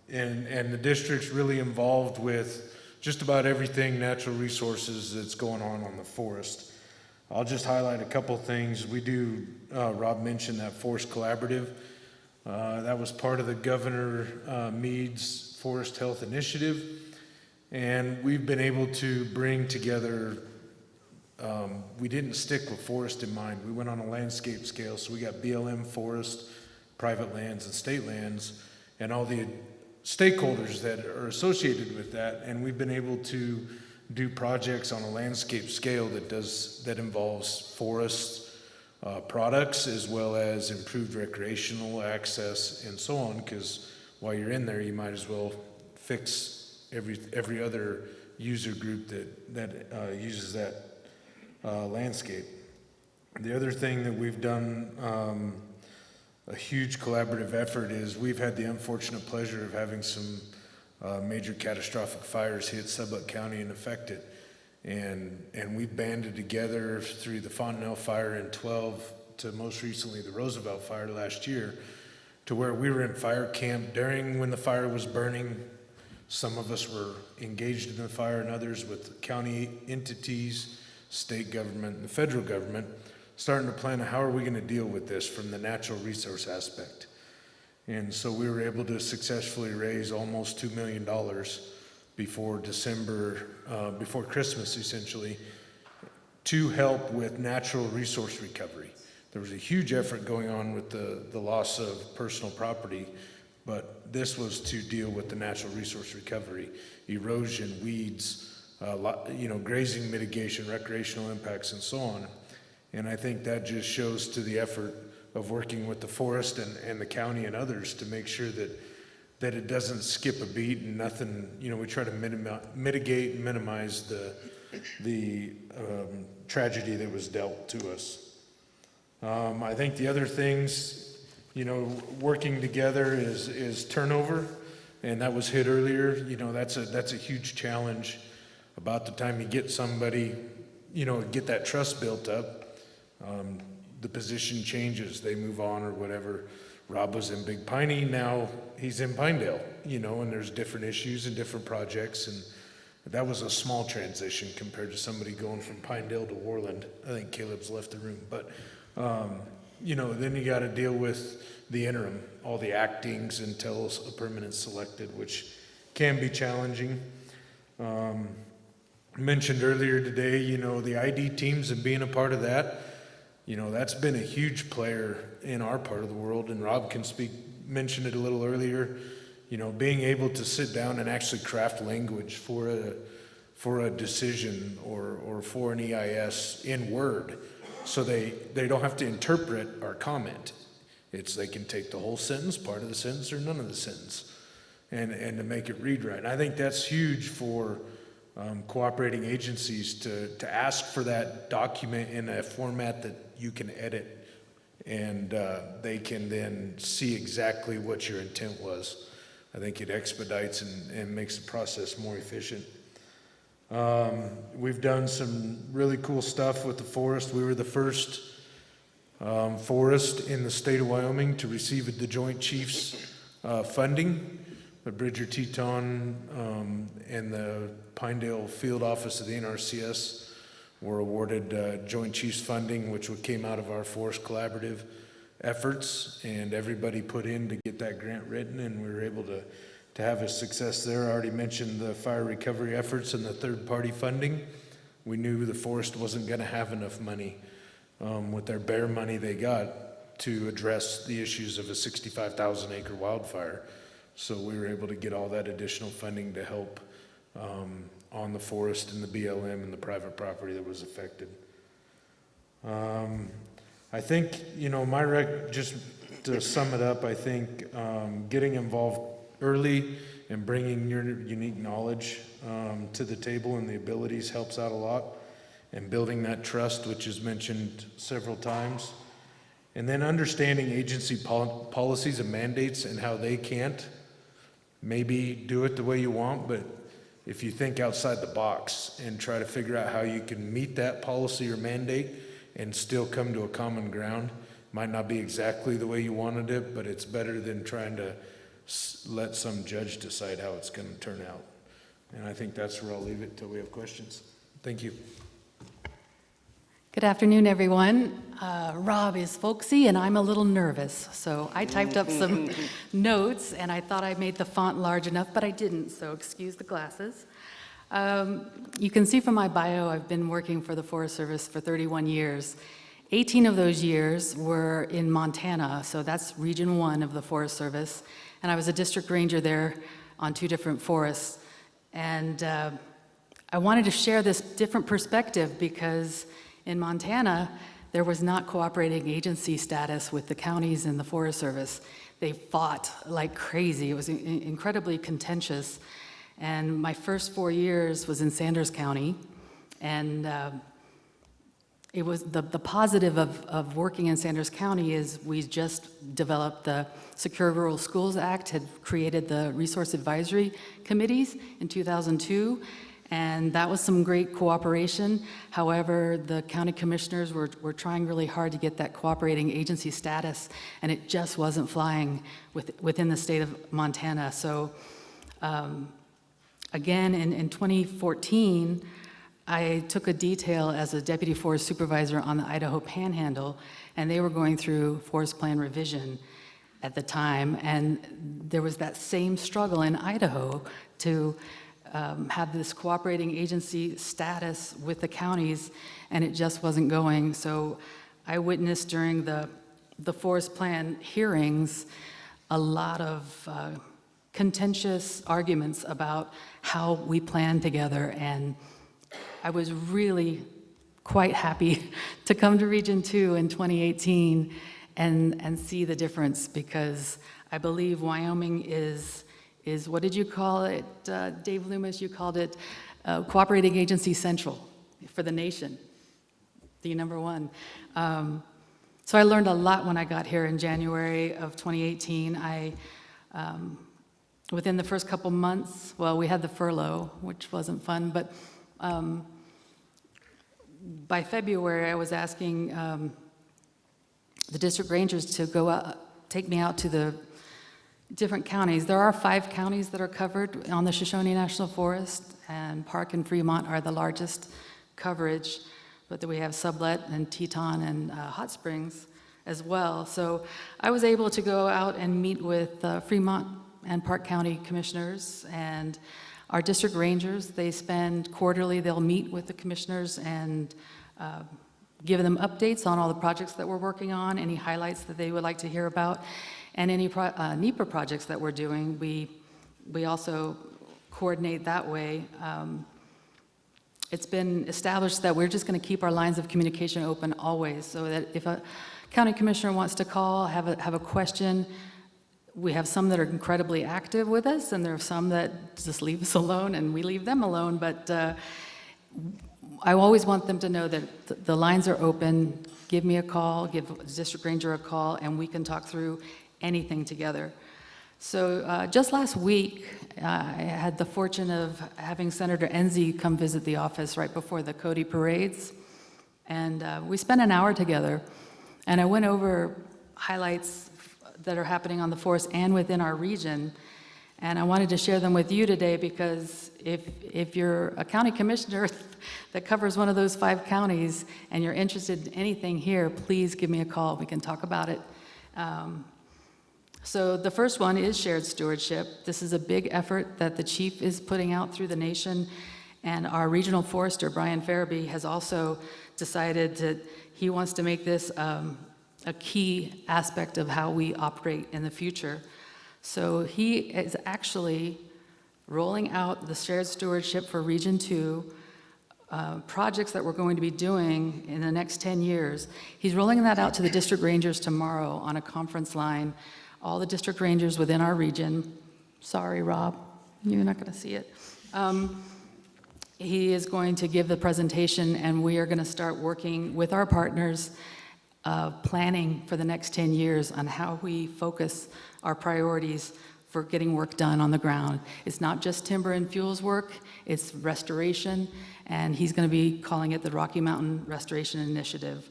the district's really involved with just about everything natural resources that's going on the forest. I'll just highlight a couple things. We do, Rob mentioned that Forest Collaborative. That was part of the Governor Meade's Forest Health Initiative. And we've been able to bring together, we didn't stick with forest in mind. We went on a landscape scale, so we got BLM forest, private lands, and state lands, and all the stakeholders that are associated with that. And we've been able to do projects on a landscape scale that involves forest products as well as improved recreational access and so on, because while you're in there, you might as well fix every other user group that uses that landscape. The other thing that we've done, a huge collaborative effort, is we've had the unfortunate pleasure of having some major catastrophic fires hit Sublette County and affect it. And we've banded together through the Fontenelle fire in 12 to most recently the Roosevelt fire last year, to where we were in fire camp during when the fire was burning. Some of us were engaged in the fire and others with county entities, state government, and the federal government, starting to plan how are we going to deal with this from the natural resource aspect. And so we were able to successfully raise almost $2 million before before Christmas essentially, to help with natural resource recovery. There was a huge effort going on with the loss of personal property, but this was to deal with the natural resource recovery, erosion, weeds, grazing mitigation, recreational impacts, and so on. And I think that just shows to the effort of working with the forest and the county and others to make sure that it doesn't skip a beat and nothing, we try to mitigate and minimize the tragedy that was dealt to us. I think the other things, working together is turnover, and that was hit earlier. That's a huge challenge. About the time you get somebody, get that trust built up, the position changes, they move on or whatever. Rob was in Big Piney, now he's in Pinedale, and there's different issues and different projects, and that was a small transition compared to somebody going from Pinedale to Worland. I think Caleb's left the room, but then you got to deal with the interim, all the actings until a permanent selected, which can be challenging. Mentioned earlier today, the ID teams and being a part of that, that's been a huge player in our part of the world, and Rob can mention it a little earlier, being able to sit down and actually craft language for a decision or for an EIS in Word, so they don't have to interpret our comment. They can take the whole sentence, part of the sentence, or none of the sentence, and to make it read right. And I think that's huge for cooperating agencies to ask for that document in a format that you can edit, and they can then see exactly what your intent was. I think it expedites and makes the process more efficient. We've done some really cool stuff with the forest. We were the first forest in the state of Wyoming to receive the Joint Chiefs funding. The Bridger Teton and the Pinedale Field Office of the NRCS were awarded Joint Chiefs funding, which came out of our Forest Collaborative efforts, and everybody put in to get that grant written, and we were able to have a success there. I already mentioned the fire recovery efforts and the third-party funding. We knew the forest wasn't going to have enough money with their bare money they got to address the issues of a 65,000-acre wildfire. So we were able to get all that additional funding to help on the forest and the BLM and the private property that was affected. I think, just to sum it up, I think getting involved early and bringing your unique knowledge to the table and the abilities helps out a lot, and building that trust, which is mentioned several times. And then understanding agency policies and mandates and how they can't maybe do it the way you want, but if you think outside the box and try to figure out how you can meet that policy or mandate and still come to a common ground, might not be exactly the way you wanted it, but it's better than trying to let some judge decide how it's going to turn out. And I think that's where I'll leave it till we have questions. Thank you. Good afternoon, everyone. Rob is folksy, and I'm a little nervous, so I typed up some notes, and I thought I made the font large enough, but I didn't, so excuse the glasses. You can see from my bio, I've been working for the Forest Service for 31 years. 18 of those years were in Montana, so that's Region 1 of the Forest Service, and I was a district ranger there on 2 different forests. And I wanted to share this different perspective because in Montana, there was not cooperating agency status with the counties and the Forest Service. They fought like crazy. It was incredibly contentious. And my first 4 years was in Sanders County. And it was the positive of working in Sanders County is we just developed the Secure Rural Schools Act, had created the Resource Advisory Committees in 2002. And that was some great cooperation. However, the county commissioners were trying really hard to get that cooperating agency status, and it just wasn't flying within the state of Montana. So again, in 2014, I took a detail as a deputy forest supervisor on the Idaho Panhandle, and they were going through forest plan revision at the time, and there was that same struggle in Idaho to have this cooperating agency status with the counties, and it just wasn't going. So I witnessed during the forest plan hearings a lot of contentious arguments about how we plan together, and I was really quite happy to come to Region 2 in 2018 and see the difference, because I believe Wyoming is what did you call it, Dave Loomis? You called it Cooperating Agency Central for the nation, the #1. So I learned a lot when I got here in January of 2018. Within the first couple months, well, we had the furlough, which wasn't fun, but by February, I was asking the district rangers to go out, take me out to the different counties. There are 5 counties that are covered on the Shoshone National Forest, and Park and Fremont are the largest coverage, but then we have Sublette and Teton and Hot Springs as well. So I was able to go out and meet with Fremont and Park County commissioners and our district rangers. They spend quarterly, they'll meet with the commissioners and give them updates on all the projects that we're working on, any highlights that they would like to hear about. And any NEPA projects that we're doing, we also coordinate that way. It's been established that we're just going to keep our lines of communication open always, so that if a county commissioner wants to call, have a question, we have some that are incredibly active with us, and there are some that just leave us alone, and we leave them alone. But I always want them to know that the lines are open. Give me a call, give the district ranger a call, and we can talk through anything together. So just last week, I had the fortune of having Senator Enzi come visit the office right before the Cody parades, and we spent an hour together, and I went over highlights that are happening on the forest and within our region, and I wanted to share them with you today, because if you're a county commissioner that covers one of those 5 counties and you're interested in anything here, please give me a call. We can talk about it. So the first one is shared stewardship. This is a big effort that the chief is putting out through the nation, and our regional forester, Brian Farabee, has also decided that he wants to make this a key aspect of how we operate in the future. So he is actually rolling out the shared stewardship for Region 2, projects that we're going to be doing in the next 10 years. He's rolling that out to the district rangers tomorrow on a conference line. All the district rangers within our region. Sorry, Rob, you're not going to see it. He is going to give the presentation, and we are going to start working with our partners, planning for the next 10 years on how we focus our priorities for getting work done on the ground. It's not just timber and fuels work, it's restoration, and he's going to be calling it the Rocky Mountain Restoration Initiative.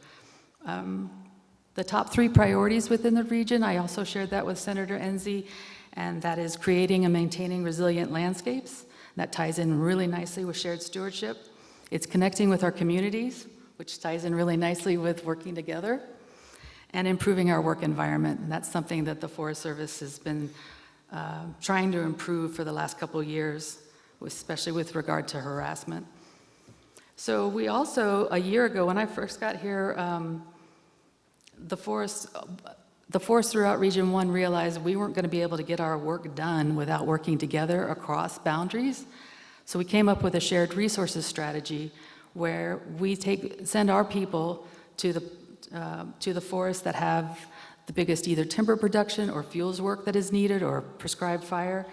The top 3 priorities within the region, I also shared that with Senator Enzi, and that is creating and maintaining resilient landscapes. That ties in really nicely with shared stewardship. It's connecting with our communities, which ties in really nicely with working together, and improving our work environment. And that's something that the Forest Service has been trying to improve for the last couple of years, especially with regard to harassment. So we also, a year ago, when I first got here, the Forest throughout Region 1 realized we weren't going to be able to get our work done without working together across boundaries. So we came up with a shared resources strategy where we send our people to the forests that have the biggest either timber production or fuels work that is needed or prescribed fire.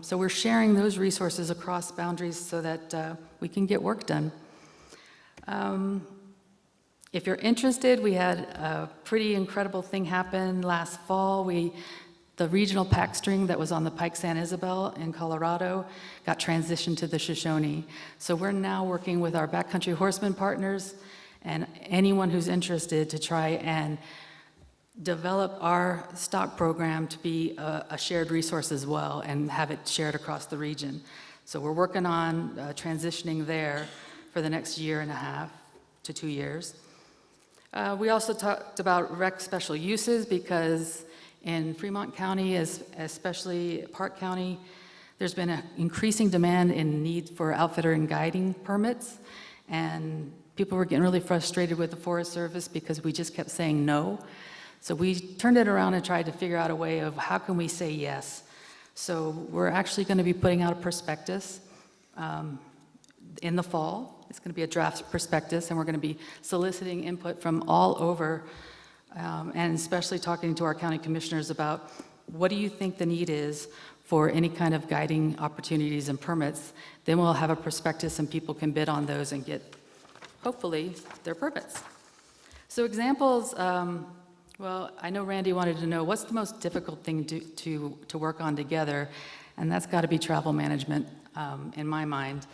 So we're sharing those resources across boundaries so that we can get work done. If you're interested, we had a pretty incredible thing happen last fall. The regional pack string that was on the Pike San Isabel in Colorado got transitioned to the Shoshone. So we're now working with our backcountry horseman partners and anyone who's interested to try and develop our stock program to be a shared resource as well and have it shared across the region. So we're working on transitioning there for the next 1.5 to 2 years. We also talked about rec special uses because in Fremont County, especially Park County, there's been an increasing demand and need for outfitter and guiding permits. And people were getting really frustrated with the Forest Service because we just kept saying no. So we turned it around and tried to figure out a way of how can we say yes. So we're actually going to be putting out a prospectus in the fall. It's going to be a draft prospectus, and we're going to be soliciting input from all over, and especially talking to our county commissioners about what do you think the need is for any kind of guiding opportunities and permits. Then we'll have a prospectus and people can bid on those and get, hopefully, their permits. So examples, well, I know Randy wanted to know what's the most difficult thing to work on together, and that's got to be travel management in my mind.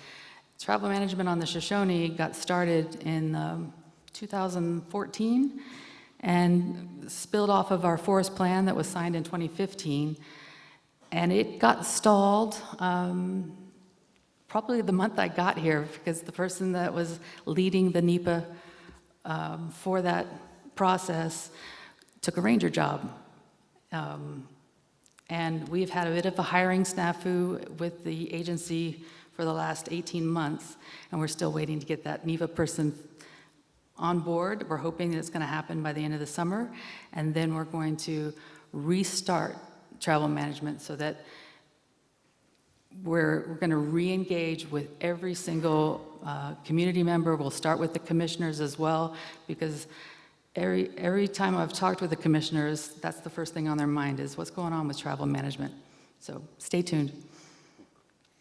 Travel management on the Shoshone got started in 2014 and spilled off of our forest plan that was signed in 2015. And it got stalled probably the month I got here because the person that was leading the NEPA for that process took a ranger job. And we've had a bit of a hiring snafu with the agency for the last 18 months, and we're still waiting to get that NEPA person on board. We're hoping that it's going to happen by the end of the summer, and then we're going to restart travel management so that we're going to re-engage with every single community member. We'll start with the commissioners as well, because every time I've talked with the commissioners, that's the first thing on their mind is what's going on with travel management. So stay tuned.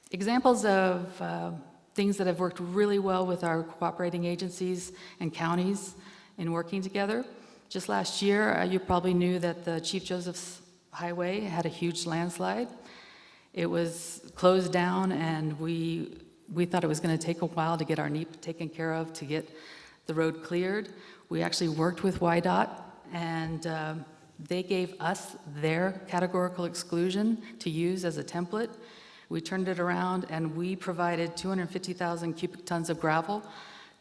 Examples of things that have worked really well with our cooperating agencies and counties in working together. Just last year, you probably knew that the Chief Joseph's Highway had a huge landslide. It was closed down, and we thought it was going to take a while to get our NEPA taken care of, to get the road cleared. We actually worked with YDOT, and they gave us their categorical exclusion to use as a template. We turned it around, and we provided 250,000 cubic tons of gravel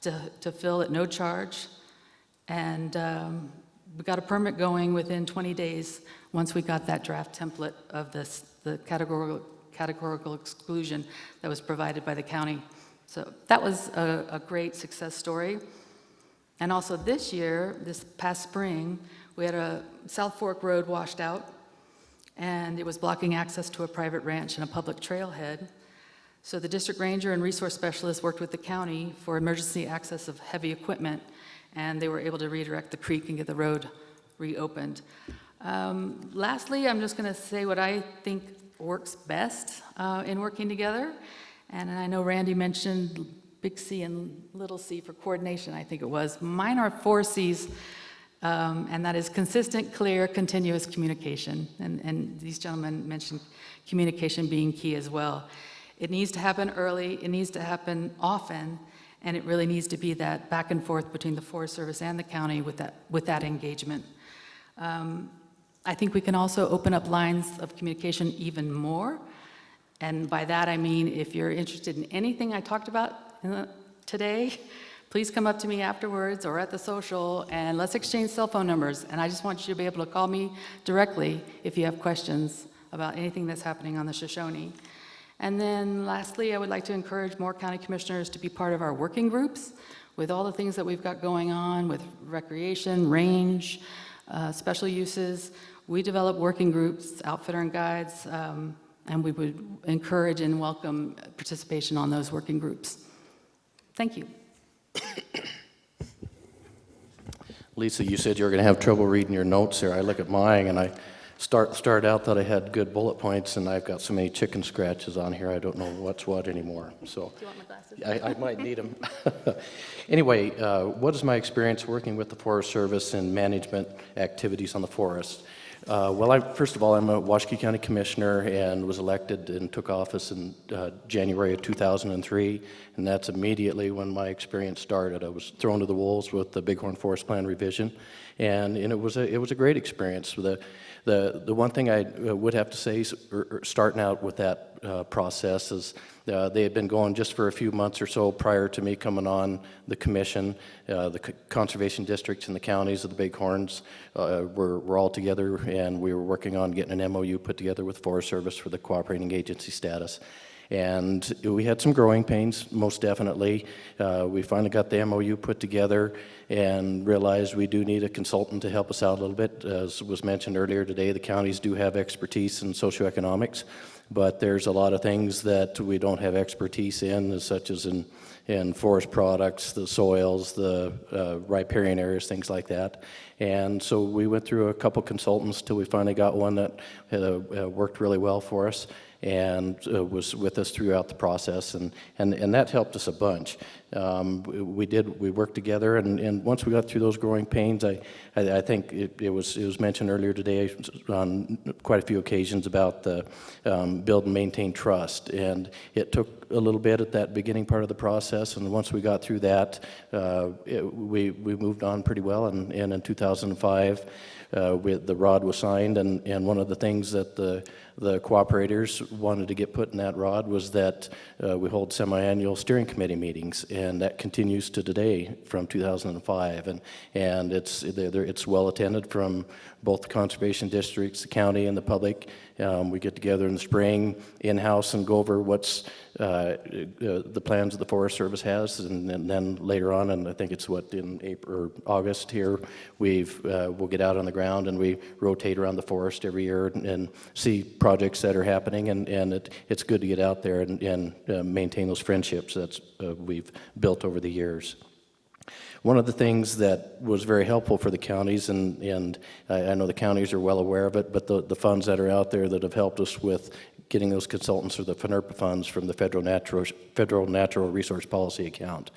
to fill at no charge. And we got a permit going within 20 days once we got that draft template of the categorical exclusion that was provided by the county. So that was a great success story. And also this year, this past spring, we had a South Fork Road washed out, and it was blocking access to a private ranch and a public trailhead. So the district ranger and resource specialist worked with the county for emergency access of heavy equipment, and they were able to redirect the creek and get the road reopened. Lastly, I'm just going to say what I think works best in working together. And I know Randy mentioned big C and little c for coordination, I think it was. Mine are 4 C's. and that is consistent, clear, continuous communication. And these gentlemen mentioned communication being key as well. It needs to happen early, it needs to happen often, and it really needs to be that back and forth between the Forest Service and the county with that engagement. I think we can also open up lines of communication even more. And by that, I mean, if you're interested in anything I talked about today, please come up to me afterwards or at the social, and let's exchange cell phone numbers. And I just want you to be able to call me directly if you have questions about anything that's happening on the Shoshone. And then lastly, I would like to encourage more county commissioners to be part of our working groups with all the things that we've got going on with recreation, range, special uses. We develop working groups, outfitter and guides, and we would encourage and welcome participation on those working groups. Thank you. Lisa, you said you were going to have trouble reading your notes there. I look at mine, and I started out that I had good bullet points, and I've got so many chicken scratches on here, I don't know what's what anymore. So Do you want my glasses? I might need them. Anyway, what is my experience working with the Forest Service and management activities on the forest? Well, first of all, I'm a Washakie County Commissioner and was elected and took office in January of 2003, and that's immediately when my experience started. I was thrown to the wolves with the Bighorn Forest Plan revision, and it was a great experience. The one thing I would have to say, starting out with that process, is they had been going just for a few months or so prior to me coming on the commission. The conservation districts and the counties of the Bighorns were all together, and we were working on getting an MOU put together with Forest Service for the cooperating agency status. And we had some growing pains, most definitely. We finally got the MOU put together and realized we do need a consultant to help us out a little bit. As was mentioned earlier today, the counties do have expertise in socioeconomics, but there's a lot of things that we don't have expertise in, such as in forest products, the soils, the riparian areas, things like that. And so we went through a couple consultants till we finally got one that worked really well for us and was with us throughout the process, and that helped us a bunch. We worked together, and once we got through those growing pains, I think it was mentioned earlier today on quite a few occasions about the build and maintain trust, and it took a little bit at that beginning part of the process, and once we got through that, we moved on pretty well, and in 2005, the ROD was signed, and one of the things that the cooperators wanted to get put in that ROD was that we hold semi-annual steering committee meetings, and that continues to today from 2005, and it's well attended from both the conservation districts, the county, and the public. We get together in the spring in-house and go over what's the plans that the Forest Service has, and then later on, and I think it's in April or August here, we'll get out on the ground and we rotate around the forest every year and see projects that are happening, and it's good to get out there and maintain those friendships that we've built over the years. One of the things that was very helpful for the counties, and I know the counties are well aware of it, but the funds that are out there that have helped us with getting those consultants, or the FNRPA funds from the Federal Natural Resource Policy account.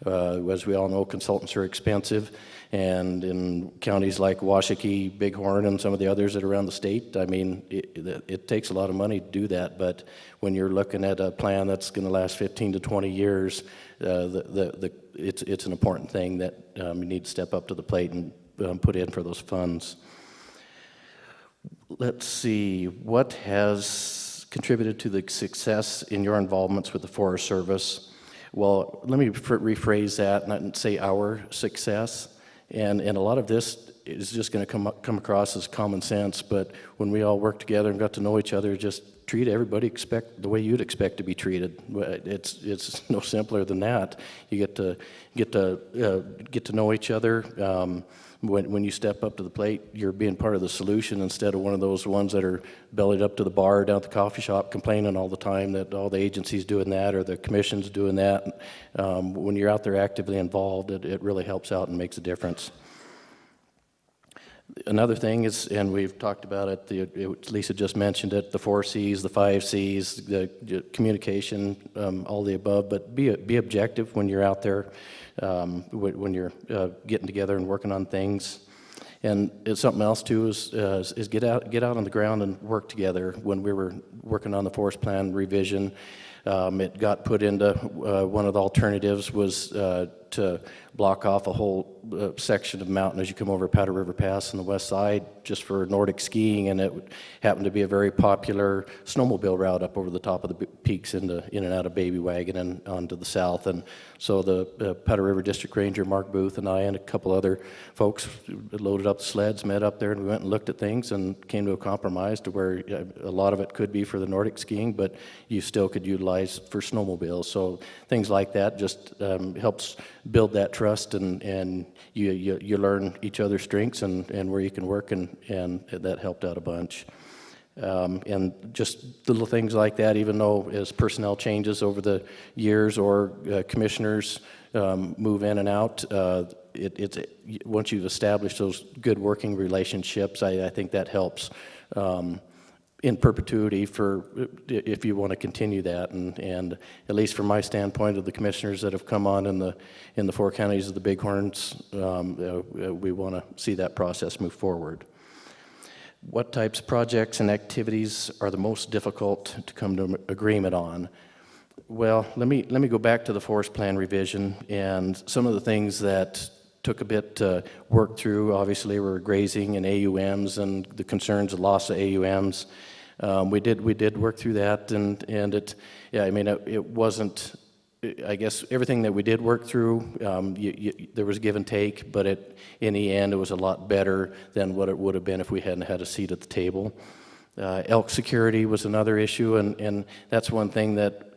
As we all know, consultants are expensive, and in counties like Washakie, Bighorn, and some of the others that are around the state, I mean, it takes a lot of money to do that, but when you're looking at a plan that's going to last 15 to 20 years, it's an important thing that you need to step up to the plate and put in for those funds. Let's see, what has contributed to the success in your involvements with the Forest Service? Well, let me rephrase that and say our success. And a lot of this is just going to come across as common sense, but when we all work together and got to know each other, just treat everybody the way you'd expect to be treated. It's no simpler than that. You get to know each other. When you step up to the plate, you're being part of the solution instead of one of those ones that are bellied up to the bar down at the coffee shop complaining all the time that all the agencies doing that or the commission's doing that. When you're out there actively involved, it really helps out and makes a difference. Another thing is, and we've talked about it, Lisa just mentioned it, the 4 C's, the 5 C's, the communication, all the above, but be objective when you're out there, when you're getting together and working on things. And it's something else too is get out on the ground and work together. When we were working on the forest plan revision, it got put into one of the alternatives was to block off a whole section of mountain as you come over Powder River Pass on the west side just for Nordic skiing, and it happened to be a very popular snowmobile route up over the top of the peaks in and out of Baby Wagon and onto the south. And so the Powder River District Ranger Mark Booth and I and a couple other folks loaded up the sleds, met up there, and we went and looked at things and came to a compromise to where a lot of it could be for the Nordic skiing, but you still could utilize for snowmobiles. So things like that just helps build that trust, and you learn each other's strengths and where you can work, and that helped out a bunch. And just little things like that, even though as personnel changes over the years or commissioners move in and out, it's once you've established those good working relationships, I think that helps in perpetuity for if you want to continue that. And at least from my standpoint of the commissioners that have come on in the 4 counties of the Bighorns, we want to see that process move forward. What types of projects and activities are the most difficult to come to agreement on? Well, let me go back to the forest plan revision, and some of the things that took a bit to work through, obviously, were grazing and AUMs and the concerns of loss of AUMs. We did work through that, and it, yeah, I mean, it wasn't, I guess everything that we did work through, there was give and take, but in the end, it was a lot better than what it would have been if we hadn't had a seat at the table. Elk security was another issue, and that's one thing that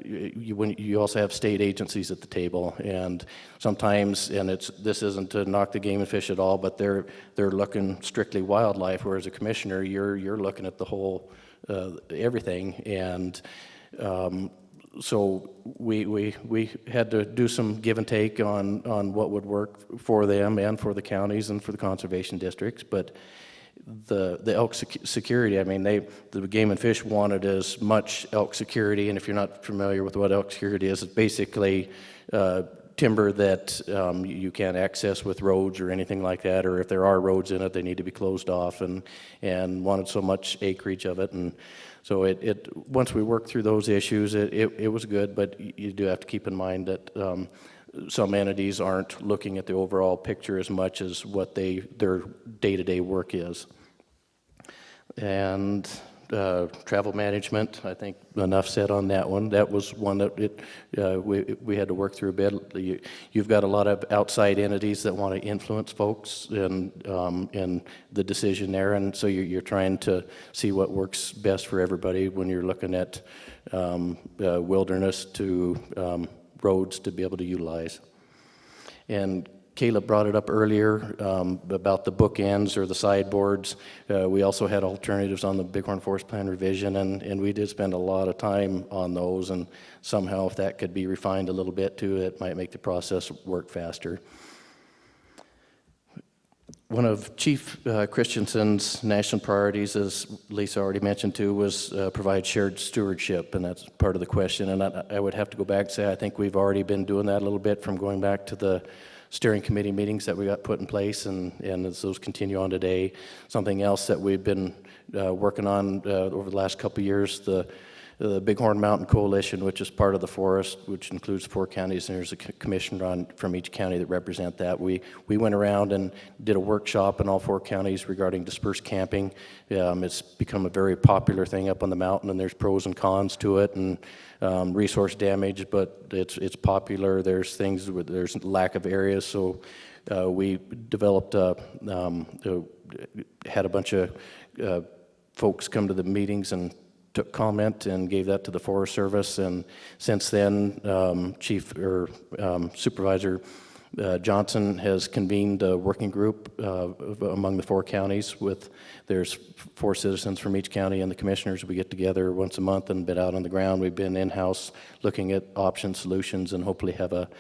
when you also have state agencies at the table, and sometimes, and this isn't to knock the game and fish at all, but they're looking strictly wildlife, whereas a commissioner, you're looking at the whole everything, and so we had to do some give and take on what would work for them and for the counties and for the conservation districts. But the elk security, I mean, the Game and Fish wanted as much elk security, and if you're not familiar with what elk security is, it's basically timber that you can't access with roads or anything like that, or if there are roads in it, they need to be closed off, and wanted so much acreage of it. And so once we worked through those issues, it was good, but you do have to keep in mind that some entities aren't looking at the overall picture as much as what their day-to-day work is. And travel management, I think enough said on that one. That was one that we had to work through a bit. You've got a lot of outside entities that want to influence folks in the decision there, and so you're trying to see what works best for everybody when you're looking at wilderness to roads to be able to utilize. And Caleb brought it up earlier about the bookends or the sideboards. We also had alternatives on the Bighorn Forest Plan revision, and we did spend a lot of time on those, and somehow if that could be refined a little bit too, it might make the process work faster. One of Chief Christensen's national priorities, as Lisa already mentioned too, was provide shared stewardship, and that's part of the question. And I would have to go back and say I think we've already been doing that a little bit from going back to the steering committee meetings that we got put in place, and as those continue on today. Something else that we've been working on over the last couple of years, the Bighorn Mountain Coalition, which is part of the forest, which includes 4 counties, and there's a commissioner from each county that represent that. We went around and did a workshop in all 4 counties regarding dispersed camping. It's become a very popular thing up on the mountain, and there's pros and cons to it, and resource damage, but it's popular. There's things where there's lack of areas, so we developed had a bunch of folks come to the meetings and took comment and gave that to the Forest Service, and since then Supervisor Johnson has convened a working group among the 4 counties. There's 4 citizens from each county and the commissioners. We get together once a month and been out on the ground. We've been in-house looking at option solutions, and hopefully have a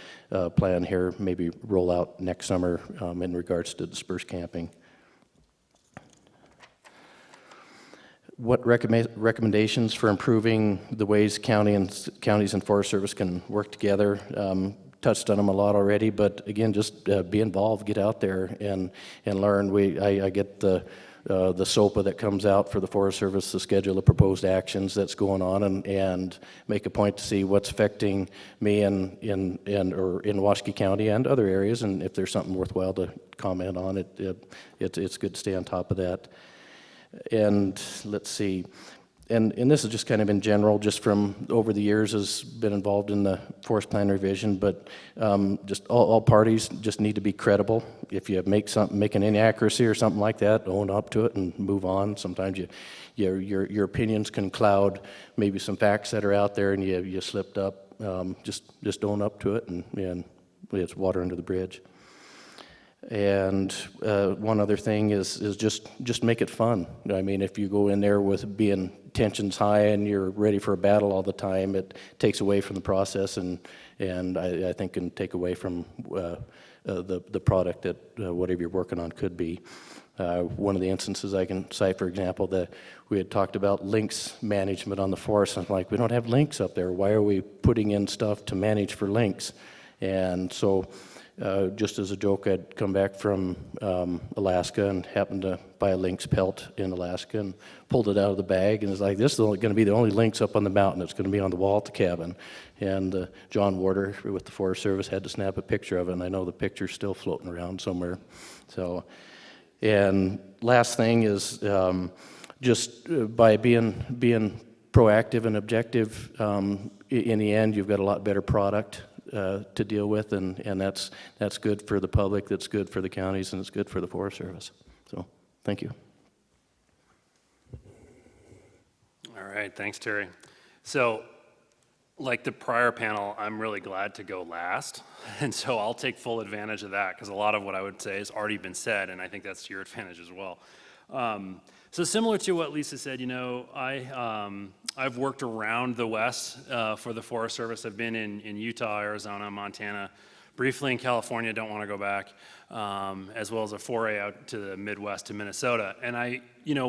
plan here, maybe roll out next summer in regards to dispersed camping. What recommendations for improving the ways counties and Forest Service can work together? touched on them a lot already, but again, just be involved, get out there and learn. I get the SOPA that comes out for the Forest Service, the schedule of proposed actions that's going on, and make a point to see what's affecting me in Washakie County and other areas, and if there's something worthwhile to comment on, it's good to stay on top of that. And let's see. And this is just kind of in general, just from over the years, has been involved in the forest plan revision, but just all parties just need to be credible. If you make an inaccuracy or something like that, own up to it and move on. Sometimes your opinions can cloud maybe some facts that are out there, and you slipped up. Just own up to it, and it's water under the bridge. And one other thing is just make it fun. I mean, if you go in there with being tensions high and you're ready for a battle all the time, it takes away from the process, and I think can take away from the product that whatever you're working on could be. One of the instances I can cite, for example, that we had talked about lynx management on the forest, and I'm like, we don't have lynx up there. Why are we putting in stuff to manage for lynx? And so just as a joke, I'd come back from Alaska and happened to buy a lynx pelt in Alaska and pulled it out of the bag, and was like, this is going to be the only lynx up on the mountain. It's going to be on the wall at the cabin. And John Warder with the Forest Service had to snap a picture of it, and I know the picture's still floating around somewhere. So, and last thing is just by being proactive and objective, in the end, you've got a lot better product to deal with, and that's good for the public, that's good for the counties, and it's good for the Forest Service. So, thank you. All right, thanks, Terry. So, like the prior panel, I'm really glad to go last, and so I'll take full advantage of that, because a lot of what I would say has already been said, and I think that's to your advantage as well. So similar to what Lisa said, you know, I've worked around the West for the Forest Service. I've been in Utah, Arizona, Montana, briefly in California, don't want to go back, as well as a foray out to the Midwest to Minnesota. And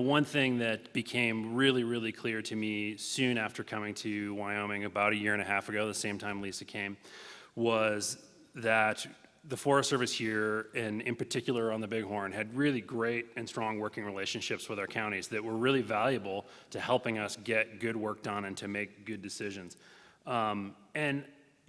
one thing that became really, really clear to me soon after coming to Wyoming about 1.5 years ago, the same time Lisa came, was that the Forest Service here, and in particular on the Bighorn, had really great and strong working relationships with our counties that were really valuable to helping us get good work done and to make good decisions. And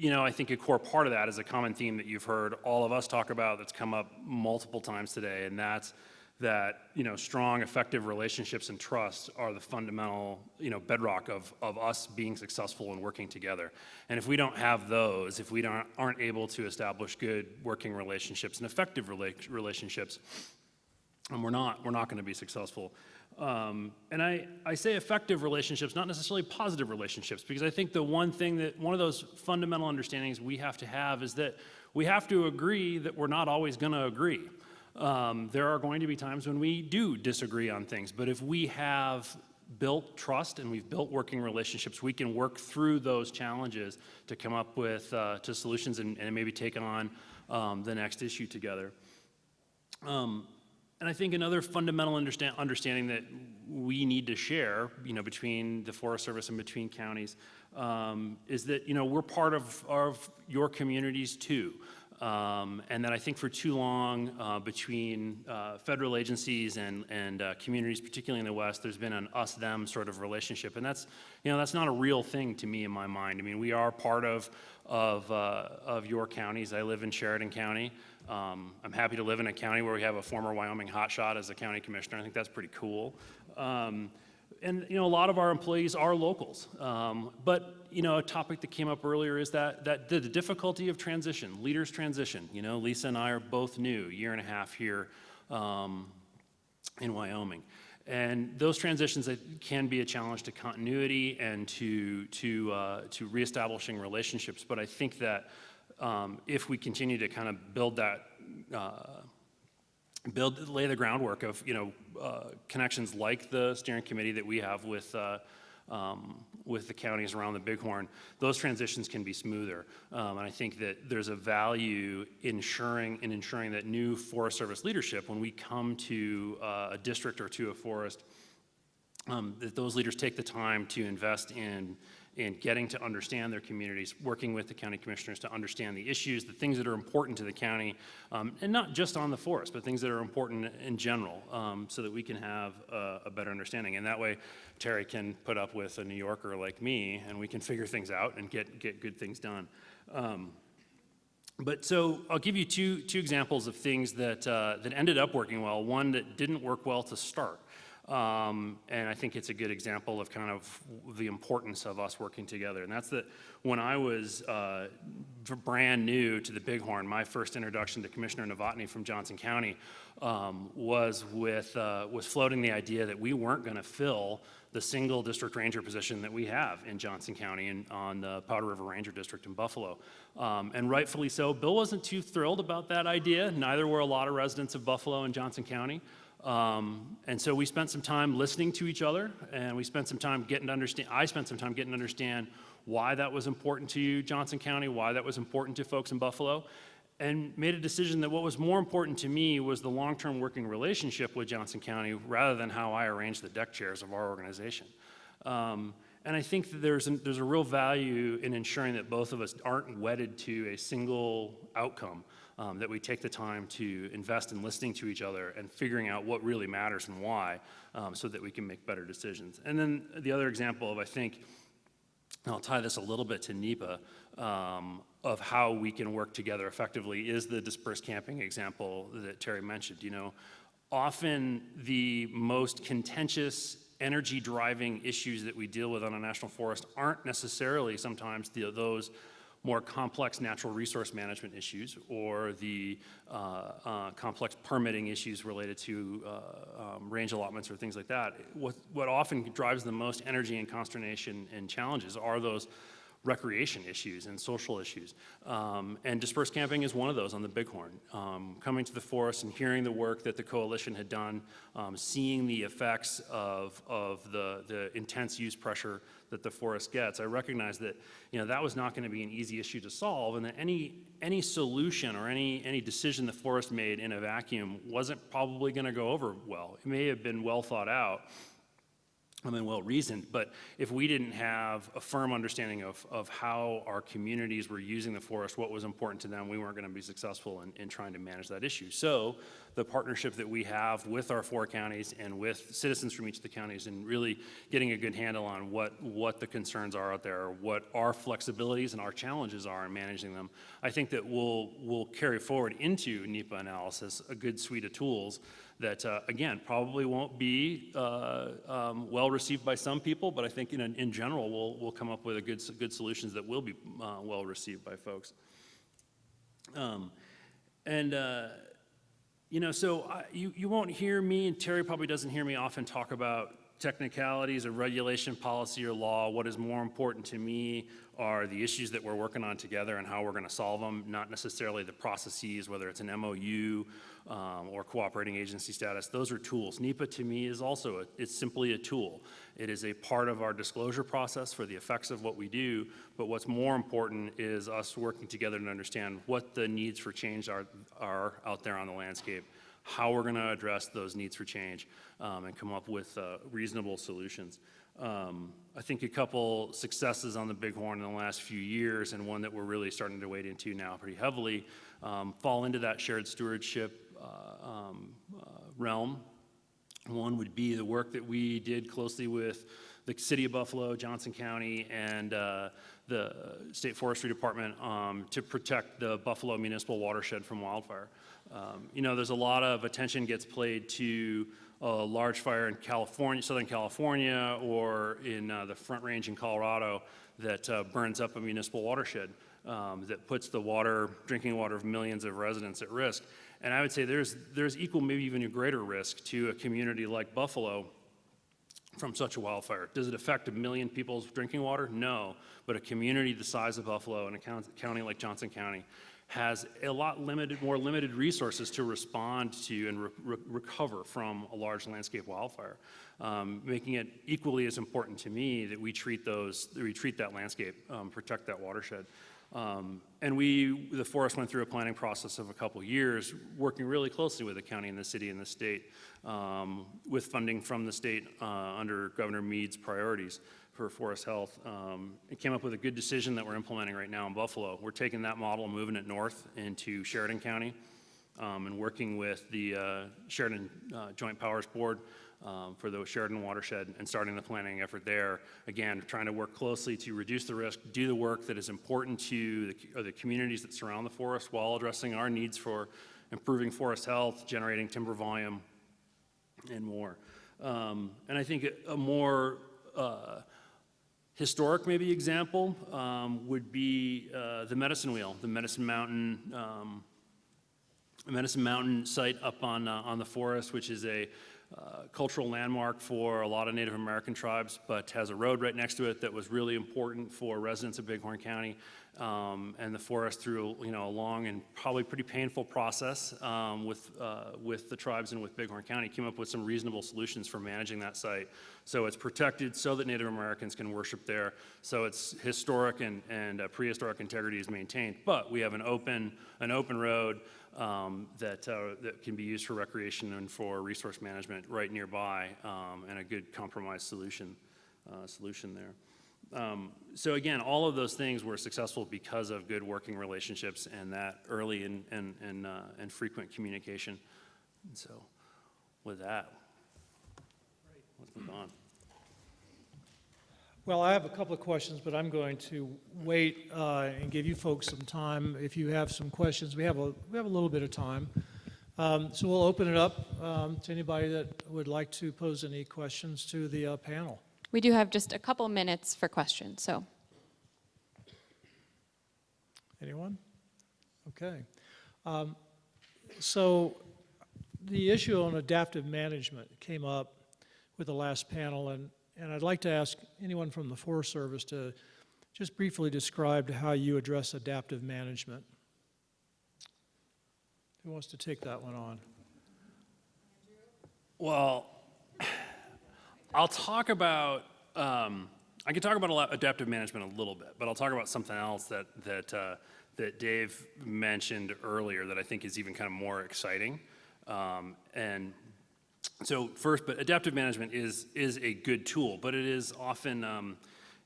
I think a core part of that is a common theme that you've heard all of us talk about that's come up multiple times today, and that's that strong, effective relationships and trust are the fundamental bedrock of us being successful and working together. And if we don't have those, if we aren't able to establish good working relationships and effective relationships, we're not going to be successful. And I say effective relationships, not necessarily positive relationships, because I think one of those fundamental understandings we have to have is that we have to agree that we're not always going to agree. There are going to be times when we do disagree on things, but if we have built trust and we've built working relationships, we can work through those challenges to come up with to solutions and maybe take on the next issue together. And I think another fundamental understanding that we need to share, between the Forest Service and between counties, is that, we're part of your communities too. And that I think for too long between federal agencies and communities, particularly in the West, there's been an us-them sort of relationship, and that's not a real thing to me in my mind. I mean, we are part of your counties. I live in Sheridan County. I'm happy to live in a county where we have a former Wyoming hotshot as a county commissioner. I think that's pretty cool. And a lot of our employees are locals. But a topic that came up earlier is that the difficulty of transition, leaders transition. Lisa and I are both new, 1.5 years here in Wyoming. And those transitions can be a challenge to continuity and to reestablishing relationships. But I think that if we continue to kind of build that, lay the groundwork of connections like the steering committee that we have with the counties around the Bighorn, those transitions can be smoother. And I think that there's a value in ensuring that new Forest Service leadership, when we come to a district or to a forest, that those leaders take the time to invest in in getting to understand their communities, working with the county commissioners to understand the issues, the things that are important to the county, and not just on the forest, but things that are important in general, so that we can have a better understanding. And that way, Terry can put up with a New Yorker like me, and we can figure things out and get good things done. But so I'll give you two examples of things that ended up working well, one that didn't work well to start. And I think it's a good example of kind of the importance of us working together. And that's that when I was brand new to the Bighorn, my first introduction to Commissioner Novotny from Johnson County was floating the idea that we weren't going to fill the single district ranger position that we have in Johnson County and on the Powder River Ranger District in Buffalo. And rightfully so. Bill wasn't too thrilled about that idea. Neither were a lot of residents of Buffalo and Johnson County. And so we spent some time listening to each other, and we spent some time getting to understand, I spent some time getting to understand why that was important to Johnson County, why that was important to folks in Buffalo, and made a decision that what was more important to me was the long-term working relationship with Johnson County rather than how I arranged the deck chairs of our organization. And I think that there's a real value in ensuring that both of us aren't wedded to a single outcome, that we take the time to invest in listening to each other and figuring out what really matters and why, so that we can make better decisions. And then the other example of, I think, and I'll tie this a little bit to NEPA, of how we can work together effectively is the dispersed camping example that Terry mentioned. You know, often the most contentious energy-driving issues that we deal with on a national forest aren't necessarily sometimes those more complex natural resource management issues or the complex permitting issues related to range allotments or things like that. What often drives the most energy and consternation and challenges are those recreation issues and social issues. And dispersed camping is one of those on the Bighorn. Coming to the forest and hearing the work that the coalition had done, seeing the effects of the intense use pressure that the forest gets, I recognized that, you know, that was not going to be an easy issue to solve, and that any solution or any decision the forest made in a vacuum wasn't probably going to go over well. It may have been well thought out, well reasoned, but if we didn't have a firm understanding of how our communities were using the forest, what was important to them, we weren't going to be successful in trying to manage that issue. So the partnership that we have with our 4 counties and with citizens from each of the counties and really getting a good handle on what the concerns are out there, what our flexibilities and our challenges are in managing them, I think that we'll carry forward into NEPA analysis a good suite of tools that, again, probably won't be well received by some people, but I think in general we'll come up with good solutions that will be well received by folks. You know, so you won't hear me, and Terry probably doesn't hear me often talk about technicalities of regulation, policy, or law. What is more important to me are the issues that we're working on together and how we're going to solve them, not necessarily the processes, whether it's an MOU or cooperating agency status. Those are tools. NEPA to me is also, it's simply a tool. It is a part of our disclosure process for the effects of what we do, but what's more important is us working together to understand what the needs for change are out there on the landscape, how we're going to address those needs for change, and come up with reasonable solutions. I think a couple successes on the Bighorn in the last few years, and one that we're really starting to wade into now pretty heavily, fall into that shared stewardship realm. One would be the work that we did closely with the City of Buffalo, Johnson County, and the State Forestry Department to protect the Buffalo municipal watershed from wildfire. You know, there's a lot of attention gets played to a large fire in California, Southern California, or in the Front Range in Colorado that burns up a municipal watershed that puts the drinking water of millions of residents at risk. And I would say there's equal, maybe even a greater risk to a community like Buffalo from such a wildfire. Does it affect 1 million people's drinking water? No, but a community the size of Buffalo and a county like Johnson County has a lot more limited resources to respond to and recover from a large landscape wildfire, making it equally as important to me that we treat that landscape, protect that watershed. And the forest went through a planning process of a couple years, working really closely with the county and the city and the state, with funding from the state under Governor Meade's priorities for forest health, it came up with a good decision that we're implementing right now in Buffalo. We're taking that model and moving it north into Sheridan County, and working with the Sheridan Joint Powers Board for the Sheridan watershed and starting the planning effort there. Again, trying to work closely to reduce the risk, do the work that is important to the communities that surround the forest while addressing our needs for improving forest health, generating timber volume, and more. And I think a more historic maybe example would be the Medicine Wheel, the Medicine Mountain site up on the forest, which is a cultural landmark for a lot of Native American tribes, but has a road right next to it that was really important for residents of Bighorn County, and the forest through a long and probably pretty painful process with the tribes and with Bighorn County came up with some reasonable solutions for managing that site. So it's protected so that Native Americans can worship there, so its historic and prehistoric integrity is maintained, but we have an open road that can be used for recreation and for resource management right nearby, and a good compromise solution there. So again, all of those things were successful because of good working relationships and that early and frequent communication. And so with that, let's move on. Well, I have a couple of questions, but I'm going to wait and give you folks some time. If you have some questions, we have a little bit of time. So we'll open it up to anybody that would like to pose any questions to the panel. We do have just a couple minutes for questions, so. Anyone? Okay. So the issue on adaptive management came up with the last panel, and I'd like to ask anyone from the Forest Service to just briefly describe how you address adaptive management. Who wants to take that one on? Well, I'll talk about, I can talk about adaptive management a little bit, but I'll talk about something else that Dave mentioned earlier that I think is even kind of more exciting. And so first, but adaptive management is a good tool, but it is often,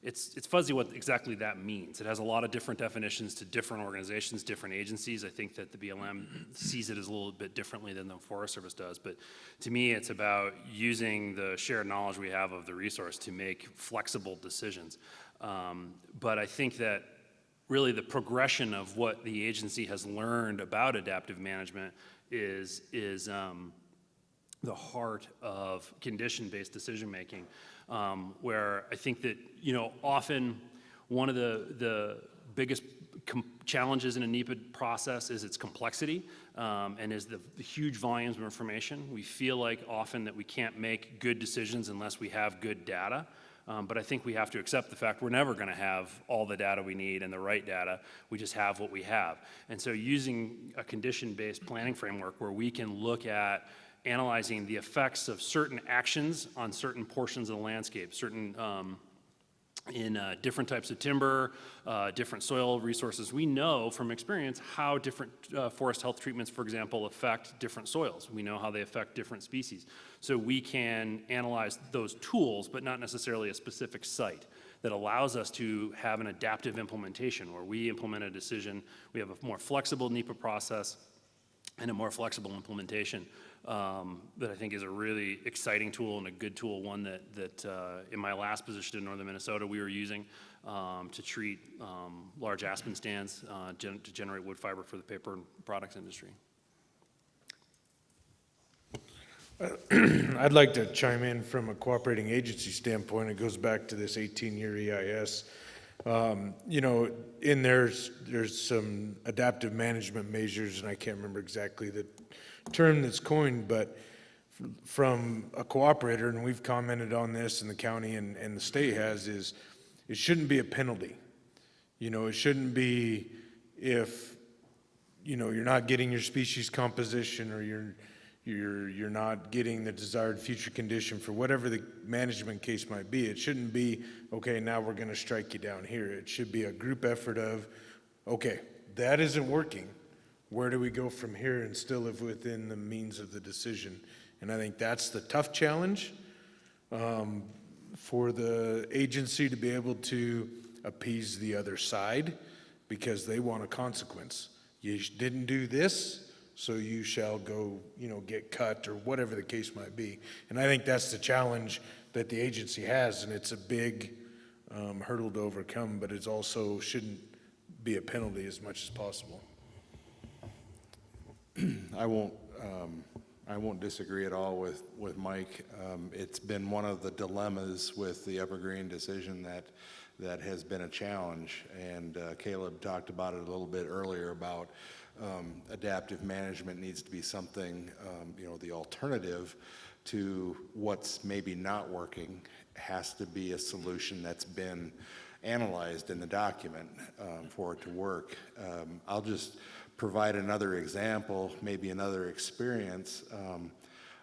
it's fuzzy what exactly that means. It has a lot of different definitions to different organizations, different agencies. I think that the BLM sees it as a little bit differently than the Forest Service does, but to me it's about using the shared knowledge we have of the resource to make flexible decisions. But I think that really the progression of what the agency has learned about adaptive management is the heart of condition-based decision-making, where I think that, often one of the biggest challenges in a NEPA process is its complexity, and is the huge volumes of information. We feel like often that we can't make good decisions unless we have good data. But I think we have to accept the fact we're never going to have all the data we need and the right data. We just have what we have. And so using a condition-based planning framework where we can look at analyzing the effects of certain actions on certain portions of the landscape, certain in different types of timber, different soil resources. We know from experience how different forest health treatments, for example, affect different soils. We know how they affect different species. So we can analyze those tools, but not necessarily a specific site, that allows us to have an adaptive implementation where we implement a decision, we have a more flexible NEPA process and a more flexible implementation. That I think is a really exciting tool and a good tool, one that in my last position in northern Minnesota we were using to treat large aspen stands to generate wood fiber for the paper and products industry. I'd like to chime in from a cooperating agency standpoint. It goes back to this 18-year EIS. In there's some adaptive management measures, and I can't remember exactly the term that's coined, but from a cooperator, and we've commented on this, and the county and the state has, is it shouldn't be a penalty. It shouldn't be if, you're not getting your species composition or you're not getting the desired future condition for whatever the management case might be. It shouldn't be, okay, now we're going to strike you down here. It should be a group effort of, okay, that isn't working. Where do we go from here and still live within the means of the decision? And I think that's the tough challenge. for the agency to be able to appease the other side because they want a consequence. You didn't do this, so you shall go, get cut or whatever the case might be. And I think that's the challenge that the agency has, and it's a big hurdle to overcome, but it also shouldn't be a penalty as much as possible. I won't disagree at all with Mike. It's been one of the dilemmas with the Evergreen decision that has been a challenge, and Caleb talked about it a little bit earlier about adaptive management needs to be something, the alternative to what's maybe not working has to be a solution that's been analyzed in the document for it to work. I'll just provide another example, maybe another experience.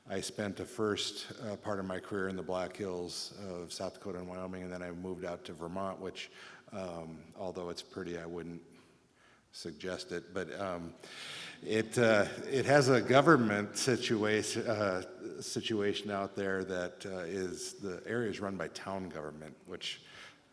I spent the first part of my career in the Black Hills of South Dakota and Wyoming, and then I moved out to Vermont, which, although it's pretty, I wouldn't suggest it, but it has a government situation out there that is, the area is run by town government, which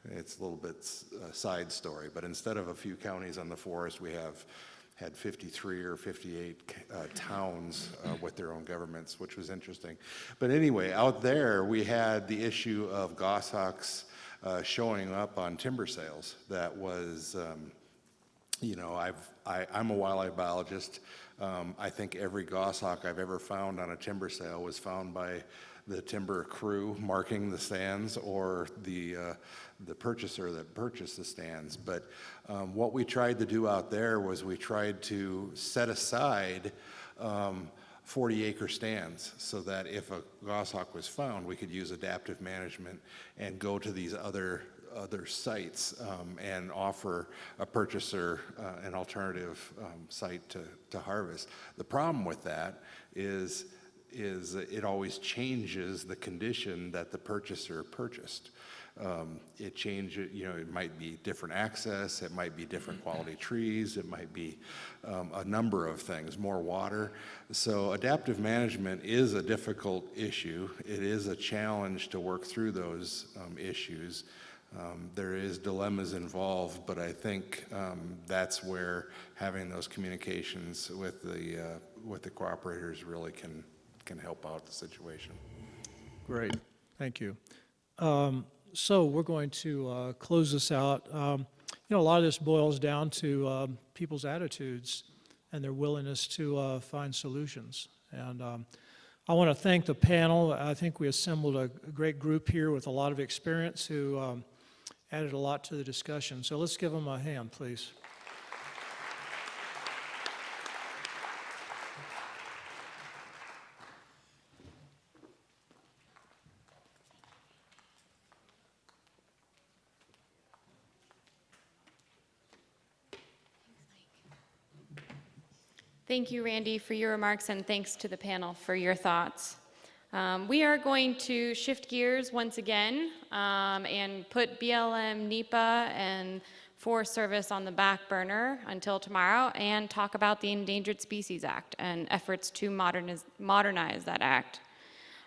it's a little bit a side story, but instead of a few counties on the forest, we had 53 or 58 towns with their own governments, which was interesting. But anyway, out there we had the issue of goshawks showing up on timber sales. That was, I'm a wildlife biologist. I think every goshawk I've ever found on a timber sale was found by the timber crew marking the stands or the purchaser that purchased the stands. But what we tried to do out there was we tried to set aside 40-acre stands so that if a goshawk was found, we could use adaptive management and go to these other sites and offer a purchaser an alternative site to harvest. The problem with that is it always changes the condition that the purchaser purchased. It changes, it might be different access, it might be different quality trees, it might be a number of things, more water. So adaptive management is a difficult issue. It is a challenge to work through those issues. There is dilemmas involved, but I think that's where having those communications with the cooperators really can help out the situation. Great, thank you. So we're going to close this out. A lot of this boils down to people's attitudes and their willingness to find solutions. And I want to thank the panel. I think we assembled a great group here with a lot of experience who added a lot to the discussion. So let's give them a hand, please. Thank you, Randy, for your remarks, and thanks to the panel for your thoughts. We are going to shift gears once again and put BLM, NEPA, and Forest Service on the back burner until tomorrow and talk about the Endangered Species Act and efforts to modernize that act.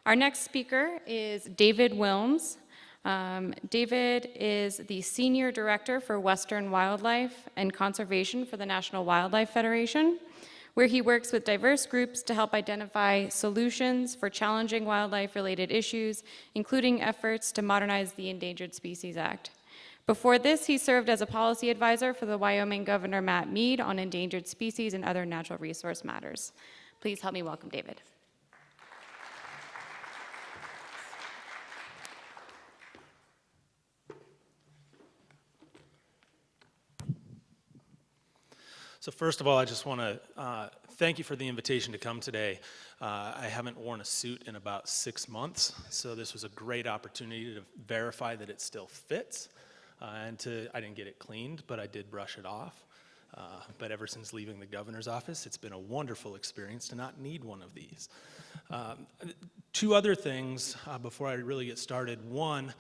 Our next speaker is David Wilms. David is the Senior Director for Western Wildlife and Conservation for the National Wildlife Federation, where he works with diverse groups to help identify solutions for challenging wildlife-related issues, including efforts to modernize the Endangered Species Act. Before this, he served as a policy advisor for the Wyoming Governor Matt Mead on endangered species and other natural resource matters. Please help me welcome David. So first of all, I just want to thank you for the invitation to come today. I haven't worn a suit in about 6 months, so this was a great opportunity to verify that it still fits. I didn't get it cleaned, but I did brush it off. But ever since leaving the governor's office, it's been a wonderful experience to not need one of these. Two other things before I really get started. One,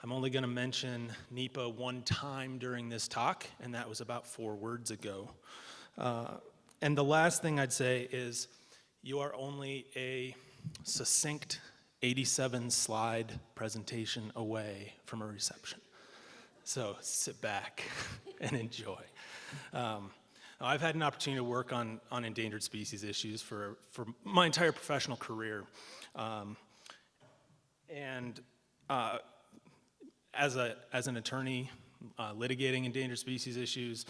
I'm only going to mention NEPA one time during this talk, and that was about 4 words ago. And the last thing I'd say is you are only a succinct 87 slide presentation away from a reception. So sit back and enjoy. I've had an opportunity to work on endangered species issues for my entire professional career. As an attorney litigating endangered species issues,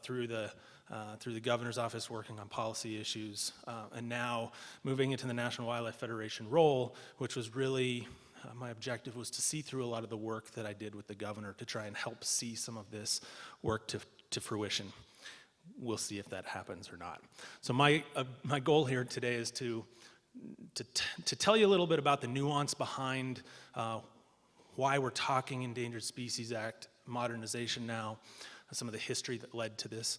through the governor's office working on policy issues, and now moving into the National Wildlife Federation role, which was really, my objective was to see through a lot of the work that I did with the governor to try and help see some of this work to fruition. We'll see if that happens or not. So my goal here today is to tell you a little bit about the nuance behind why we're talking Endangered Species Act modernization now, some of the history that led to this,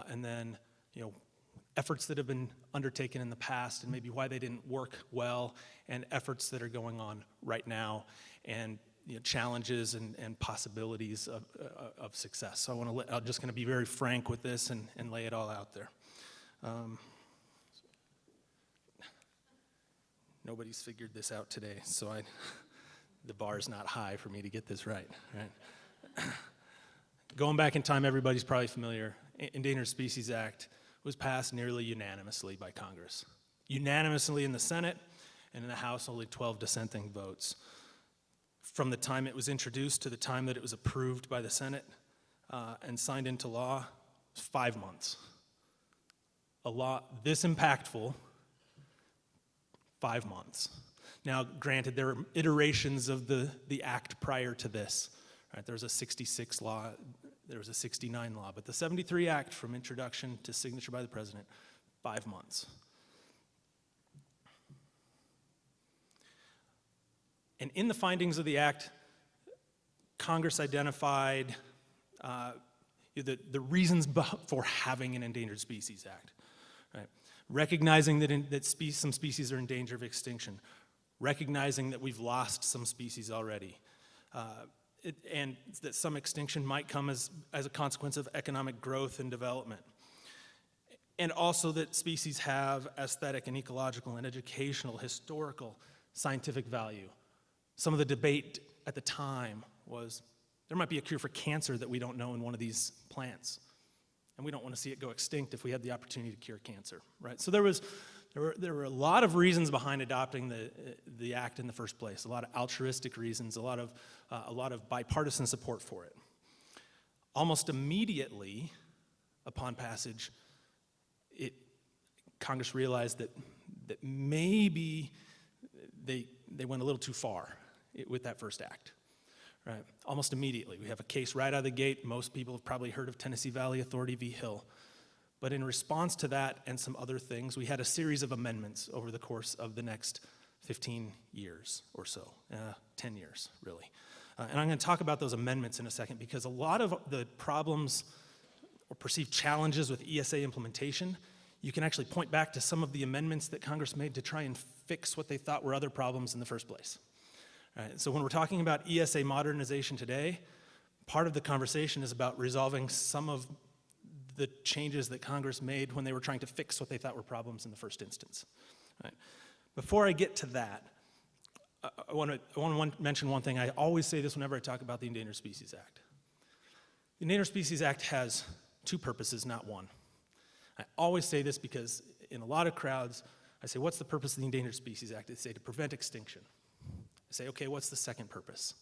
and then efforts that have been undertaken in the past and maybe why they didn't work well, and efforts that are going on right now, and challenges and possibilities of success. So I'm just going to be very frank with this and lay it all out there. Nobody's figured this out today, so the bar is not high for me to get this right. Going back in time, everybody's probably familiar. Endangered Species Act was passed nearly unanimously by Congress. Unanimously in the Senate, and in the House, only 12 dissenting votes. From the time it was introduced to the time that it was approved by the Senate and signed into law, was 5 months. A law this impactful, 5 months. Now, granted, there were iterations of the act prior to this. Right? There was a 66 law, there was a 69 law, but the 73 Act from introduction to signature by the president, 5 months. And in the findings of the act, Congress identified the reasons for having an Endangered Species Act. Right? Recognizing that some species are in danger of extinction, recognizing that we've lost some species already, and that some extinction might come as a consequence of economic growth and development. And also that species have aesthetic and ecological and educational, historical, scientific value. Some of the debate at the time was there might be a cure for cancer that we don't know in one of these plants. And we don't want to see it go extinct if we had the opportunity to cure cancer, right? So there were a lot of reasons behind adopting the act in the first place, a lot of altruistic reasons, a lot of bipartisan support for it. Almost immediately upon passage, Congress realized that maybe they went a little too far with that first act. Right? Almost immediately. We have a case right out of the gate. Most people have probably heard of Tennessee Valley Authority v. Hill. But in response to that and some other things, we had a series of amendments over the course of the next 15 years or so, 10 years, really. And I'm going to talk about those amendments in a second because a lot of the problems or perceived challenges with ESA implementation, you can actually point back to some of the amendments that Congress made to try and fix what they thought were other problems in the first place. Right, so when we're talking about ESA modernization today, part of the conversation is about resolving some of the changes that Congress made when they were trying to fix what they thought were problems in the first instance. Right. Before I get to that, I want to mention one thing. I always say this whenever I talk about the Endangered Species Act. The Endangered Species Act has two purposes, not one. I always say this because in a lot of crowds, I say, what's the purpose of the Endangered Species Act? They say to prevent extinction. I say, okay, what's the second purpose?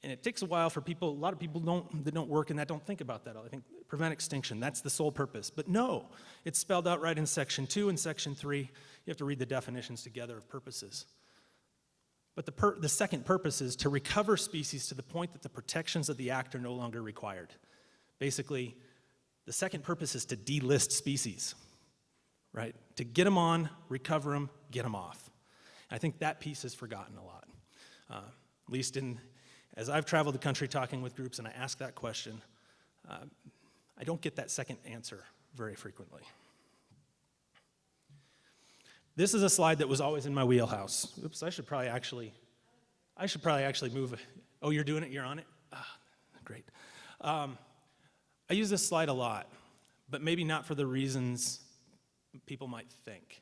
And it takes a while for people, a lot of people that don't work in that don't think about that. I think prevent extinction, that's the sole purpose. But no, it's spelled out right in Section 2 and Section 3. You have to read the definitions together of purposes. But the second purpose is to recover species to the point that the protections of the act are no longer required. Basically, the second purpose is to delist species, right? To get them on, recover them, get them off. I think that piece is forgotten a lot. At least as I've traveled the country talking with groups and I ask that question, I don't get that second answer very frequently. This is a slide that was always in my wheelhouse. Oops, I should probably actually move. Oh, you're doing it? You're on it? Great. I use this slide a lot, but maybe not for the reasons people might think.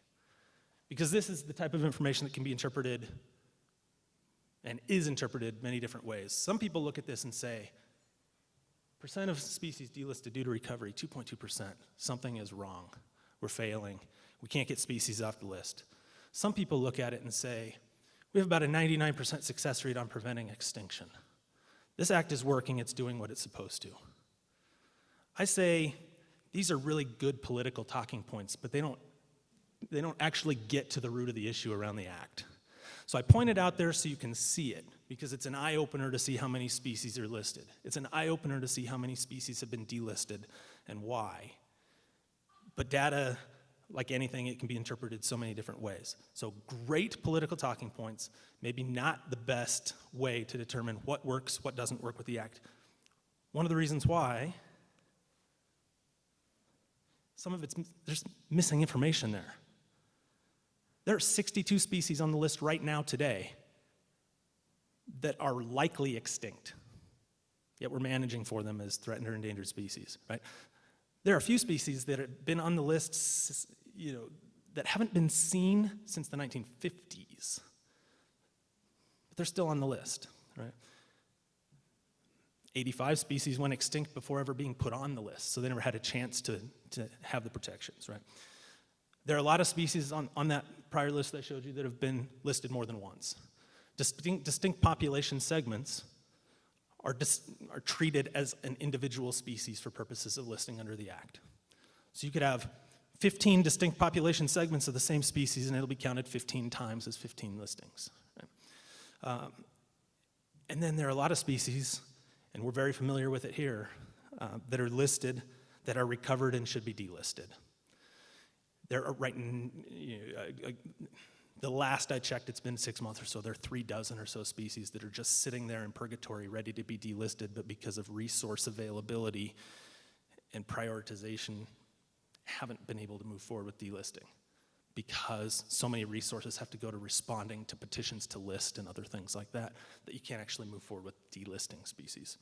Because this is the type of information that can be interpreted and is interpreted many different ways. Some people look at this and say, percent of species delisted due to recovery, 2.2%. Something is wrong. We're failing. We can't get species off the list. Some people look at it and say, we have about a 99% success rate on preventing extinction. This act is working, it's doing what it's supposed to. I say these are really good political talking points, but they don't actually get to the root of the issue around the act. So I point it out there so you can see it, because it's an eye-opener to see how many species are listed. It's an eye-opener to see how many species have been delisted and why. But data, like anything, it can be interpreted so many different ways. So great political talking points, maybe not the best way to determine what works, what doesn't work with the act. One of the reasons why, some of there's missing information there. There are 62 species on the list right now today that are likely extinct, yet we're managing for them as threatened or endangered species, right? There are a few species that have been on the list, that haven't been seen since the 1950s, but they're still on the list, right? 85 species went extinct before ever being put on the list, so they never had a chance to have the protections, right? There are a lot of species on that prior list that I showed you that have been listed more than once. Distinct population segments are treated as an individual species for purposes of listing under the Act. So you could have 15 distinct population segments of the same species, and it'll be counted 15 times as 15 listings. Right? And then there are a lot of species, and we're very familiar with it here, that are listed, that are recovered and should be delisted. There are the last I checked, it's been 6 months or so, there are 36 or so species that are just sitting there in purgatory ready to be delisted, but because of resource availability and prioritization, haven't been able to move forward with delisting because so many resources have to go to responding to petitions to list and other things like that, that you can't actually move forward with delisting species.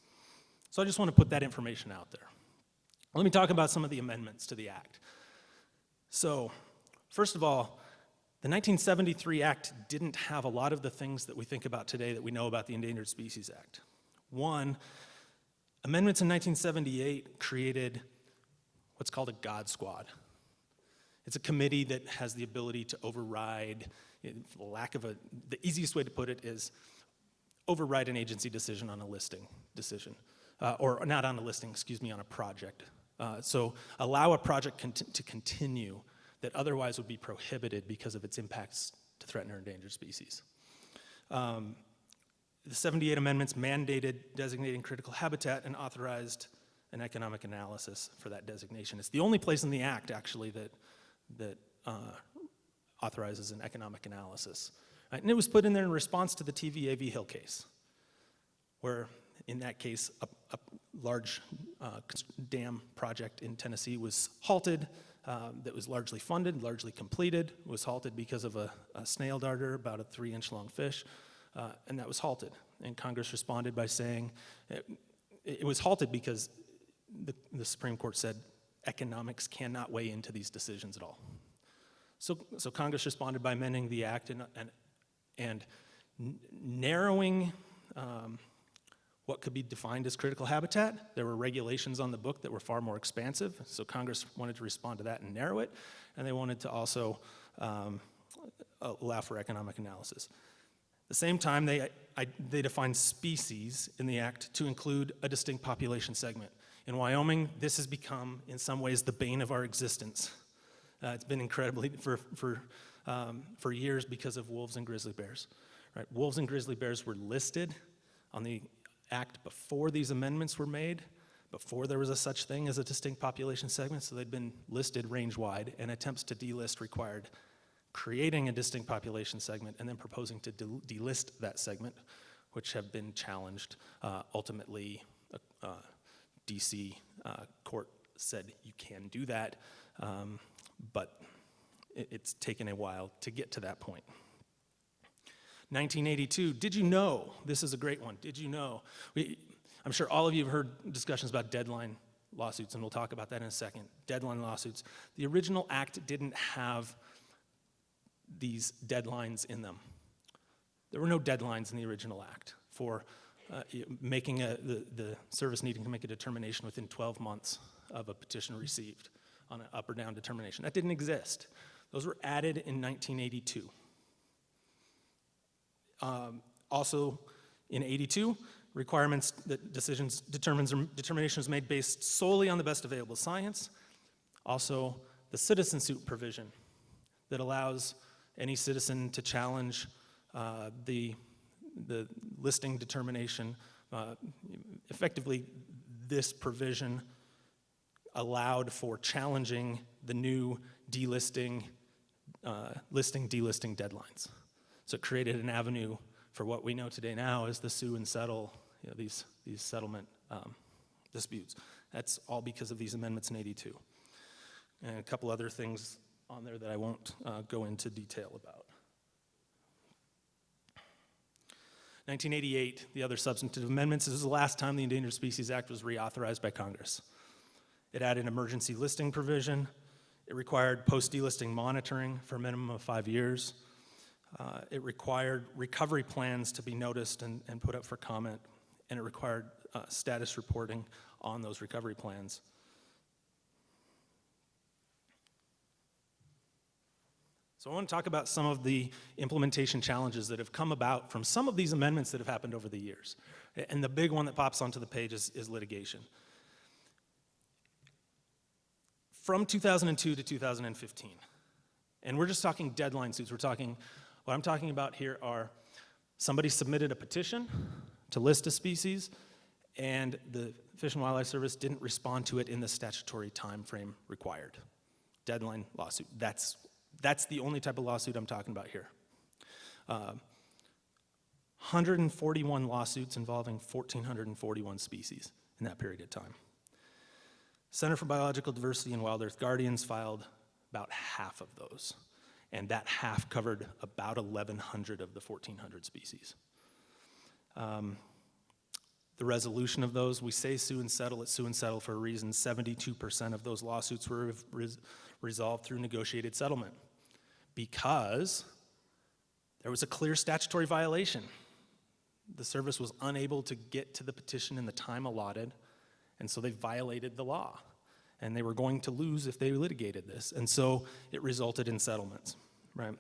So I just want to put that information out there. Let me talk about some of the amendments to the Act. So, first of all, the 1973 Act didn't have a lot of the things that we think about today that we know about the Endangered Species Act. One, amendments in 1978 created what's called a God Squad. It's a committee that has the ability to override, the easiest way to put it is override an agency decision on a listing decision. Or not on a listing, excuse me, on a project. So allow a project to continue that otherwise would be prohibited because of its impacts to threatened or endangered species. The 78 amendments mandated designating critical habitat and authorized an economic analysis for that designation. It's the only place in the Act, actually, that authorizes an economic analysis. Right? And it was put in there in response to the TVA Hill case, where in that case, a large dam project in Tennessee was halted, that was largely funded, largely completed, was halted because of a snail darter, about a 3-inch long fish, and that was halted. And Congress responded by saying it was halted because the Supreme Court said economics cannot weigh into these decisions at all. So Congress responded by amending the Act and narrowing what could be defined as critical habitat. There were regulations on the book that were far more expansive, so Congress wanted to respond to that and narrow it, and they wanted to also allow for economic analysis. At the same time, they defined species in the Act to include a distinct population segment. In Wyoming, this has become, in some ways, the bane of our existence. It's been incredibly, for years because of wolves and grizzly bears. Right? Wolves and grizzly bears were listed on the Act before these amendments were made, before there was a such thing as a distinct population segment, so they'd been listed range-wide, and attempts to delist required creating a distinct population segment and then proposing to delist that segment, which have been challenged. Ultimately, DC court said you can do that, but it's taken a while to get to that point. 1982, did you know, this is a great one, did you know, I'm sure all of you have heard discussions about deadline lawsuits, and we'll talk about that in a second, deadline lawsuits. The original Act didn't have these deadlines in them. There were no deadlines in the original act for making the service needing to make a determination within 12 months of a petition received on an up or down determination. That didn't exist. Those were added in 1982. Also, in 82, requirements that determinations made based solely on the best available science. Also, the citizen suit provision that allows any citizen to challenge the listing determination. Effectively, this provision allowed for challenging the new delisting, delisting deadlines. So it created an avenue for what we know today now as the sue and settle, these settlement disputes. That's all because of these amendments in 82. And a couple other things on there that I won't go into detail about. 1988, the other substantive amendments, this is the last time the Endangered Species Act was reauthorized by Congress. It added emergency listing provision. It required post-delisting monitoring for a minimum of 5 years. It required recovery plans to be noticed and put up for comment, and it required status reporting on those recovery plans. So I want to talk about some of the implementation challenges that have come about from some of these amendments that have happened over the years. And the big one that pops onto the page is litigation. From 2002 to 2015, and we're just talking deadline suits, what I'm talking about here are somebody submitted a petition to list a species, and the Fish and Wildlife Service didn't respond to it in the statutory time frame required. Deadline lawsuit. That's the only type of lawsuit I'm talking about here. 141 lawsuits involving 1,441 species in that period of time. Center for Biological Diversity and Wild Earth Guardians filed about half of those, and that half covered about 1,100 of the 1,400 species. The resolution of those, we say sue and settle, it's sue and settle for a reason. 72% of those lawsuits were resolved through negotiated settlement because there was a clear statutory violation. The service was unable to get to the petition in the time allotted, and so they violated the law. And they were going to lose if they litigated this. And so it resulted in settlements, right?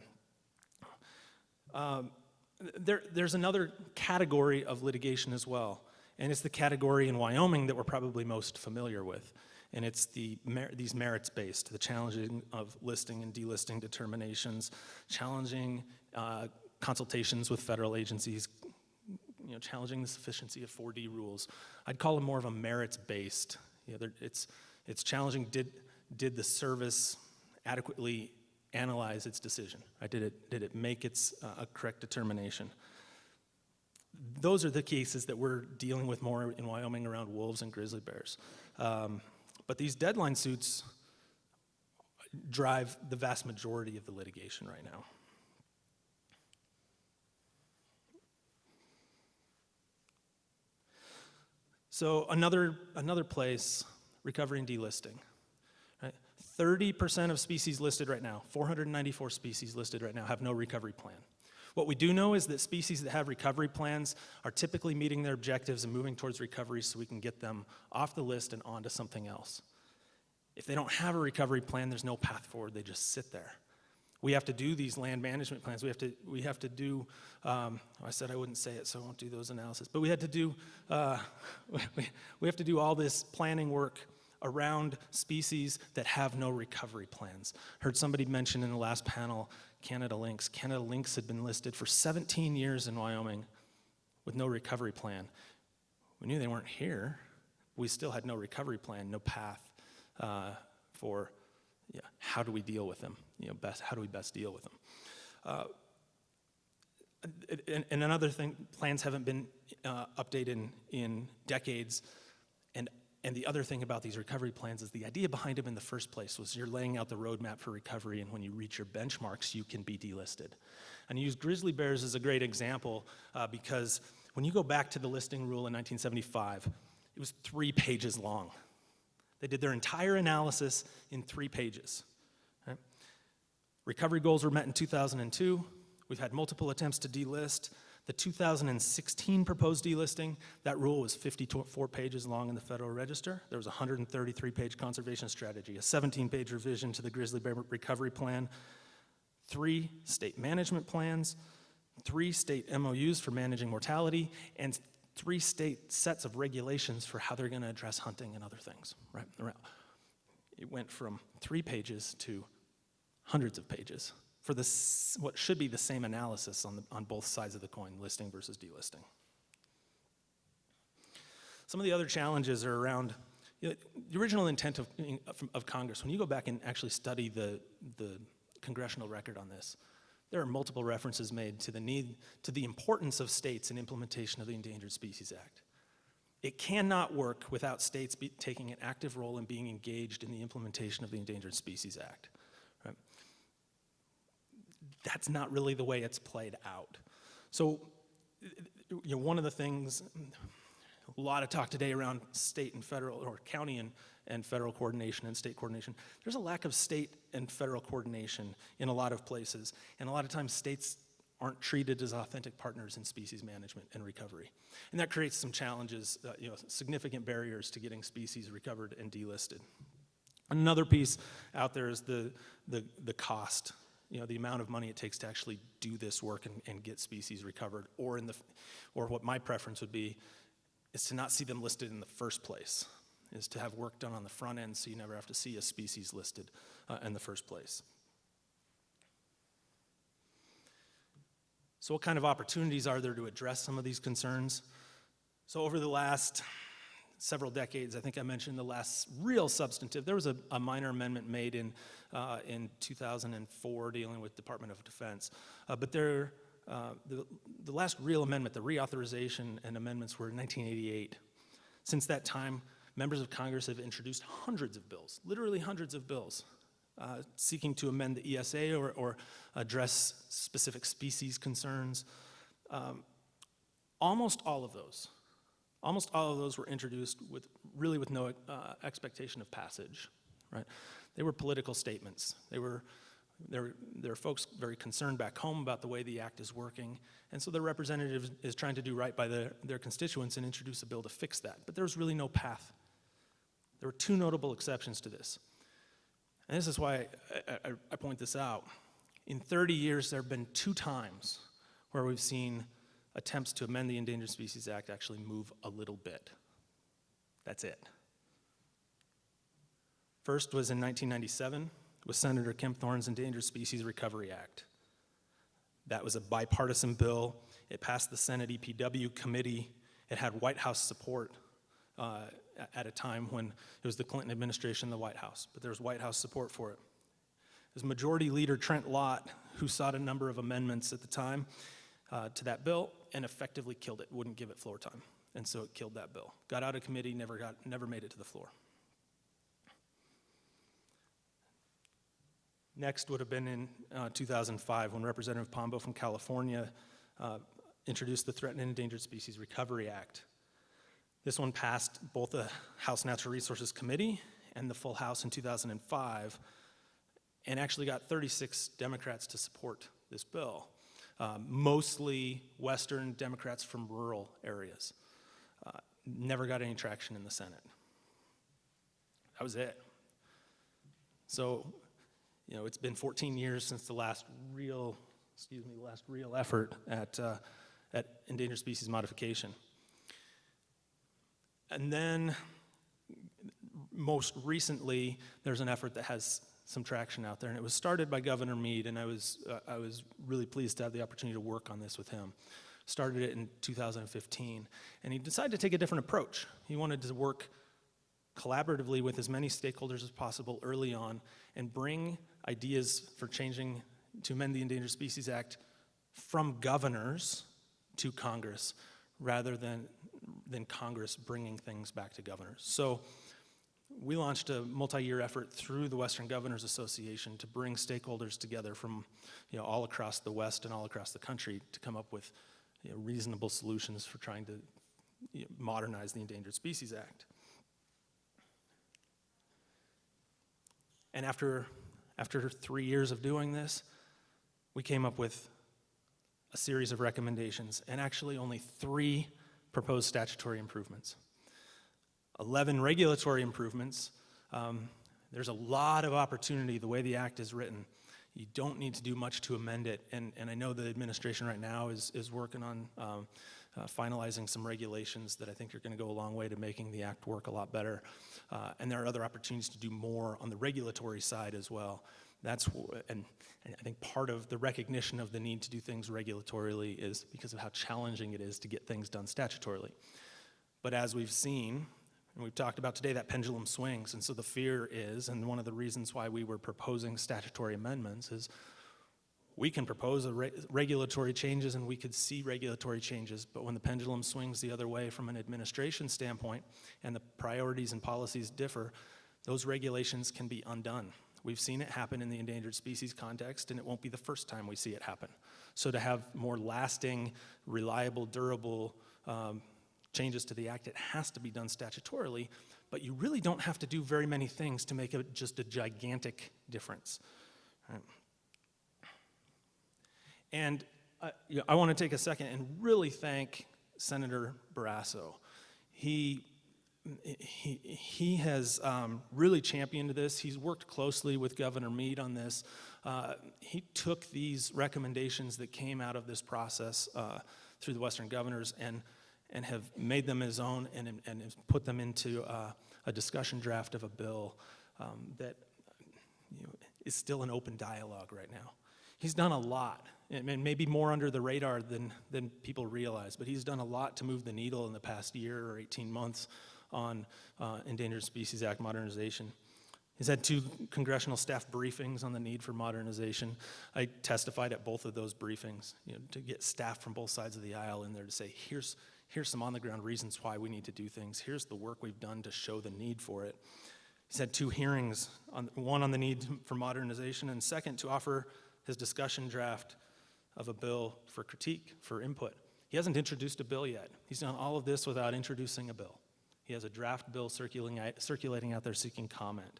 There's another category of litigation as well, and it's the category in Wyoming that we're probably most familiar with. And it's these merits-based, the challenging of listing and delisting determinations, challenging consultations with federal agencies, challenging the sufficiency of 4D rules. I'd call it more of a merits-based. It's challenging, did the service adequately analyze its decision? Right? Did it make its a correct determination? Those are the cases that we're dealing with more in Wyoming around wolves and grizzly bears. But these deadline suits drive the vast majority of the litigation right now. So another place, recovery and delisting. Right? 30% of species listed right now, 494 species listed right now, have no recovery plan. What we do know is that species that have recovery plans are typically meeting their objectives and moving towards recovery so we can get them off the list and onto something else. If they don't have a recovery plan, there's no path forward, they just sit there. We have to do these land management plans. We have to do, I said I wouldn't say it, so I won't do those analysis, but we have to do all this planning work around species that have no recovery plans. Heard somebody mention in the last panel Canada lynx. Canada lynx had been listed for 17 years in Wyoming with no recovery plan. We knew they weren't here. We still had no recovery plan, no path for how do we deal with them? How do we best deal with them? And another thing, plans haven't been updated in decades. And the other thing about these recovery plans is the idea behind them in the first place was you're laying out the roadmap for recovery, and when you reach your benchmarks, you can be delisted. And I use grizzly bears as a great example because when you go back to the listing rule in 1975, it was 3 pages long. They did their entire analysis in 3 pages. Right? Recovery goals were met in 2002. We've had multiple attempts to delist. The 2016 proposed delisting, that rule was 54 pages long in the Federal Register. There was a 133-page conservation strategy, a 17-page revision to the grizzly bear recovery plan, 3 state management plans, 3 state MOUs for managing mortality, and 3 state sets of regulations for how they're going to address hunting and other things. Right? It went from 3 pages to hundreds of pages for this, what should be the same analysis on both sides of the coin, listing versus delisting. Some of the other challenges are around the original intent of Congress. When you go back and actually study the congressional record on this, there are multiple references made to the importance of states in implementation of the Endangered Species Act. It cannot work without states taking an active role in being engaged in the implementation of the Endangered Species Act. Right? That's not really the way it's played out. So, one of the things, a lot of talk today around state and federal, or county and federal coordination and state coordination. There's a lack of state and federal coordination in a lot of places, and a lot of times states aren't treated as authentic partners in species management and recovery. And that creates some challenges, significant barriers to getting species recovered and delisted. Another piece out there is the cost, the amount of money it takes to actually do this work and get species recovered, or what my preference would be is to not see them listed in the first place, is to have work done on the front end so you never have to see a species listed in the first place. So what kind of opportunities are there to address some of these concerns? So over the last several decades, I think I mentioned the last real substantive, there was a minor amendment made in 2004 dealing with Department of Defense, but the last real amendment, the reauthorization and amendments, were in 1988. Since that time, members of Congress have introduced hundreds of bills, literally hundreds of bills, seeking to amend the ESA or address specific species concerns. Almost all of those were introduced with no expectation of passage, right? They were political statements. There are folks very concerned back home about the way the act is working, and so their representative is trying to do right by their constituents and introduce a bill to fix that. But there was really no path. There were 2 notable exceptions to this. And this is why I point this out. In 30 years, there have been 2 times where we've seen attempts to amend the Endangered Species Act actually move a little bit. That's it. First was in 1997 with Senator Kemp Thorne's Endangered Species Recovery Act. That was a bipartisan bill. It passed the Senate EPW committee. It had White House support at a time when it was the Clinton administration in the White House, but there was White House support for it. It was Majority Leader Trent Lott who sought a number of amendments at the time to that bill and effectively killed it, wouldn't give it floor time, and so it killed that bill. Got out of committee, never made it to the floor. Next would have been in 2005 when Representative Pombo from California introduced the Threatened and Endangered Species Recovery Act. This one passed both the House Natural Resources Committee and the full House in 2005, and actually got 36 Democrats to support this bill, mostly Western Democrats from rural areas. Never got any traction in the Senate. That was it. So, it's been 14 years since the last real effort at endangered species modification. And then, most recently, there's an effort that has some traction out there, and it was started by Governor Meade, and I was really pleased to have the opportunity to work on this with him. Started it in 2015, and he decided to take a different approach. He wanted to work collaboratively with as many stakeholders as possible early on and bring ideas for changing, to amend the Endangered Species Act from governors to Congress rather than Congress bringing things back to governors. So we launched a multi-year effort through the Western Governors Association to bring stakeholders together from all across the West and all across the country to come up with reasonable solutions for trying to modernize the Endangered Species Act. And after after 3 years of doing this, we came up with a series of recommendations, and actually only 3 proposed statutory improvements. 11 regulatory improvements. There's a lot of opportunity the way the act is written. You don't need to do much to amend it, and I know the administration right now is working on finalizing some regulations that I think are going to go a long way to making the act work a lot better. And there are other opportunities to do more on the regulatory side as well. And I think part of the recognition of the need to do things regulatorily is because of how challenging it is to get things done statutorily. But as we've seen, and we've talked about today, that pendulum swings, and so the fear is, and one of the reasons why we were proposing statutory amendments is we can propose regulatory changes and we could see regulatory changes, but when the pendulum swings the other way from an administration standpoint and the priorities and policies differ, those regulations can be undone. We've seen it happen in the endangered species context, and it won't be the first time we see it happen. So to have more lasting, reliable, durable changes to the act, it has to be done statutorily, but you really don't have to do very many things to make it just a gigantic difference. Right. And I want to take a second and really thank Senator Barrasso. He has really championed this. He's worked closely with Governor Meade on this. He took these recommendations that came out of this process through the Western governors and have made them his own and has put them into a discussion draft of a bill that is still an open dialogue right now. He's done a lot, and maybe more under the radar than people realize, but he's done a lot to move the needle in the past year or 18 months on Endangered Species Act modernization. He's had 2 congressional staff briefings on the need for modernization. I testified at both of those briefings, to get staff from both sides of the aisle in there to say, here's some on-the-ground reasons why we need to do things. Here's the work we've done to show the need for it. He's had 2 hearings, one on the need for modernization, and second, to offer his discussion draft of a bill for critique, for input. He hasn't introduced a bill yet. He's done all of this without introducing a bill. He has a draft bill circulating out there seeking comment.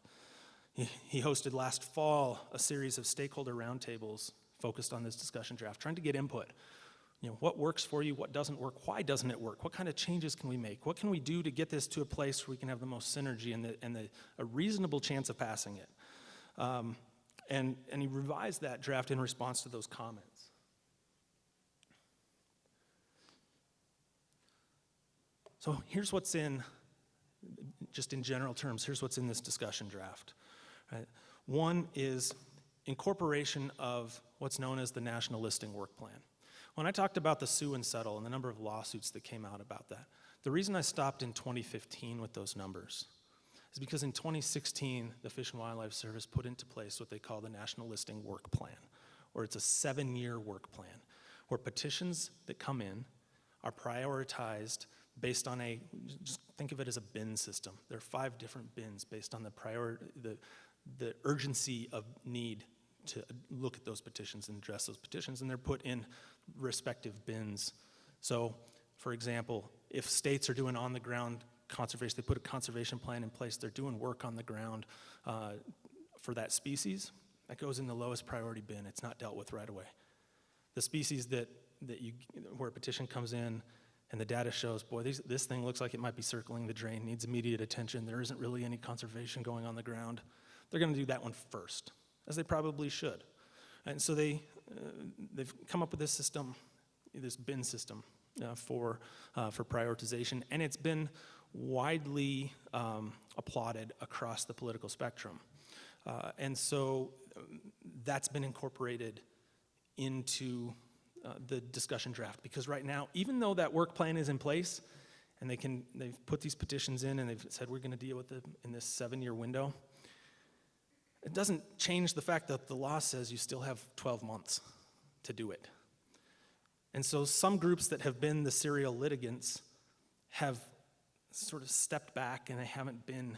He hosted last fall a series of stakeholder roundtables focused on this discussion draft, trying to get input. What works for you, what doesn't work, why doesn't it work, what kind of changes can we make, what can we do to get this to a place where we can have the most synergy and a reasonable chance of passing it. And he revised that draft in response to those comments. So here's what's just in general terms, here's what's in this discussion draft. Right? One is incorporation of what's known as the National Listing Work Plan. When I talked about the sue and settle and the number of lawsuits that came out about that, the reason I stopped in 2015 with those numbers is because in 2016, the Fish and Wildlife Service put into place what they call the National Listing Work Plan, or it's a 7-year work plan, where petitions that come in are prioritized based on just think of it as a bin system. There are 5 different bins based on the urgency of need to look at those petitions and address those petitions, and they're put in respective bins. So, for example, if states are doing on-the-ground conservation, they put a conservation plan in place, they're doing work on the ground for that species, that goes in the lowest priority bin. It's not dealt with right away. The species where a petition comes in and the data shows, boy, this thing looks like it might be circling the drain, needs immediate attention, there isn't really any conservation going on the ground, they're going to do that one first, as they probably should. And so they've come up with this system, this bin system for prioritization, and it's been widely applauded across the political spectrum. And so that's been incorporated into the discussion draft, because right now, even though that work plan is in place, and they've put these petitions in and they've said we're going to deal with it in this 7-year window, it doesn't change the fact that the law says you still have 12 months to do it. And so some groups that have been the serial litigants have sort of stepped back and they haven't been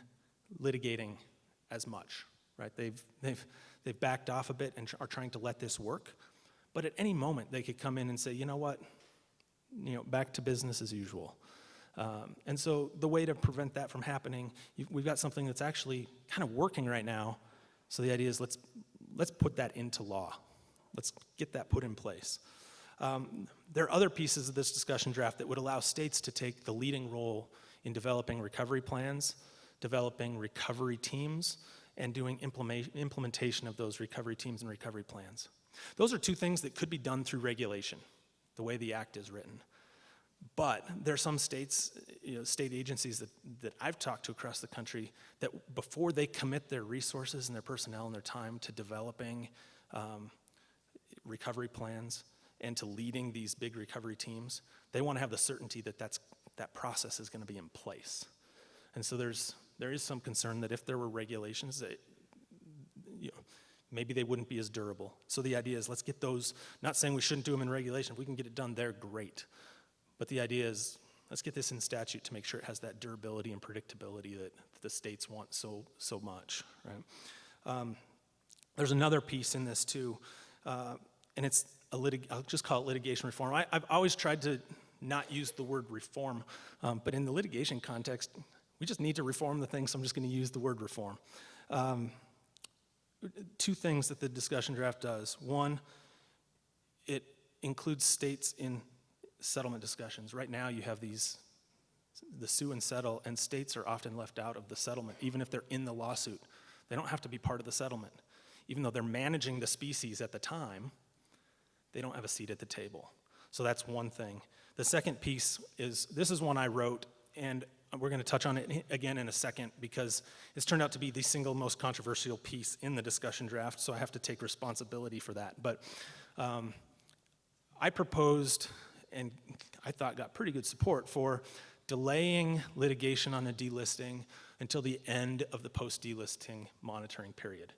litigating as much, right? They've backed off a bit and are trying to let this work. But at any moment they could come in and say, you know what, back to business as usual. And so the way to prevent that from happening, we've got something that's actually kind of working right now So the idea is let's put that into law. Let's get that put in place. There are other pieces of this discussion draft that would allow states to take the leading role in developing recovery plans, developing recovery teams, and doing implementation of those recovery teams and recovery plans. Those are two things that could be done through regulation, the way the act is written. But there are some states, state agencies that I've talked to across the country that before they commit their resources and their personnel and their time to developing recovery plans and to leading these big recovery teams, they want to have the certainty that that process is going to be in place. And so there is some concern that if there were regulations, that maybe they wouldn't be as durable. So the idea is let's get those, not saying we shouldn't do them in regulation. If we can get it done there, great. But the idea is, let's get this in statute to make sure it has that durability and predictability that the states want so much, right? There's another piece in this too, and it's I'll just call it litigation reform. I've always tried to not use the word reform, but in the litigation context, we just need to reform the thing, so I'm just going to use the word reform. Two things that the discussion draft does. One, it includes states in settlement discussions. Right now you have the sue and settle, and states are often left out of the settlement, even if they're in the lawsuit. They don't have to be part of the settlement. Even though they're managing the species at the time, they don't have a seat at the table. So that's one thing. The second piece is, this is one I wrote, and we're going to touch on it again in a second because it's turned out to be the single most controversial piece in the discussion draft, so I have to take responsibility for that. But I proposed, and I thought got pretty good support for, delaying litigation on a delisting until the end of the post-delisting monitoring period,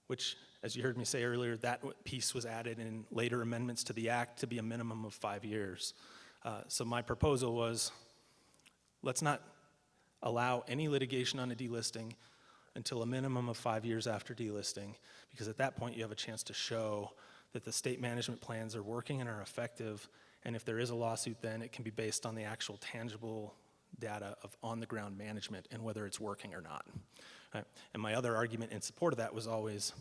which, as you heard me say earlier, that piece was added in later amendments to the act to be a minimum of 5 years. So my proposal was, let's not allow any litigation on a delisting until a minimum of 5 years after delisting, because at that point you have a chance to show that the state management plans are working and are effective, and if there is a lawsuit, then it can be based on the actual tangible data of on-the-ground management and whether it's working or not. Right? And my other argument in support of that was always,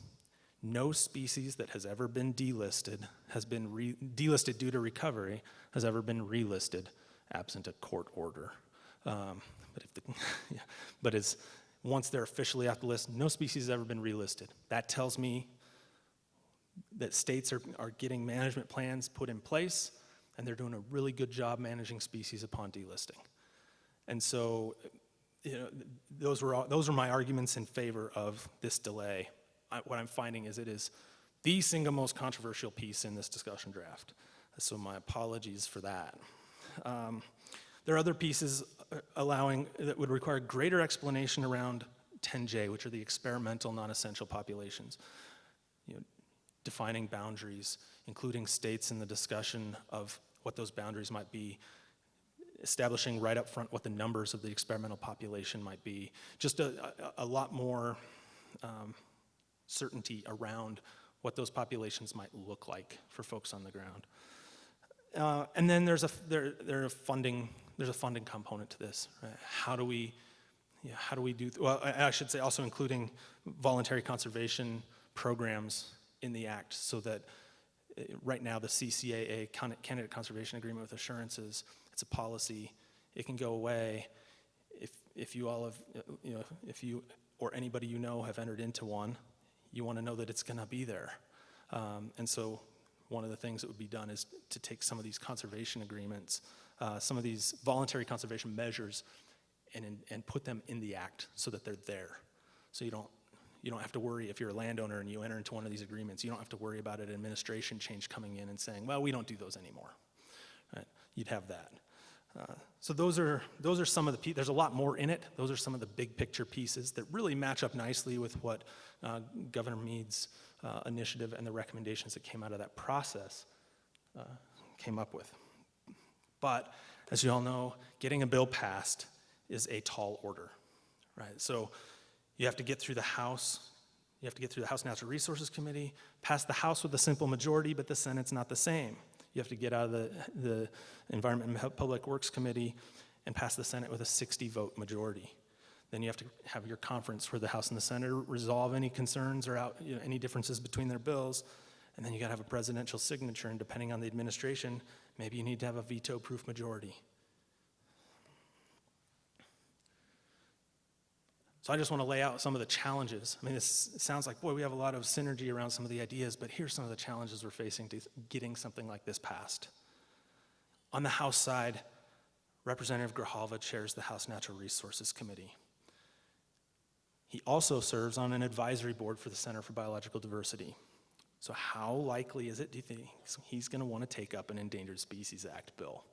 no species that has ever been delisted has been delisted due to recovery has ever been relisted absent a court order. But it's once they're officially off the list, no species has ever been relisted. That tells me that states are getting management plans put in place, and they're doing a really good job managing species upon delisting. And so, those are my arguments in favor of this delay. What I'm finding is it is the single most controversial piece in this discussion draft. So my apologies for that. There are other pieces that would require greater explanation around 10J, which are the experimental non-essential populations. Defining boundaries, including states in the discussion of what those boundaries might be, establishing right up front what the numbers of the experimental population might be, just a lot more certainty around what those populations might look like for folks on the ground. And then there's a funding component to this. Right? How do we do, well, I should say also including voluntary conservation programs in the act, so that right now the CCAA, Candidate Conservation Agreement with Assurances, it's a policy. It can go away if you all have, if you or anybody you know have entered into one, you want to know that it's going to be there. And so one of the things that would be done is to take some of these conservation agreements, some of these voluntary conservation measures, and put them in the act so that they're there. So you don't have to worry if you're a landowner and you enter into one of these agreements. You don't have to worry about an administration change coming in and saying, well, we don't do those anymore. Right? You'd have that. So those are some of the, there's a lot more in it. Those are some of the big picture pieces that really match up nicely with what Governor Meade's initiative and the recommendations that came out of that process came up with. But as you all know, getting a bill passed is a tall order, right? So you have to get through the House. You have to get through the House Natural Resources Committee, pass the House with a simple majority, but the Senate's not the same. You have to get out of the Environment and Public Works Committee and pass the Senate with a 60-vote majority. Then you have to have your conference where the House and the Senate resolve any concerns or any differences between their bills. And then you got to have a presidential signature, and depending on the administration, maybe you need to have a veto-proof majority. So I just want to lay out some of the challenges. I mean, this sounds like, boy, we have a lot of synergy around some of the ideas, but here's some of the challenges we're facing to getting something like this passed. On the House side, Representative Grijalva chairs the House Natural Resources Committee. He also serves on an advisory board for the Center for Biological Diversity. So how likely is it, do you think, he's going to want to take up an Endangered Species Act bill?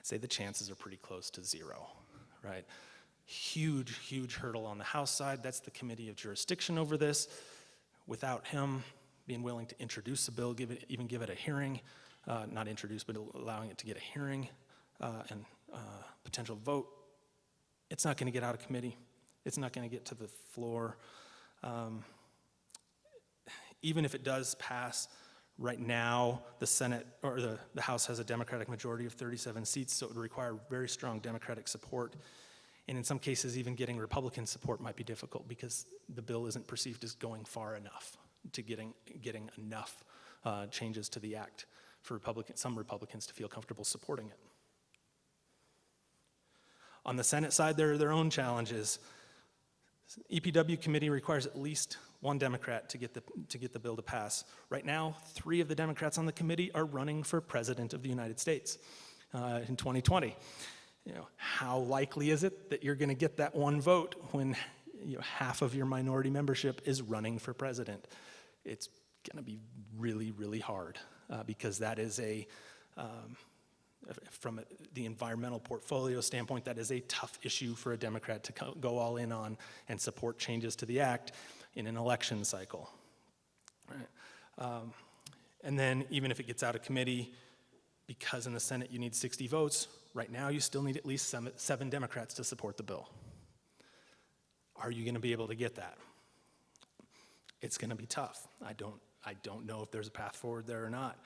I'd say the chances are pretty close to zero, right? Huge, huge hurdle on the House side. That's the committee of jurisdiction over this. Without him being willing to introduce a bill, even give it a hearing, not introduce, but allowing it to get a hearing and potential vote, it's not going to get out of committee. It's not going to get to the floor. Even if it does pass, right now the Senate or the House has a Democratic majority of 37 seats, so it would require very strong Democratic support. And in some cases, even getting Republican support might be difficult because the bill isn't perceived as going far enough to getting enough changes to the act for some Republicans to feel comfortable supporting it. On the Senate side, there are their own challenges. EPW committee requires at least one Democrat to get the bill to pass. Right now, 3 of the Democrats on the committee are running for president of the United States in 2020. How likely is it that you're going to get that one vote when half of your minority membership is running for president? It's going to be really, really hard because that is from the environmental portfolio standpoint, that is a tough issue for a Democrat to go all in on and support changes to the act in an election cycle. Right. And then even if it gets out of committee, because in the Senate you need 60 votes, right now you still need at least 7 Democrats to support the bill. Are you going to be able to get that? It's going to be tough. I don't know if there's a path forward there or not.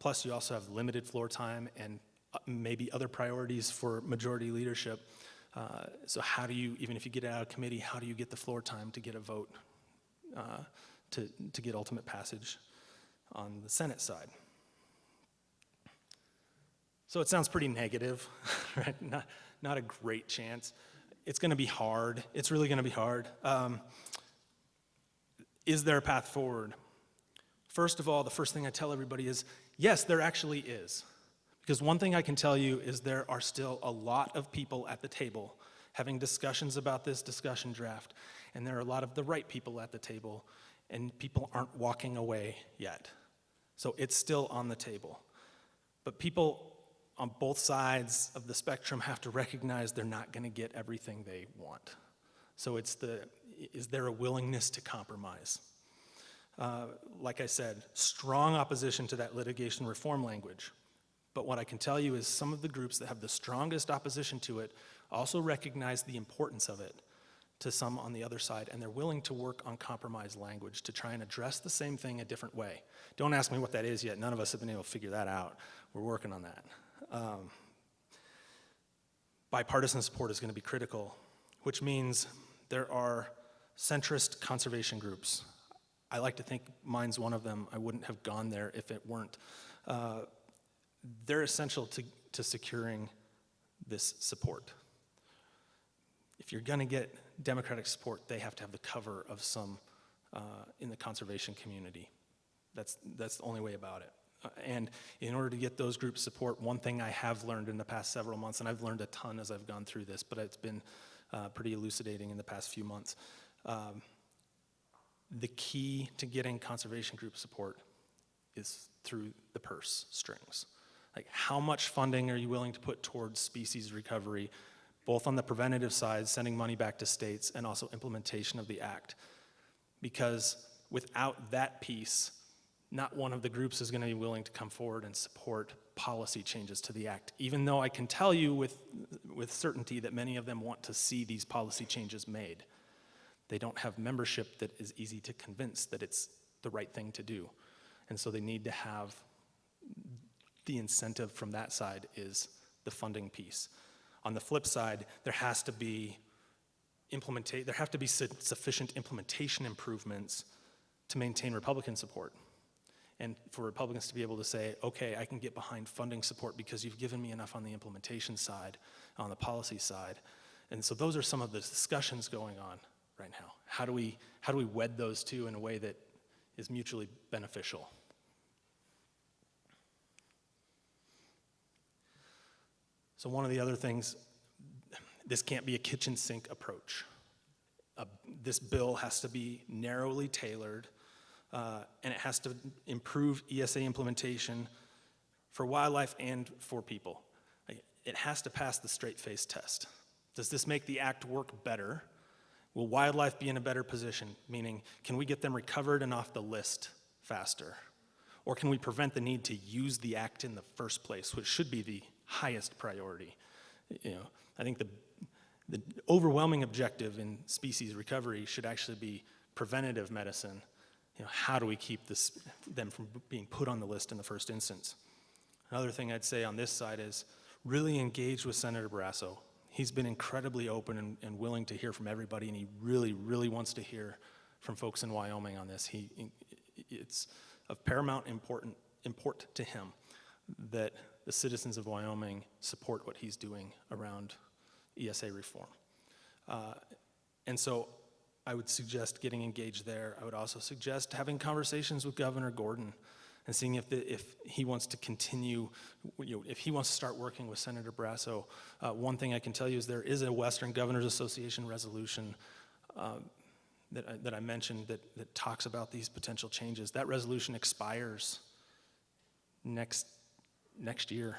Plus, you also have limited floor time and maybe other priorities for majority leadership. So how do you, even if you get it out of committee, how do you get the floor time to get a vote to get ultimate passage on the Senate side? So it sounds pretty negative, right? Not a great chance. It's going to be hard. It's really going to be hard. Is there a path forward? First of all, the first thing I tell everybody is, yes, there actually is. Because one thing I can tell you is there are still a lot of people at the table having discussions about this discussion draft, and there are a lot of the right people at the table, and people aren't walking away yet. So it's still on the table. But people on both sides of the spectrum have to recognize they're not going to get everything they want. So is there a willingness to compromise? Like I said, strong opposition to that litigation reform language. But what I can tell you is some of the groups that have the strongest opposition to it also recognize the importance of it to some on the other side, and they're willing to work on compromise language to try and address the same thing a different way. Don't ask me what that is yet. None of us have been able to figure that out. We're working on that. Bipartisan support is going to be critical, which means there are centrist conservation groups. I like to think mine's one of them. I wouldn't have gone there if it weren't. They're essential to securing this support. If you're going to get Democratic support, they have to have the cover of some in the conservation community. That's the only way about it. And in order to get those groups support, one thing I have learned in the past several months, and I've learned a ton as I've gone through this, but it's been pretty elucidating in the past few months. The key to getting conservation group support is through the purse strings. Like, how much funding are you willing to put towards species recovery, both on the preventative side, sending money back to states, and also implementation of the act? Because without that piece, not one of the groups is going to be willing to come forward and support policy changes to the act, even though I can tell you with certainty that many of them want to see these policy changes made. They don't have membership that is easy to convince that it's the right thing to do. And so they need to have the incentive from that side is the funding piece. On the flip side, there has to be there have to be sufficient implementation improvements to maintain Republican support. And for Republicans to be able to say, okay, I can get behind funding support because you've given me enough on the implementation side, on the policy side. And so those are some of the discussions going on right now. How do we wed those two in a way that is mutually beneficial? So one of the other things, this can't be a kitchen sink approach. This bill has to be narrowly tailored, and it has to improve ESA implementation for wildlife and for people. It has to pass the straight face test. Does this make the act work better? Will wildlife be in a better position? Meaning, can we get them recovered and off the list faster? Or can we prevent the need to use the act in the first place, which should be the highest priority? I think the overwhelming objective in species recovery should actually be preventative medicine. How do we keep them from being put on the list in the first instance? Another thing I'd say on this side is really engage with Senator Barrasso. He's been incredibly open and willing to hear from everybody, and he really, really wants to hear from folks in Wyoming on this. It's of paramount import to him that the citizens of Wyoming support what he's doing around ESA reform. And so I would suggest getting engaged there. I would also suggest having conversations with Governor Gordon and seeing if he wants to continue, if he wants to start working with Senator Barrasso. One thing I can tell you is there is a Western Governors Association resolution that I mentioned that talks about these potential changes. That resolution expires next year,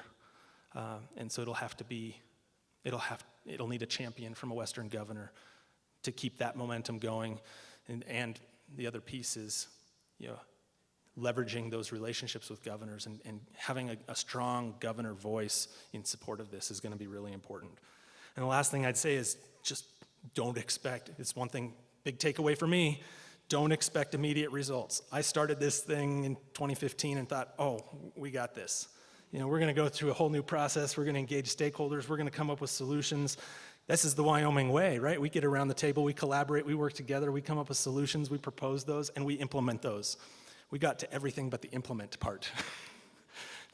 and so it'll need a champion from a Western governor to keep that momentum going, and the other piece is, leveraging those relationships with governors and having a strong governor voice in support of this is going to be really important. And the last thing I'd say is just don't expect, it's one thing, big takeaway for me, don't expect immediate results. I started this thing in 2015 and thought, oh, we got this. We're going to go through a whole new process. We're going to engage stakeholders. We're going to come up with solutions. This is the Wyoming way, right? We get around the table, we collaborate, we work together, we come up with solutions, we propose those, and we implement those. We got to everything but the implement part.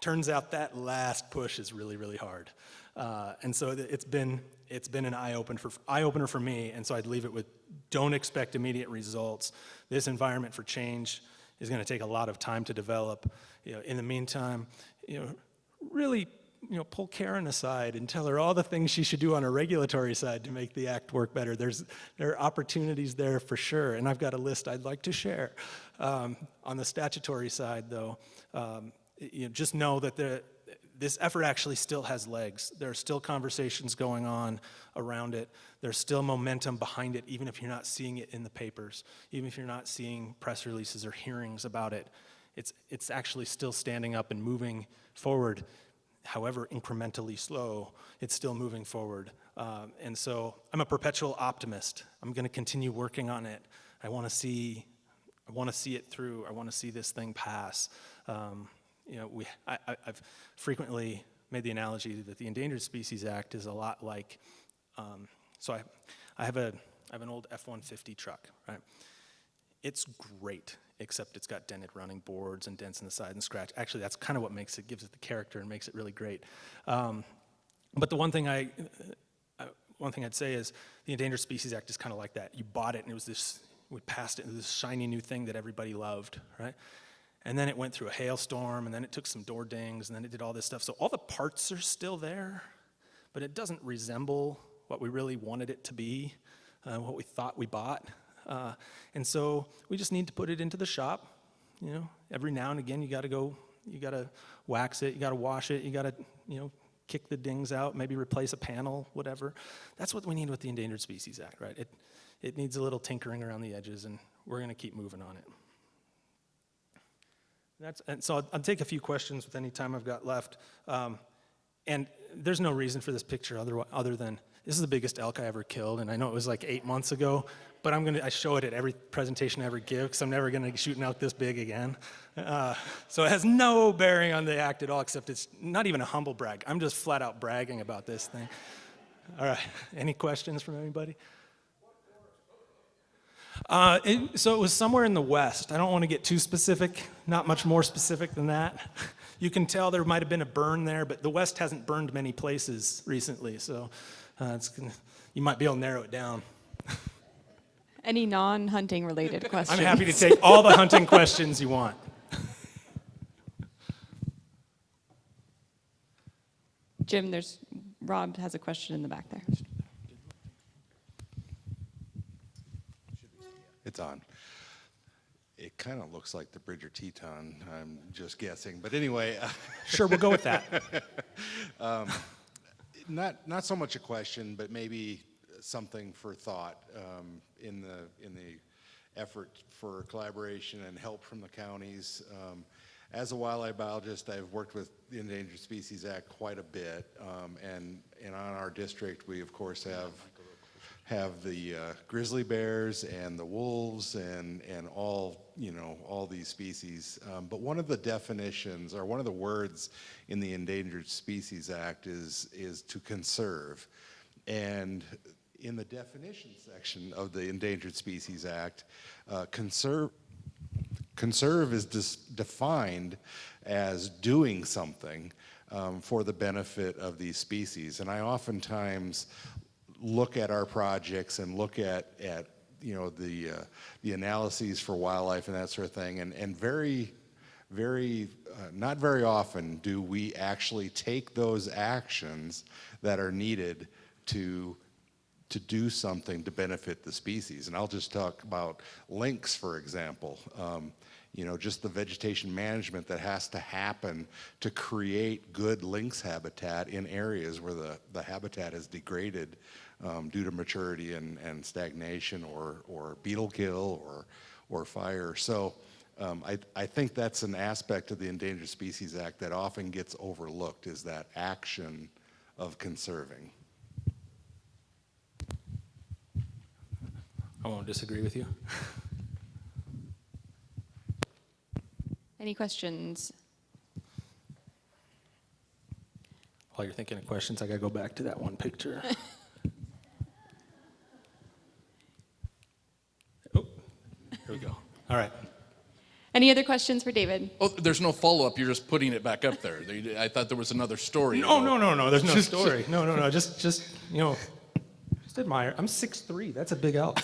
Turns out that last push is really, really hard. And so it's been an eye-opener for me, and so I'd leave it with don't expect immediate results. This environment for change is going to take a lot of time to develop. In the meantime, really pull Karen aside and tell her all the things she should do on a regulatory side to make the act work better. There are opportunities there for sure, and I've got a list I'd like to share. On the statutory side, though, just know that this effort actually still has legs. There are still conversations going on around it. There's still momentum behind it, even if you're not seeing it in the papers, even if you're not seeing press releases or hearings about it. It's actually still standing up and moving forward. However incrementally slow, it's still moving forward. And so I'm a perpetual optimist. I'm going to continue working on it. I want to see it through. I want to see this thing pass. I've frequently made the analogy that the Endangered Species Act is a lot like, so I have an old F-150 truck, right? It's great, except it's got dented running boards and dents in the side and scratch. Actually, that's kind of what gives it the character and makes it really great. But the one thing I'd say is the Endangered Species Act is kind of like that. You bought it and we passed it, this shiny new thing that everybody loved, right? And then it went through a hailstorm, and then it took some door dings, and then it did all this stuff. So all the parts are still there, but it doesn't resemble what we really wanted it to be, what we thought we bought. And so we just need to put it into the shop. Every now and again you got to wax it, you got to wash it, you got to kick the dings out, maybe replace a panel, whatever. That's what we need with the Endangered Species Act, right? It needs a little tinkering around the edges, and we're going to keep moving on it. And so I'll take a few questions with any time I've got left. And there's no reason for this picture other than this is the biggest elk I ever killed, and I know it was like 8 months ago, but I show it at every presentation I ever give because I'm never going to shoot an elk this big again. So it has no bearing on the act at all, except it's not even a humble brag. I'm just flat out bragging about this thing. All right, any questions from anybody? What So it was somewhere in the west. I don't want to get too specific, not much more specific than that. You can tell there might have been a burn there, but the west hasn't burned many places recently, so you might be able to narrow it down. Any non-hunting related questions? I'm happy to take all the hunting questions you want. Jim, Rob has a question in the back there. It's on. It kind of looks like the Bridger Teton, I'm just guessing. But anyway. Sure, we'll go with that. Not so much a question, but maybe something for thought in the effort for collaboration and help from the counties. As a wildlife biologist, I've worked with the Endangered Species Act quite a bit, and on our district, we of course have the grizzly bears and the wolves and all these species. But one of the definitions, or one of the words in the Endangered Species Act is to conserve. And in the definition section of the Endangered Species Act, conserve is defined as doing something for the benefit of these species. And I oftentimes look at our projects and look at the analyses for wildlife and that sort of thing, and not very often do we actually take those actions that are needed to do something to benefit the species. And I'll just talk about lynx, for example. Just the vegetation management that has to happen to create good lynx habitat in areas where the habitat is degraded due to maturity and stagnation or beetle kill or fire. So I think that's an aspect of the Endangered Species Act that often gets overlooked, is that action of conserving. I won't disagree with you. Any questions? While you're thinking of questions, I gotta go back to that one picture. Oh, here we go. All right. Any other questions for David? Oh, there's no follow-up. You're just putting it back up there. I thought there was another story. No. There's no story. No. Just admire. I'm 6'3". That's a big elk.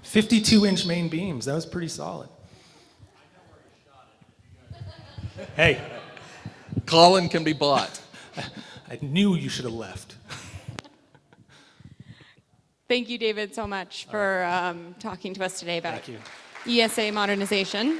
52-inch main beams. That was pretty solid. Hey, Colin can be bought. I knew you should have left. Thank you, David, so much for talking to us today about Thank you. ESA modernization.